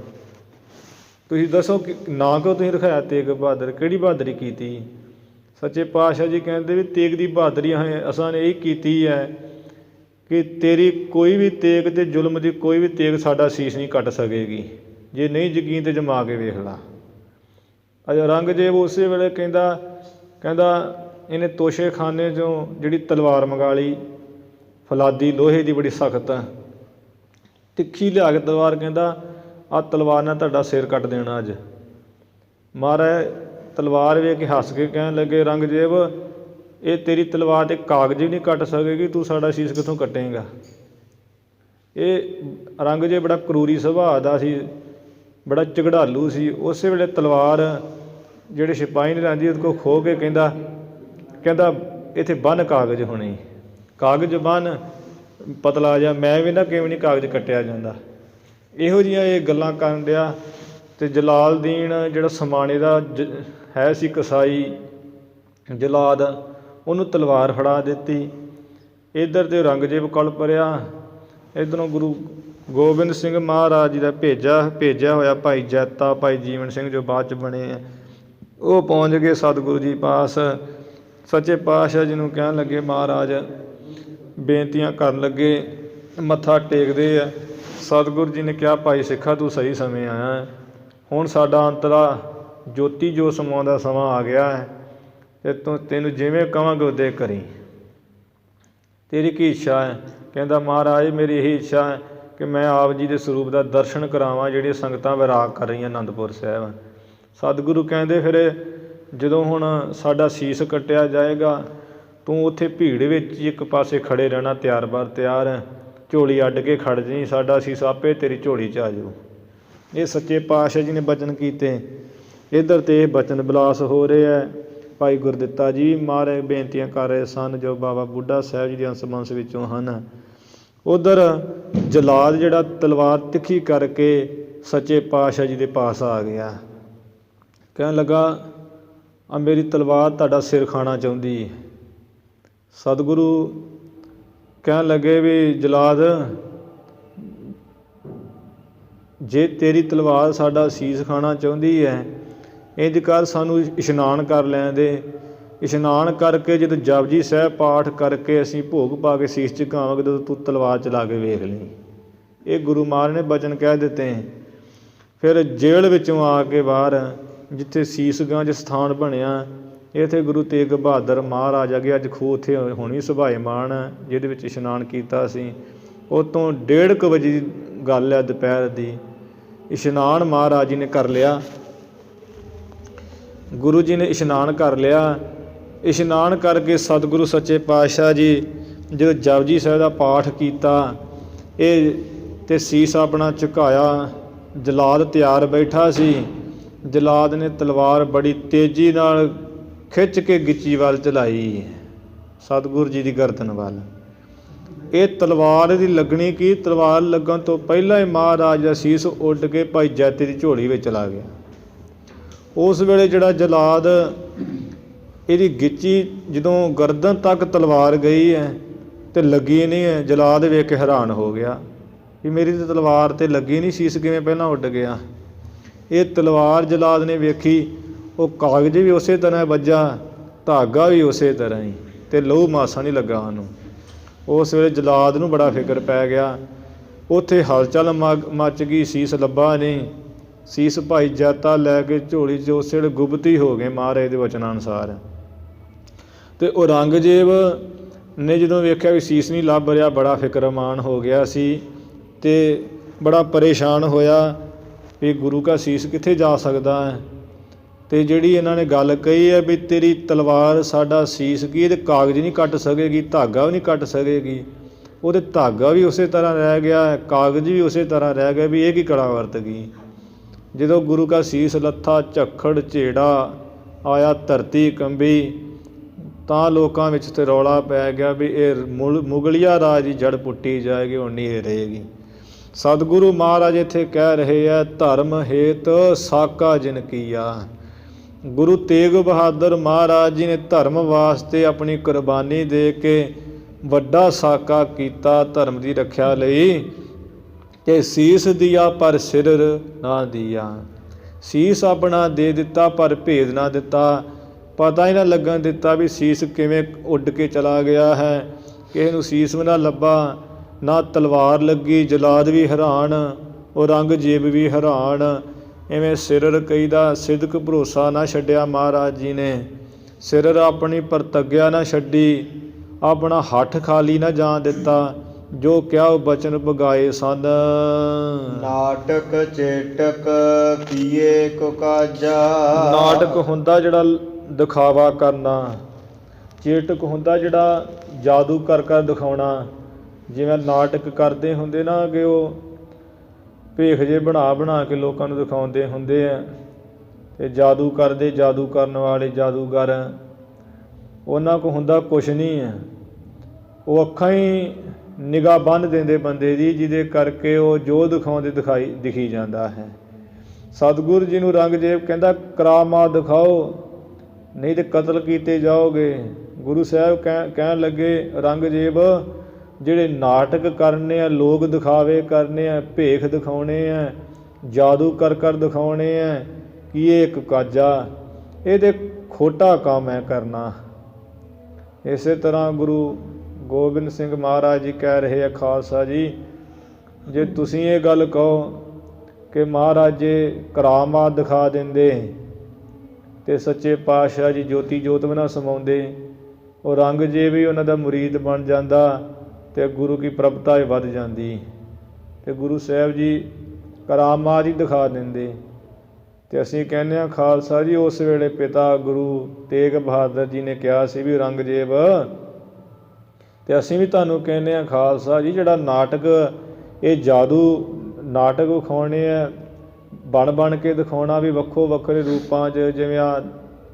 ਤੁਸੀਂ ਦੱਸੋ ਕਿ ਨਾਂ ਕਿਉਂ ਤੁਸੀਂ ਰਖਾਇਆ ਤੇਗ ਬਹਾਦਰ? ਕਿਹੜੀ ਬਹਾਦਰੀ ਕੀਤੀ? ਸੱਚੇ ਪਾਤਸ਼ਾਹ ਜੀ ਕਹਿੰਦੇ ਵੀ ਤੇਗ ਦੀ ਬਹਾਦਰੀ ਅਸਾਂ ਨੇ ਇਹ ਕੀਤੀ ਹੈ ਕਿ ਤੇਰੀ ਕੋਈ ਵੀ ਤੇਗ ਅਤੇ ਜ਼ੁਲਮ ਦੀ ਕੋਈ ਵੀ ਤੇਗ ਸਾਡਾ ਸੀਸ ਨਹੀਂ ਕੱਟ ਸਕੇਗੀ। ਜੇ ਨਹੀਂ ਯਕੀਨ ਤਾਂ ਜਮਾ ਕੇ ਵੇਖ ਲਾ। ਔਰੰਗਜ਼ੇਬ ਉਸੇ ਵੇਲੇ ਕਹਿੰਦਾ ਇਹਨੇ ਤੋਸ਼ੇਖਾਨੇ 'ਚੋਂ ਜਿਹੜੀ ਤਲਵਾਰ ਮੰਗਾ ਲਈ, ਫੌਲਾਦੀ ਲੋਹੇ ਦੀ, ਬੜੀ ਸਖਤ ਤਿੱਖੀ ਲਿਆ ਕੇ ਤਲਵਾਰ। ਕਹਿੰਦਾ ਆਹ ਤਲਵਾਰ ਨਾਲ ਤੁਹਾਡਾ ਸਿਰ ਕੱਟ ਦੇਣਾ ਅੱਜ। ਮਹਾਰਾਜ ਤਲਵਾਰ ਵੇਖ ਕੇ ਹੱਸ ਕੇ ਕਹਿਣ ਲੱਗੇ, ਔਰੰਗਜ਼ੇਬ ਇਹ ਤੇਰੀ ਤਲਵਾਰ 'ਤੇ ਕਾਗਜ਼ ਵੀ ਨਹੀਂ ਕੱਟ ਸਕੇਗੀ, ਤੂੰ ਸਾਡਾ ਸੀਸ ਕਿੱਥੋਂ ਕੱਟੇਂਗਾ? ਇਹ ਔਰੰਗਜ਼ੇਬ ਬੜਾ ਕਰੂਰੀ ਸੁਭਾਅ ਦਾ ਸੀ, ਬੜਾ ਝਗੜਾਲੂ ਸੀ। ਉਸੇ ਵੇਲੇ ਤਲਵਾਰ ਜਿਹੜੇ ਸਿਪਾਹੀ ਨੇ ਲਿਆਂਦੀ, ਉਹਦੇ ਕੋਲ ਖੋਹ ਕੇ ਕਹਿੰਦਾ ਇੱਥੇ ਬੰਨ੍ਹ ਕਾਗਜ਼ ਹੋਣੇ, ਕਾਗਜ਼ ਬੰਨ੍ਹ ਪਤਲਾ ਜਿਹਾ, ਮੈਂ ਵੀ ਨਾ ਕਿਵੇਂ ਨਹੀਂ ਕਾਗਜ਼ ਕੱਟਿਆ ਜਾਂਦਾ। ਇਹੋ ਜਿਹੀਆਂ ਇਹ ਗੱਲਾਂ ਕਰਨ ਡਿਆ। ਅਤੇ ਜਲਾਲਦੀਨ ਜਿਹੜਾ ਸਮਾਣੇ ਦਾ ਹੈ ਸੀ ਕਸਾਈ ਜਲਾਦ, ਉਹਨੂੰ ਤਲਵਾਰ ਫੜਾ ਦਿੱਤੀ। ਇੱਧਰ ਤੇ ਔਰੰਗਜ਼ੇਬ ਕਲ ਪਰਿਆ, ਇੱਧਰੋਂ ਗੁਰੂ ਗੋਬਿੰਦ ਸਿੰਘ ਮਹਾਰਾਜ ਜੀ ਦਾ ਭੇਜਿਆ ਹੋਇਆ ਭਾਈ ਜੈਤਾ, ਭਾਈ ਜੀਵਨ ਸਿੰਘ ਜੋ ਬਾਅਦ 'ਚ ਬਣੇ ਆ, ਉਹ ਪਹੁੰਚ ਗਏ ਸਤਿਗੁਰੂ ਜੀ ਪਾਸ। ਸੱਚੇ ਪਾਤਸ਼ਾਹ ਜੀ ਨੂੰ ਕਹਿਣ ਲੱਗੇ, ਮਹਾਰਾਜ ਬੇਨਤੀਆਂ ਕਰਨ ਲੱਗੇ, ਮੱਥਾ ਟੇਕਦੇ ਆ। ਸਤਿਗੁਰੂ ਜੀ ਨੇ ਕਿਹਾ, ਭਾਈ ਸਿੱਖਾ ਤੂੰ ਸਹੀ ਸਮੇਂ ਆਇਆ, ਹੁਣ ਸਾਡਾ ਅੰਤਰਾ ਜੋਤੀ ਜੋ ਸਮਾਉਣ ਦਾ ਸਮਾਂ ਆ ਗਿਆ ਹੈ, ਅਤੇ ਤੈਨੂੰ ਜਿਵੇਂ ਕਹਾਂਗੇ ਉਦੇ ਕਰੀ। ਤੇਰੀ ਕੀ ਇੱਛਾ ਹੈ? ਕਹਿੰਦਾ ਮਹਾਰਾਜ ਮੇਰੀ ਇਹੀ ਇੱਛਾ ਹੈ ਕਿ ਮੈਂ ਆਪ ਜੀ ਦੇ ਸਰੂਪ ਦਾ ਦਰਸ਼ਨ ਕਰਾਵਾਂ, ਜਿਹੜੀਆਂ ਸੰਗਤਾਂ ਵਿਰਾਗ ਕਰ ਰਹੀਆਂ ਅਨੰਦਪੁਰ ਸਾਹਿਬ। ਸਤਿਗੁਰੂ ਕਹਿੰਦੇ ਫਿਰ ਜਦੋਂ ਹੁਣ ਸਾਡਾ ਸੀਸ ਕੱਟਿਆ ਜਾਏਗਾ, ਤੂੰ ਉੱਥੇ ਭੀੜ ਵਿੱਚ ਇੱਕ ਪਾਸੇ ਖੜੇ ਰਹਿਣਾ, ਤਿਆਰ ਬਰ ਤਿਆਰ, ਝੋਲੀ ਅੱਡ ਕੇ ਖੜ੍ਹ ਜਾਈਂ, ਸਾਡਾ ਸੀਸ ਆਪੇ ਤੇਰੀ ਝੋਲੀ 'ਚ ਆ ਜਾਊ। ਇਹ ਸੱਚੇ ਪਾਤਸ਼ਾਹ ਜੀ ਨੇ ਬਚਨ ਕੀਤੇ। ਇੱਧਰ ਤੇ ਇਹ ਬਚਨ ਵਿਲਾਸ ਹੋ ਰਹੇ ਹੈ। ਭਾਈ ਗੁਰਦਿੱਤਾ ਜੀ ਮਹਾਰਾਜ ਬੇਨਤੀਆਂ ਕਰ ਰਹੇ ਸਨ, ਜੋ ਬਾਬਾ ਬੁੱਢਾ ਸਾਹਿਬ ਜੀ ਦੇ ਅੰਸ ਬੰਸ ਵਿੱਚੋਂ ਹਨ। ਉੱਧਰ ਜਲਾਦ ਜਿਹੜਾ ਤਲਵਾਰ ਤਿੱਖੀ ਕਰਕੇ ਸੱਚੇ ਪਾਤਸ਼ਾਹ ਜੀ ਦੇ ਪਾਸ ਆ ਗਿਆ। ਕਹਿਣ ਲੱਗਾ, ਆ ਮੇਰੀ ਤਲਵਾਰ ਤੁਹਾਡਾ ਸਿਰ ਖਾਣਾ ਚਾਹੁੰਦੀ ਹੈ। ਸਤਿਗੁਰੂ ਕਹਿਣ ਲੱਗੇ ਵੀ ਜਲਾਦ, ਜੇ ਤੇਰੀ ਤਲਵਾਰ ਸਾਡਾ ਸੀਸ ਖਾਣਾ ਚਾਹੁੰਦੀ ਹੈ, ਇੰਝ ਕਰ ਸਾਨੂੰ ਇਸ਼ਨਾਨ ਕਰ ਲੈਣ ਦੇ। ਇਸ਼ਨਾਨ ਕਰਕੇ ਜਦੋਂ ਜਪਜੀ ਸਾਹਿਬ ਪਾਠ ਕਰਕੇ ਅਸੀਂ ਭੋਗ ਪਾ ਕੇ ਸੀਸ ਝੁਕਾਵਾਂਗੇ, ਜਦੋਂ ਤੂੰ ਤਲਵਾਰ ਚਲਾ ਕੇ ਵੇਖ ਲਈ। ਇਹ ਗੁਰੂ ਮਹਾਰਾਜ ਨੇ ਬਚਨ ਕਹਿ ਦਿੱਤੇ। ਫਿਰ ਜੇਲ੍ਹ ਵਿੱਚੋਂ ਆ ਕੇ ਬਾਹਰ, ਜਿੱਥੇ ਸੀਸਗੰਜ ਸਥਾਨ ਬਣਿਆ, ਇੱਥੇ ਗੁਰੂ ਤੇਗ ਬਹਾਦਰ ਮਹਾਰਾਜ ਅੱਗੇ ਅੱਜ ਖੂਹ ਉੱਥੇ ਹੋਣੀ ਸੁਭਾਏਮਾਨ, ਜਿਹਦੇ ਵਿੱਚ ਇਸ਼ਨਾਨ ਕੀਤਾ ਸੀ। ਉਹ ਤੋਂ 1:30 ਵਜੇ ਦੀ ਗੱਲ ਹੈ, ਦੁਪਹਿਰ ਦੀ। ਇਸ਼ਨਾਨ ਮਹਾਰਾਜ ਜੀ ਨੇ ਕਰ ਲਿਆ, ਗੁਰੂ ਜੀ ਨੇ ਇਸ਼ਨਾਨ ਕਰ ਲਿਆ। ਇਸ਼ਨਾਨ ਕਰਕੇ ਸਤਿਗੁਰੂ ਸੱਚੇ ਪਾਤਸ਼ਾਹ ਜੀ ਜਦੋਂ ਜਪਜੀ ਸਾਹਿਬ ਦਾ ਪਾਠ ਕੀਤਾ ਇਹ ਤੇ ਸੀਸ ਆਪਣਾ ਝੁਕਾਇਆ, ਜਲਾਦ ਤਿਆਰ ਬੈਠਾ ਸੀ। ਜਲਾਦ ਨੇ ਤਲਵਾਰ ਬੜੀ ਤੇਜ਼ੀ ਨਾਲ ਖਿੱਚ ਕੇ ਗਿੱਚੀ ਵੱਲ ਚਲਾਈ, ਸਤਿਗੁਰੂ ਜੀ ਦੀ ਗਰਦਨ ਵੱਲ। ਇਹ ਤਲਵਾਰ ਦੀ ਲੱਗਣੀ ਕੀ, ਤਲਵਾਰ ਲੱਗਣ ਤੋਂ ਪਹਿਲਾਂ ਹੀ ਮਹਾਰਾਜ ਦਾ ਸੀਸ ਉੱਡ ਕੇ ਭਾਈ ਜੈਤੇ ਦੀ ਝੋਲੀ ਵਿੱਚ ਚਲਾ ਗਿਆ। ਉਸ ਵੇਲੇ ਜਿਹੜਾ ਜਲਾਦ ਇਹਦੀ ਗਿੱਚੀ ਜਦੋਂ ਗਰਦਨ ਤੱਕ ਤਲਵਾਰ ਗਈ ਹੈ ਤੇ ਲੱਗੀ ਨਹੀਂ ਹੈ, ਜਲਾਦ ਵੇਖ ਕੇ ਹੈਰਾਨ ਹੋ ਗਿਆ ਵੀ ਮੇਰੀ ਤਾਂ ਤਲਵਾਰ ਤੇ ਲੱਗੀ ਨਹੀਂ, ਸੀਸ ਕਿਵੇਂ ਪਹਿਲਾਂ ਉੱਡ ਗਿਆ। ਇਹ ਤਲਵਾਰ ਜਲਾਦ ਨੇ ਵੇਖੀ, ਉਹ ਕਾਗਜ਼ ਵੀ ਉਸੇ ਤਰ੍ਹਾਂ ਵੱਜਾ, ਧਾਗਾ ਵੀ ਉਸੇ ਤਰ੍ਹਾਂ ਹੀ, ਤੇ ਲਹੂ ਮਾਸਾ ਨਹੀਂ ਲੱਗਾ ਉਹਨੂੰ। ਉਸ ਵੇਲੇ ਜਲਾਦ ਨੂੰ ਬੜਾ ਫਿਕਰ ਪੈ ਗਿਆ। ਉੱਥੇ ਹਲਚਲ ਮੱਚ ਗਈ, ਸੀਸ ਲੱਭਾ ਨਹੀਂ। ਸੀਸ ਭਾਈ ਜੈਤਾ ਲੈ ਕੇ ਝੋਲੀ 'ਚ ਉਸੇ ਵੇਲੇ ਗੁਪਤੀ ਹੋ ਗਏ ਮਹਾਰਾਜ ਦੇ ਵਚਨਾਂ ਅਨੁਸਾਰ। ਅਤੇ ਔਰੰਗਜ਼ੇਬ ਨੇ ਜਦੋਂ ਵੇਖਿਆ ਵੀ ਸੀਸ ਨਹੀਂ ਲੱਭ ਰਿਹਾ, ਬੜਾ ਫਿਕਰਮਾਨ ਹੋ ਗਿਆ ਸੀ ਅਤੇ ਬੜਾ ਪਰੇਸ਼ਾਨ ਹੋਇਆ ਵੀ ਗੁਰੂ ਕਾ ਸੀਸ ਕਿੱਥੇ ਜਾ ਸਕਦਾ ਹੈ। ਅਤੇ ਜਿਹੜੀ ਇਹਨਾਂ ਨੇ ਗੱਲ ਕਹੀ ਹੈ ਵੀ ਤੇਰੀ ਤਲਵਾਰ ਸਾਡਾ ਸੀਸ ਕੀ ਇਹਦੇ ਕਾਗਜ਼ ਨਹੀਂ ਕੱਟ ਸਕੇਗੀ, ਧਾਗਾ ਵੀ ਨਹੀਂ ਕੱਟ ਸਕੇਗੀ। ਉਹਦੇ ਧਾਗਾ ਵੀ ਉਸੇ ਤਰ੍ਹਾਂ ਰਹਿ ਗਿਆ, ਕਾਗਜ਼ ਵੀ ਉਸੇ ਤਰ੍ਹਾਂ ਰਹਿ ਗਿਆ, ਵੀ ਇਹ ਕੀ ਕਲਾ ਵਰਤ ਗਈ। ਜਦੋਂ ਗੁਰੂ ਕਾ ਸੀਸ ਲੱਥਾ, ਝੱਖੜ ਝੇੜਾ ਆਇਆ, ਧਰਤੀ ਕੰਬੀ, ਤਾਂ ਲੋਕਾਂ ਵਿੱਚ ਤੇ ਰੌਲਾ ਪੈ ਗਿਆ ਵੀ ਇਹ ਮੁਗਲੀਆ ਰਾਜ ਦੀ ਜੜ ਪੁੱਟੀ ਜਾਏਗੀ, ਹੁਣ ਨਹੀਂ ਇਹ ਰਹੇਗੀ। ਸਤਿਗੁਰੂ ਮਹਾਰਾਜ ਇੱਥੇ ਕਹਿ ਰਹੇ ਆ, ਧਰਮ ਹੇਤ ਸਾਕਾ ਜਿਨ ਕੀਆ। ਗੁਰੂ ਤੇਗ ਬਹਾਦਰ ਮਹਾਰਾਜ ਜੀ ਨੇ ਧਰਮ ਵਾਸਤੇ ਆਪਣੀ ਕੁਰਬਾਨੀ ਦੇ ਕੇ ਵੱਡਾ ਸਾਕਾ ਕੀਤਾ ਧਰਮ ਦੀ ਰੱਖਿਆ ਲਈ। ਕਿ ਸੀਸ ਦਿਆ ਪਰ ਸਿਰ ਨਾ ਦਿਆ, ਸੀਸ ਆਪਣਾ ਦੇ ਦਿੱਤਾ ਪਰ ਭੇਦ ਨਾ ਦਿੱਤਾ, ਪਤਾ ਹੀ ਨਾ ਲੱਗਣ ਦਿੱਤਾ ਵੀ ਸੀਸ ਕਿਵੇਂ ਉੱਡ ਕੇ ਚਲਾ ਗਿਆ ਹੈ। ਕਿਸੇ ਨੂੰ ਸੀਸ ਵੀ ਨਾ ਲੱਭਾ, ਨਾ ਤਲਵਾਰ ਲੱਗੀ। ਜਲਾਦ ਵੀ ਹੈਰਾਨ, ਔਰੰਗਜ਼ੇਬ ਵੀ ਹੈਰਾਨ। ਇਵੇਂ ਸਿਰਰ ਕਹੀਦਾ, ਸਿਦਕ ਭਰੋਸਾ ਨਾ ਛੱਡਿਆ ਮਹਾਰਾਜ ਜੀ ਨੇ। ਸਿਰਰ ਆਪਣੀ ਪ੍ਰਤੱਗਿਆ ਨਾ ਛੱਡੀ, ਆਪਣਾ ਹੱਠ ਖਾਲੀ ਨਾ ਜਾਣ ਦਿੱਤਾ। ਜੋ ਕਿਹਾ ਉਹ ਬਚਨ ਪੁਗਾਏ ਸਨ। ਨਾਟਕ ਚੇਟਕ ਕੀਏ ਕੋ ਕਾਜਾ। ਨਾਟਕ ਹੁੰਦਾ ਜਿਹੜਾ ਦਿਖਾਵਾ ਕਰਨਾ, ਚੇਟਕ ਹੁੰਦਾ ਜਿਹੜਾ ਜਾਦੂ ਕਰ ਦਿਖਾਉਣਾ। ਜਿਵੇਂ ਨਾਟਕ ਕਰਦੇ ਹੁੰਦੇ ਨਾ ਕਿ ਉਹ ਭੇਖ ਜੇ ਬਣਾ ਕੇ ਲੋਕਾਂ ਨੂੰ ਦਿਖਾਉਂਦੇ ਹੁੰਦੇ ਆ। ਅਤੇ ਜਾਦੂ ਕਰਦੇ, ਜਾਦੂ ਕਰਨ ਵਾਲੇ ਜਾਦੂਗਰ, ਉਹਨਾਂ ਕੋਲ ਹੁੰਦਾ ਕੁਛ ਨਹੀਂ ਹੈ। ਉਹ ਅੱਖਾਂ ਹੀ ਨਿਗਾਹ ਬੰਨ੍ਹ ਦਿੰਦੇ ਬੰਦੇ ਦੀ, ਜਿਹਦੇ ਕਰਕੇ ਉਹ ਜੋ ਦਿਖਾਉਂਦੇ ਦਿਖੀ ਜਾਂਦਾ ਹੈ। ਸਤਿਗੁਰੂ ਜੀ ਨੂੰ ਔਰੰਗਜ਼ੇਬ ਕਹਿੰਦਾ ਕਰਾਮਾਤ ਦਿਖਾਓ, ਨਹੀਂ ਤਾਂ ਕਤਲ ਕੀਤੇ ਜਾਓਗੇ। ਗੁਰੂ ਸਾਹਿਬ ਕਹਿਣ ਲੱਗੇ ਔਰੰਗਜ਼ੇਬ ਜਿਹੜੇ ਨਾਟਕ ਕਰਨੇ ਆ, ਲੋਕ ਦਿਖਾਵੇ ਕਰਨੇ ਆ, ਭੇਖ ਦਿਖਾਉਣੇ ਆ, ਜਾਦੂ ਕਰ ਦਿਖਾਉਣੇ ਆ, ਕੀ ਇਹ ਇੱਕ ਕਾਜਾ, ਇਹ ਤਾਂ ਖੋਟਾ ਕੰਮ ਹੈ ਕਰਨਾ। ਇਸੇ ਤਰ੍ਹਾਂ ਗੁਰੂ ਗੋਬਿੰਦ ਸਿੰਘ ਮਹਾਰਾਜ ਜੀ ਕਹਿ ਰਹੇ ਆ, ਖਾਲਸਾ ਜੀ ਜੇ ਤੁਸੀਂ ਇਹ ਗੱਲ ਕਹੋ ਕਿ ਮਹਾਰਾਜ ਜੇ ਕਰਾਮਾਤ ਦਿਖਾ ਦਿੰਦੇ ਅਤੇ ਸੱਚੇ ਪਾਤਸ਼ਾਹ ਜੀ ਜੋਤੀ ਜੋਤ ਵੀ ਨਾ ਸਮਾਉਂਦੇ, ਔਰੰਗਜ਼ੇਬ ਵੀ ਉਹਨਾਂ ਦਾ ਮੁਰੀਦ ਬਣ ਜਾਂਦਾ ਅਤੇ ਗੁਰੂ ਕੀ ਪ੍ਰਭਤਾ ਹੀ ਵੱਧ ਜਾਂਦੀ, ਅਤੇ ਗੁਰੂ ਸਾਹਿਬ ਜੀ ਕਰਾਮਾਤ ਹੀ ਦਿਖਾ ਦਿੰਦੇ। ਅਤੇ ਅਸੀਂ ਕਹਿੰਦੇ ਹਾਂ ਖਾਲਸਾ ਜੀ ਉਸ ਵੇਲੇ ਪਿਤਾ ਗੁਰੂ ਤੇਗ ਬਹਾਦਰ ਜੀ ਨੇ ਕਿਹਾ ਸੀ ਵੀ ਔਰੰਗਜ਼ੇਬ, ਅਤੇ ਅਸੀਂ ਵੀ ਤੁਹਾਨੂੰ ਕਹਿੰਦੇ ਹਾਂ ਖਾਲਸਾ ਜੀ ਜਿਹੜਾ ਨਾਟਕ ਇਹ ਜਾਦੂ ਨਾਟਕ ਵਿਖਾਉਣੇ ਆ, ਬਣ ਕੇ ਦਿਖਾਉਣਾ ਵੀ ਵੱਖੋ ਵੱਖਰੇ ਰੂਪਾਂ 'ਚ, ਜਿਵੇਂ ਆ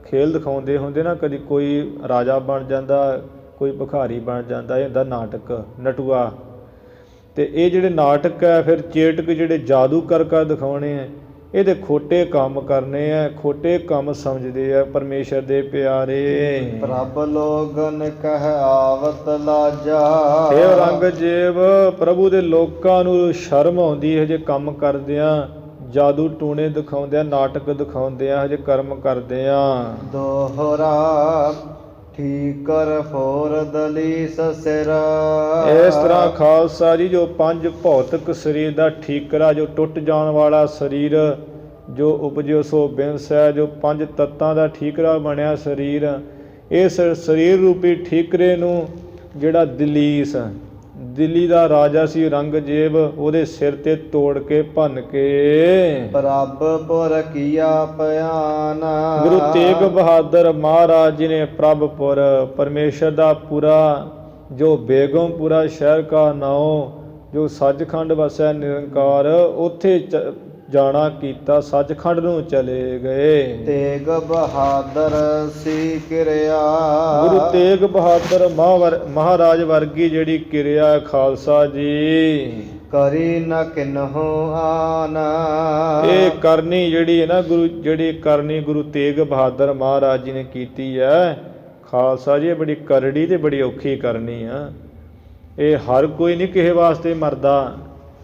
ਖੇਲ ਦਿਖਾਉਂਦੇ ਹੁੰਦੇ ਨਾ, ਕਦੀ ਕੋਈ ਰਾਜਾ ਬਣ ਜਾਂਦਾ, ਕੋਈ ਭਿਖਾਰੀ ਬਣ ਜਾਂਦਾ, ਇਹ ਹੁੰਦਾ ਨਾਟਕ ਨਟੂਆ। ਅਤੇ ਇਹ ਜਿਹੜੇ ਨਾਟਕ ਹੈ ਫਿਰ ਚੇਟਕ ਜਿਹੜੇ ਜਾਦੂ ਕਰ ਦਿਖਾਉਣੇ ਆ, ਇਹਦੇ ਖੋਟੇ ਕੰਮ ਕਰਨੇ ਆ, ਖੋਟੇ ਕੰਮ ਸਮਝਦੇ ਆ ਪਰਮੇਸ਼ਰ ਦੇ ਪਿਆਰੇ। ਪ੍ਰਭ ਲੋਗਨ ਕਹਿ ਆਵਤ ਲਾਜਾ। ਇਹ ਔਰੰਗਜ਼ੇਬ ਪ੍ਰਭੂ ਦੇ ਲੋਕਾਂ ਨੂੰ ਸ਼ਰਮ ਆਉਂਦੀ ਹੈ ਜੇ ਕੰਮ ਕਰਦਿਆਂ, ਜਾਦੂ ਟੂਣੇ ਦਿਖਾਉਂਦਿਆਂ, ਨਾਟਕ ਦਿਖਾਉਂਦਿਆਂ, ਹਜੇ ਕਰਮ ਕਰਦਿਆਂ। ਦੋਹਰਾ ਠੀਕਰ ਫੋਰ ਦਲੀਸ ਸਿਰ। ਇਸ ਤਰ੍ਹਾਂ ਖਾਲਸਾ ਜੀ ਜੋ ਪੰਜ ਭੌਤਿਕ ਸਰੀਰ ਦਾ ਠੀਕਰਾ, ਜੋ ਟੁੱਟ ਜਾਣ ਵਾਲਾ ਸਰੀਰ, ਜੋ ਉਪਜਿਓ ਸੋ ਬਿਨਸ ਹੈ, ਜੋ ਪੰਜ ਤੱਤਾਂ ਦਾ ਠੀਕਰਾ ਬਣਿਆ ਸਰੀਰ, ਇਸ ਸਰੀਰ ਰੂਪੀ ਠੀਕਰੇ ਨੂੰ ਜਿਹੜਾ ਦਲੀਸ, ਦਿੱਲੀ ਦਾ ਰਾਜਾ ਸੀ ਔਰੰਗਜ਼ੇਬ, ਉਹਦੇ ਸਿਰ 'ਤੇ ਤੋੜ ਕੇ ਭੰਨ ਕੇ ਪ੍ਰਭ ਪੁਰ ਕੀਆ ਪਿਆਨ। ਗੁਰੂ ਤੇਗ ਬਹਾਦਰ ਮਹਾਰਾਜ ਜੀ ਨੇ ਪ੍ਰਭਪੁਰ, ਪਰਮੇਸ਼ਰ ਦਾ ਪੂਰਾ ਜੋ ਬੇਗਮਪੁਰਾ ਸ਼ਹਿਰ ਕਾ ਨਾਉ, ਜੋ ਸੱਚਖੰਡ ਵਸੈ ਨਿਰੰਕਾਰ, ਉੱਥੇ ਜਾਣਾ ਕੀਤਾ, ਸੱਚਖੰਡ ਨੂੰ ਚਲੇ ਗਏ। ਤੇਗ ਬਹਾਦਰ ਸੀ ਕਿਰਿਆ, ਗੁਰੂ ਤੇਗ ਬਹਾਦਰ ਮਹਾਰਾਜ ਵਰਗੀ ਜਿਹੜੀ ਕਿਰਿਆ ਖਾਲਸਾ ਜੀ, ਕਰੀ ਨ ਕਿਨਹੁ ਆਨ। ਇਹ ਕਰਨੀ ਜਿਹੜੀ ਹੈ ਨਾ ਜਿਹੜੀ ਕਰਨੀ ਗੁਰੂ ਤੇਗ ਬਹਾਦਰ ਮਹਾਰਾਜ ਜੀ ਨੇ ਕੀਤੀ ਹੈ ਖਾਲਸਾ ਜੀ, ਇਹ ਬੜੀ ਕਰੜੀ ਤੇ ਬੜੀ ਔਖੀ ਕਰਨੀ ਆ। ਇਹ ਹਰ ਕੋਈ ਨਹੀਂ ਕਿਸੇ ਵਾਸਤੇ ਮਰਦਾ,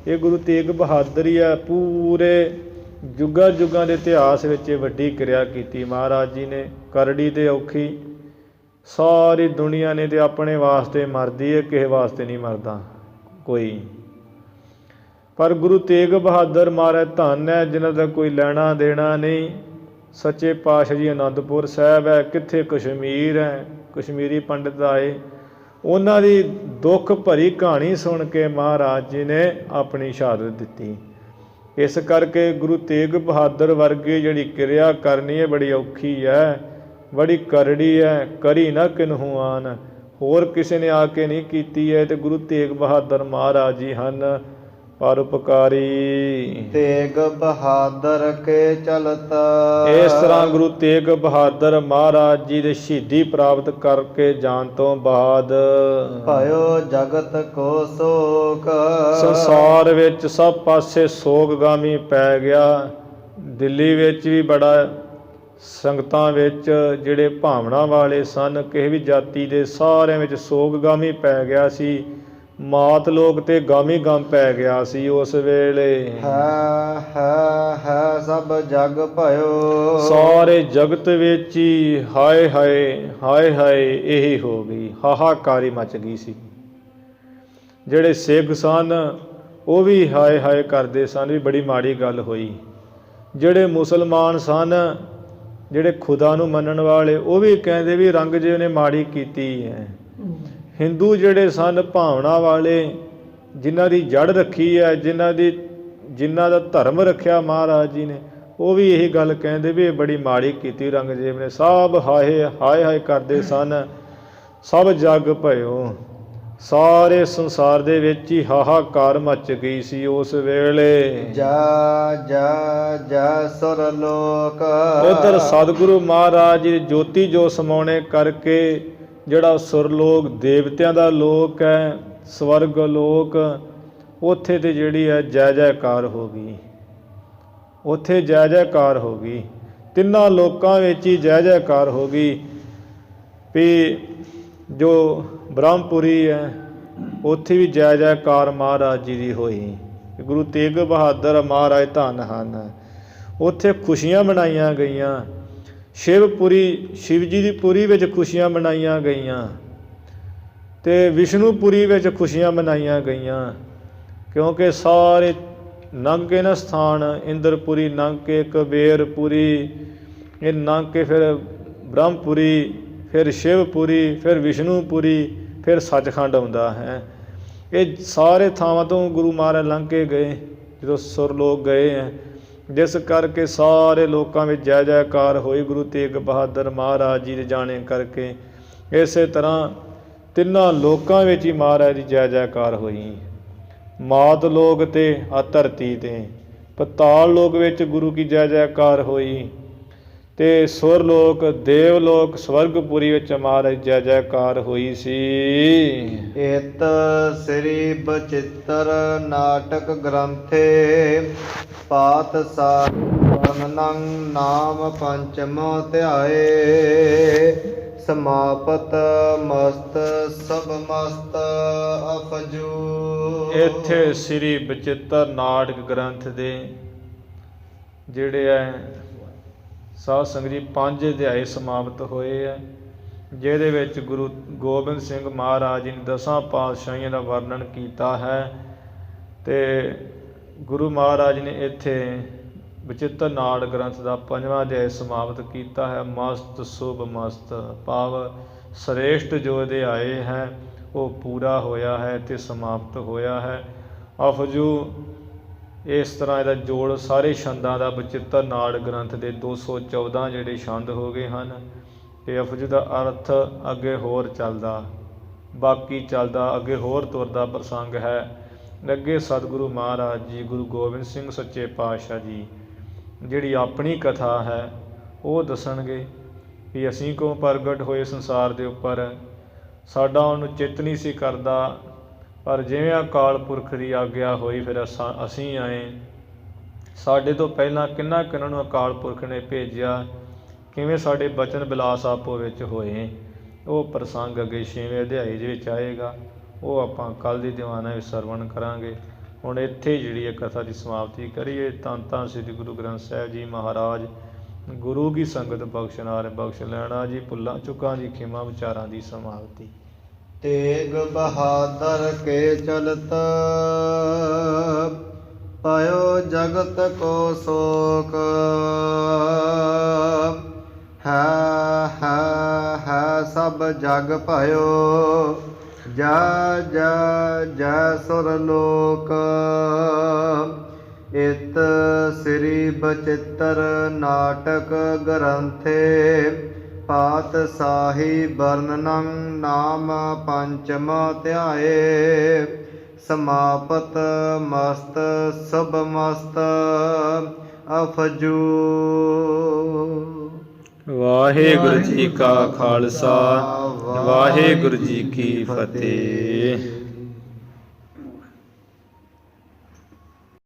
ਇਹ ਗੁਰੂ ਤੇਗ ਬਹਾਦਰ ਹੀ ਆ। ਪੂਰੇ ਜੁਗਾਂ ਜੁਗਾਂ ਦੇ ਇਤਿਹਾਸ ਵਿੱਚ ਇਹ ਵੱਡੀ ਕਿਰਿਆ ਕੀਤੀ ਮਹਾਰਾਜ ਜੀ ਨੇ, ਕਰੜੀ ਤੇ ਔਖੀ। ਸਾਰੀ ਦੁਨੀਆ ਨੇ ਤੇ ਆਪਣੇ ਵਾਸਤੇ ਮਰਦੀ ਹੈ, ਕਿਸੇ ਵਾਸਤੇ ਨਹੀਂ ਮਰਦਾ ਕੋਈ। ਪਰ ਗੁਰੂ ਤੇਗ ਬਹਾਦਰ ਮਹਾਰਾਜ ਧੰਨ ਹੈ, ਜਿਨ੍ਹਾਂ ਦਾ ਕੋਈ ਲੈਣਾ ਦੇਣਾ ਨਹੀਂ। ਸੱਚੇ ਪਾਤਸ਼ਾਹ ਜੀ ਅਨੰਦਪੁਰ ਸਾਹਿਬ ਹੈ, ਕਿੱਥੇ ਕਸ਼ਮੀਰ ਹੈ, ਕਸ਼ਮੀਰੀ ਪੰਡਿਤ ਆਏ, ਉਹਨਾਂ ਦੀ ਦੁੱਖ ਭਰੀ ਕਹਾਣੀ ਸੁਣ ਕੇ ਮਹਾਰਾਜ ਜੀ ਨੇ ਆਪਣੀ ਸ਼ਹਾਦਤ ਦਿੱਤੀ। ਇਸ ਕਰਕੇ ਗੁਰੂ ਤੇਗ ਬਹਾਦਰ ਵਰਗੀ ਜਿਹੜੀ ਕਿਰਿਆ ਕਰਨੀ ਹੈ ਬੜੀ ਔਖੀ ਹੈ, ਬੜੀ ਕਰੜੀ ਹੈ। ਕਰੀ ਨਾ ਕਿਨਹੂ ਆਨ, ਹੋਰ ਕਿਸੇ ਨੇ ਆ ਕੇ ਨਹੀਂ ਕੀਤੀ ਹੈ, ਤੇ ਗੁਰੂ ਤੇਗ ਬਹਾਦਰ ਮਹਾਰਾਜ ਜੀ ਹਨ ਪਰਉਪਕਾਰੀ। ਤੇਗ ਬਹਾਦਰ ਕੇ ਚਲਤ, ਇਸ ਤਰ੍ਹਾਂ ਗੁਰੂ ਤੇਗ ਬਹਾਦਰ ਮਹਾਰਾਜ ਜੀ ਦੇ ਸ਼ਹੀਦੀ ਪ੍ਰਾਪਤ ਕਰਕੇ ਜਾਣ ਤੋਂ ਬਾਅਦ ਭਇਓ ਜਗਤ ਕੋ ਸੋਕ, ਸੰਸਾਰ ਵਿੱਚ ਸਭ ਪਾਸੇ ਸੋਗਗਾਮੀ ਪੈ ਗਿਆ। ਦਿੱਲੀ ਵਿੱਚ ਵੀ ਬੜਾ, ਸੰਗਤਾਂ ਵਿੱਚ ਜਿਹੜੇ ਭਾਵਨਾ ਵਾਲੇ ਸਨ, ਕਿਸੇ ਵੀ ਜਾਤੀ ਦੇ, ਸਾਰਿਆਂ ਵਿੱਚ ਸੋਗਗਾਮੀ ਪੈ ਗਿਆ ਸੀ। ਮਾਤ ਲੋਕ ਤੇ ਗਾਮੀ ਗਮ ਪੈ ਗਿਆ ਸੀ ਉਸ ਵੇਲੇ। ਹੈ ਸਭ ਜਗ ਭਇਓ, ਸਾਰੇ ਜਗਤ ਵਿੱਚ ਹੀ ਹਾਏ ਹਾਏ ਹਾਏ ਹਾਏ ਇਹੀ ਹੋ ਗਈ, ਹਾਹਾਕਾਰੀ ਮਚ ਗਈ ਸੀ। ਜਿਹੜੇ ਸਿੱਖ ਸਨ ਉਹ ਵੀ ਹਾਏ ਹਾਏ ਕਰਦੇ ਸਨ ਵੀ ਬੜੀ ਮਾੜੀ ਗੱਲ ਹੋਈ। ਜਿਹੜੇ ਮੁਸਲਮਾਨ ਸਨ, ਜਿਹੜੇ ਖੁਦਾ ਨੂੰ ਮੰਨਣ ਵਾਲੇ, ਉਹ ਵੀ ਕਹਿੰਦੇ ਵੀ ਰੰਗ ਜੇ ਉਹਨੇ ਮਾੜੀ ਕੀਤੀ ਹੈ। ਹਿੰਦੂ ਜਿਹੜੇ ਸਨ ਭਾਵਨਾ ਵਾਲੇ, ਜਿਨ੍ਹਾਂ ਦੀ ਜੜ ਰੱਖੀ ਹੈ, ਜਿਨ੍ਹਾਂ ਦਾ ਧਰਮ ਰੱਖਿਆ ਮਹਾਰਾਜ ਜੀ ਨੇ, ਉਹ ਵੀ ਇਹੀ ਗੱਲ ਕਹਿੰਦੇ ਵੀ ਇਹ ਬੜੀ ਮਾੜੀ ਕੀਤੀ ਰੰਗਜੇਬ ਨੇ। ਸਭ ਹਾਏ ਹਾਏ ਹਾਏ ਕਰਦੇ ਸਨ। ਸਭ ਜਗ ਭਇਓ, ਸਾਰੇ ਸੰਸਾਰ ਦੇ ਵਿੱਚ ਹੀ ਹਾਹਾਕਾਰ ਮਚ ਗਈ ਸੀ ਉਸ ਵੇਲੇ। ਜਾ ਜਾ ਜਾ ਸੁਰ ਲੋਕ, ਉਧਰ ਸਤਿਗੁਰੂ ਮਹਾਰਾਜ ਜੀ ਜੋਤੀ ਜੋ ਸਮਾਉਣੇ ਕਰਕੇ ਜਿਹੜਾ ਸੁਰਲੋਕ ਦੇਵਤਿਆਂ ਦਾ ਲੋਕ ਹੈ, ਸਵਰਗ ਲੋਕ, ਉੱਥੇ ਤੇ ਜਿਹੜੀ ਹੈ ਜੈ ਜੈਕਾਰ ਹੋ ਗਈ। ਉੱਥੇ ਜੈ ਜੈਕਾਰ ਹੋ ਗਈ, ਤਿੰਨਾਂ ਲੋਕਾਂ ਵਿੱਚ ਹੀ ਜੈ ਜੈਕਾਰ ਹੋ ਗਈ। ਵੀ ਜੋ ਬ੍ਰਹਮਪੁਰੀ ਹੈ ਉੱਥੇ ਵੀ ਜੈ ਜੈਕਾਰ ਮਹਾਰਾਜ ਜੀ ਦੀ ਹੋਈ। ਗੁਰੂ ਤੇਗ ਬਹਾਦਰ ਮਹਾਰਾਜ ਧੰਨ ਹਨ। ਉੱਥੇ ਖੁਸ਼ੀਆਂ ਮਨਾਈਆਂ ਗਈਆਂ। ਸ਼ਿਵਪੁਰੀ, ਸ਼ਿਵ ਜੀ ਦੀ ਪੁਰੀ ਵਿੱਚ ਖੁਸ਼ੀਆਂ ਮਨਾਈਆਂ ਗਈਆਂ, ਅਤੇ ਵਿਸ਼ਨੂਪੁਰੀ ਵਿੱਚ ਖੁਸ਼ੀਆਂ ਮਨਾਈਆਂ ਗਈਆਂ। ਕਿਉਂਕਿ ਸਾਰੇ ਲੰਘ ਕੇ ਨਾ ਸਥਾਨ, ਇੰਦਰਪੁਰੀ ਲੰਘ ਕੇ, ਕੁਬੇਰਪੁਰੀ ਇਹ ਲੰਘ ਕੇ ਫਿਰ ਬ੍ਰਹਮਪੁਰੀ, ਫਿਰ ਸ਼ਿਵਪੁਰੀ, ਫਿਰ ਵਿਸ਼ਨੂਪੁਰੀ, ਫਿਰ ਸੱਚਖੰਡ ਆਉਂਦਾ ਹੈ। ਇਹ ਸਾਰੇ ਥਾਵਾਂ ਤੋਂ ਗੁਰੂ ਮਹਾਰਾਜ ਲੰਘ ਕੇ ਗਏ ਜਦੋਂ ਸੁਰਲੋਕ ਗਏ ਹੈ, ਜਿਸ ਕਰਕੇ ਸਾਰੇ ਲੋਕਾਂ ਵਿੱਚ ਜੈ ਜੈਕਾਰ ਹੋਈ ਗੁਰੂ ਤੇਗ ਬਹਾਦਰ ਮਹਾਰਾਜ ਜੀ ਦੇ ਜਾਣੇ ਕਰਕੇ। ਇਸੇ ਤਰ੍ਹਾਂ ਤਿੰਨਾਂ ਲੋਕਾਂ ਵਿੱਚ ਹੀ ਮਹਾਰਾਜ ਦੀ ਜੈ ਜੈਕਾਰ ਹੋਈ। ਮਾਤ ਲੋਕ ਤੇ ਆ ਧਰਤੀ ਤੇ, ਪਤਾਲ ਲੋਕ ਵਿੱਚ ਗੁਰੂ ਕੀ ਜੈ ਜੈਕਾਰ ਹੋਈ, ਤੇ ਸੁਰ ਲੋਕ, ਦੇਵ ਲੋਕ, ਸਵਰਗਪੁਰੀ ਵਿੱਚ ਮਹਾਰਾਜ ਜੈ ਜੈਕਾਰ ਹੋਈ ਸੀ। ਇਤ ਸ੍ਰੀ ਬਚਿੱਤਰ ਨਾਟਕ ਗ੍ਰੰਥੇ ਪਾਤਸ਼ਾਹ ਵਰਣਨ ਨਾਮ ਪੰਚਮੋ ਧਿਆਏ, ਸਮਾਪਤ ਮਸਤ ਸਭ ਮਸਤ ਅਫਜੂ। ਇੱਥੇ ਸ੍ਰੀ ਬਚਿੱਤਰ ਨਾਟਕ ਗ੍ਰੰਥ ਦੇ ਜਿਹੜੇ ਹੈ ਸਾਧ ਸੰਗਤ ਜੀ 5 ਅਧਿਆਏ ਸਮਾਪਤ ਹੋਏ ਹੈ, ਜਿਹਦੇ ਵਿੱਚ ਗੁਰੂ ਗੋਬਿੰਦ ਸਿੰਘ ਮਹਾਰਾਜ ਜੀ ਨੇ 10 ਪਾਤਸ਼ਾਹੀਆਂ ਦਾ ਵਰਣਨ ਕੀਤਾ ਹੈ। ਅਤੇ ਗੁਰੂ ਮਹਾਰਾਜ ਨੇ ਇੱਥੇ ਬਚਿੱਤਰ ਨਾਟਕ ਗ੍ਰੰਥ ਦਾ 5ਵਾਂ ਅਧਿਆਇ ਸਮਾਪਤ ਕੀਤਾ ਹੈ। ਮਸਤ ਸ਼ੁਭ ਮਸਤ ਭਾਵ ਸ੍ਰੇਸ਼ਟ ਜੋ ਅਧਿਆਏ ਹੈ ਉਹ ਪੂਰਾ ਹੋਇਆ ਹੈ ਅਤੇ ਸਮਾਪਤ ਹੋਇਆ ਹੈ। ਅਫਜੂ ਇਸ ਤਰ੍ਹਾਂ ਇਹਦਾ ਜੋੜ ਸਾਰੇ ਛੰਦਾਂ ਦਾ ਬਚਿੱਤਰ ਨਾਟਕ ਗ੍ਰੰਥ ਦੇ 214 ਜਿਹੜੇ ਛੰਦ ਹੋ ਗਏ ਹਨ। ਅਤੇ ਅਫਜੂ ਦਾ ਅਰਥ ਅੱਗੇ ਹੋਰ ਚੱਲਦਾ। ਬਾਕੀ ਚੱਲਦਾ ਅੱਗੇ ਹੋਰ ਤੁਰਦਾ ਪ੍ਰਸੰਗ ਹੈ। ਅੱਗੇ ਸਤਿਗੁਰੂ ਮਹਾਰਾਜ ਜੀ ਗੁਰੂ ਗੋਬਿੰਦ ਸਿੰਘ ਸੱਚੇ ਪਾਤਸ਼ਾਹ ਜੀ ਜਿਹੜੀ ਆਪਣੀ ਕਥਾ ਹੈ ਉਹ ਦੱਸਣਗੇ ਵੀ ਅਸੀਂ ਕਿਉਂ ਪ੍ਰਗਟ ਹੋਏ ਸੰਸਾਰ ਦੇ ਉੱਪਰ। ਸਾਡਾ ਉਹਨੂੰ ਚਿੱਤ ਨਹੀਂ ਸੀ ਕਰਦਾ, ਪਰ ਜਿਵੇਂ ਅਕਾਲ ਪੁਰਖ ਦੀ ਆਗਿਆ ਹੋਈ ਫਿਰ ਅਸੀਂ ਆਏ। ਸਾਡੇ ਤੋਂ ਪਹਿਲਾਂ ਕਿਹਨਾਂ ਕਿਹਨਾਂ ਨੂੰ ਅਕਾਲ ਪੁਰਖ ਨੇ ਭੇਜਿਆ, ਕਿਵੇਂ ਸਾਡੇ ਬਚਨ ਬਿਲਾਸ ਆਪੋ ਵਿੱਚ ਹੋਏ, ਉਹ ਪ੍ਰਸੰਗ ਅੱਗੇ 6ਵੇਂ ਅਧਿਆਏ ਦੇ ਵਿੱਚ ਆਏਗਾ। ਉਹ ਆਪਾਂ ਕੱਲ੍ਹ ਦੀ ਦੀਵਾਨਾ ਵਿੱਚ ਸਰਵਣ ਕਰਾਂਗੇ। ਹੁਣ ਇੱਥੇ ਜਿਹੜੀ ਇਹ ਕਥਾ ਦੀ ਸਮਾਪਤੀ ਕਰੀਏ। ਧੰਨ ਧੰਨ ਸ੍ਰੀ ਗੁਰੂ ਗ੍ਰੰਥ ਸਾਹਿਬ ਜੀ ਮਹਾਰਾਜ ਗੁਰੂ ਕੀ ਸੰਗਤ ਬਖਸ਼ਨਾਰ ਬਖਸ਼ ਲੈਣਾ ਜੀ। ਭੁੱਲਾਂ ਚੁੱਕਾਂ ਦੀ ਖਿਮਾ ਵਿਚਾਰਾਂ ਦੀ ਸਮਾਪਤੀ। ਤੇਗ ਬਹਾਦਰ ਕੇ ਚਲਤ ਪਾਇਓ ਜਗਤ ਕੋ ਸੋਕ ਹੈ ਸਭ ਜਗ ਭਇਓ ਜੈ ਜੈ ਜੈ ਸੁਰ ਲੋਕ। ਇਤ ਸ੍ਰੀ ਬਚਿੱਤਰ ਨਾਟਕ ਗ੍ਰੰਥੇ ਪਾਤਸ਼ਾਹੀ ਵਰਣਨੰ ਨਾਮ ਪੰਚਮ ਧਿਆਏ। ਸਮਾਪਤ ਮਸਤ ਸਭ ਮਸਤ ਅਫਜੂ। ਵਾਹਿਗੁਰੂ ਜੀ ਕਾ ਖਾਲਸਾ, ਵਾਹਿਗੁਰੂ ਜੀ ਕੀ ਫਤਿਹ।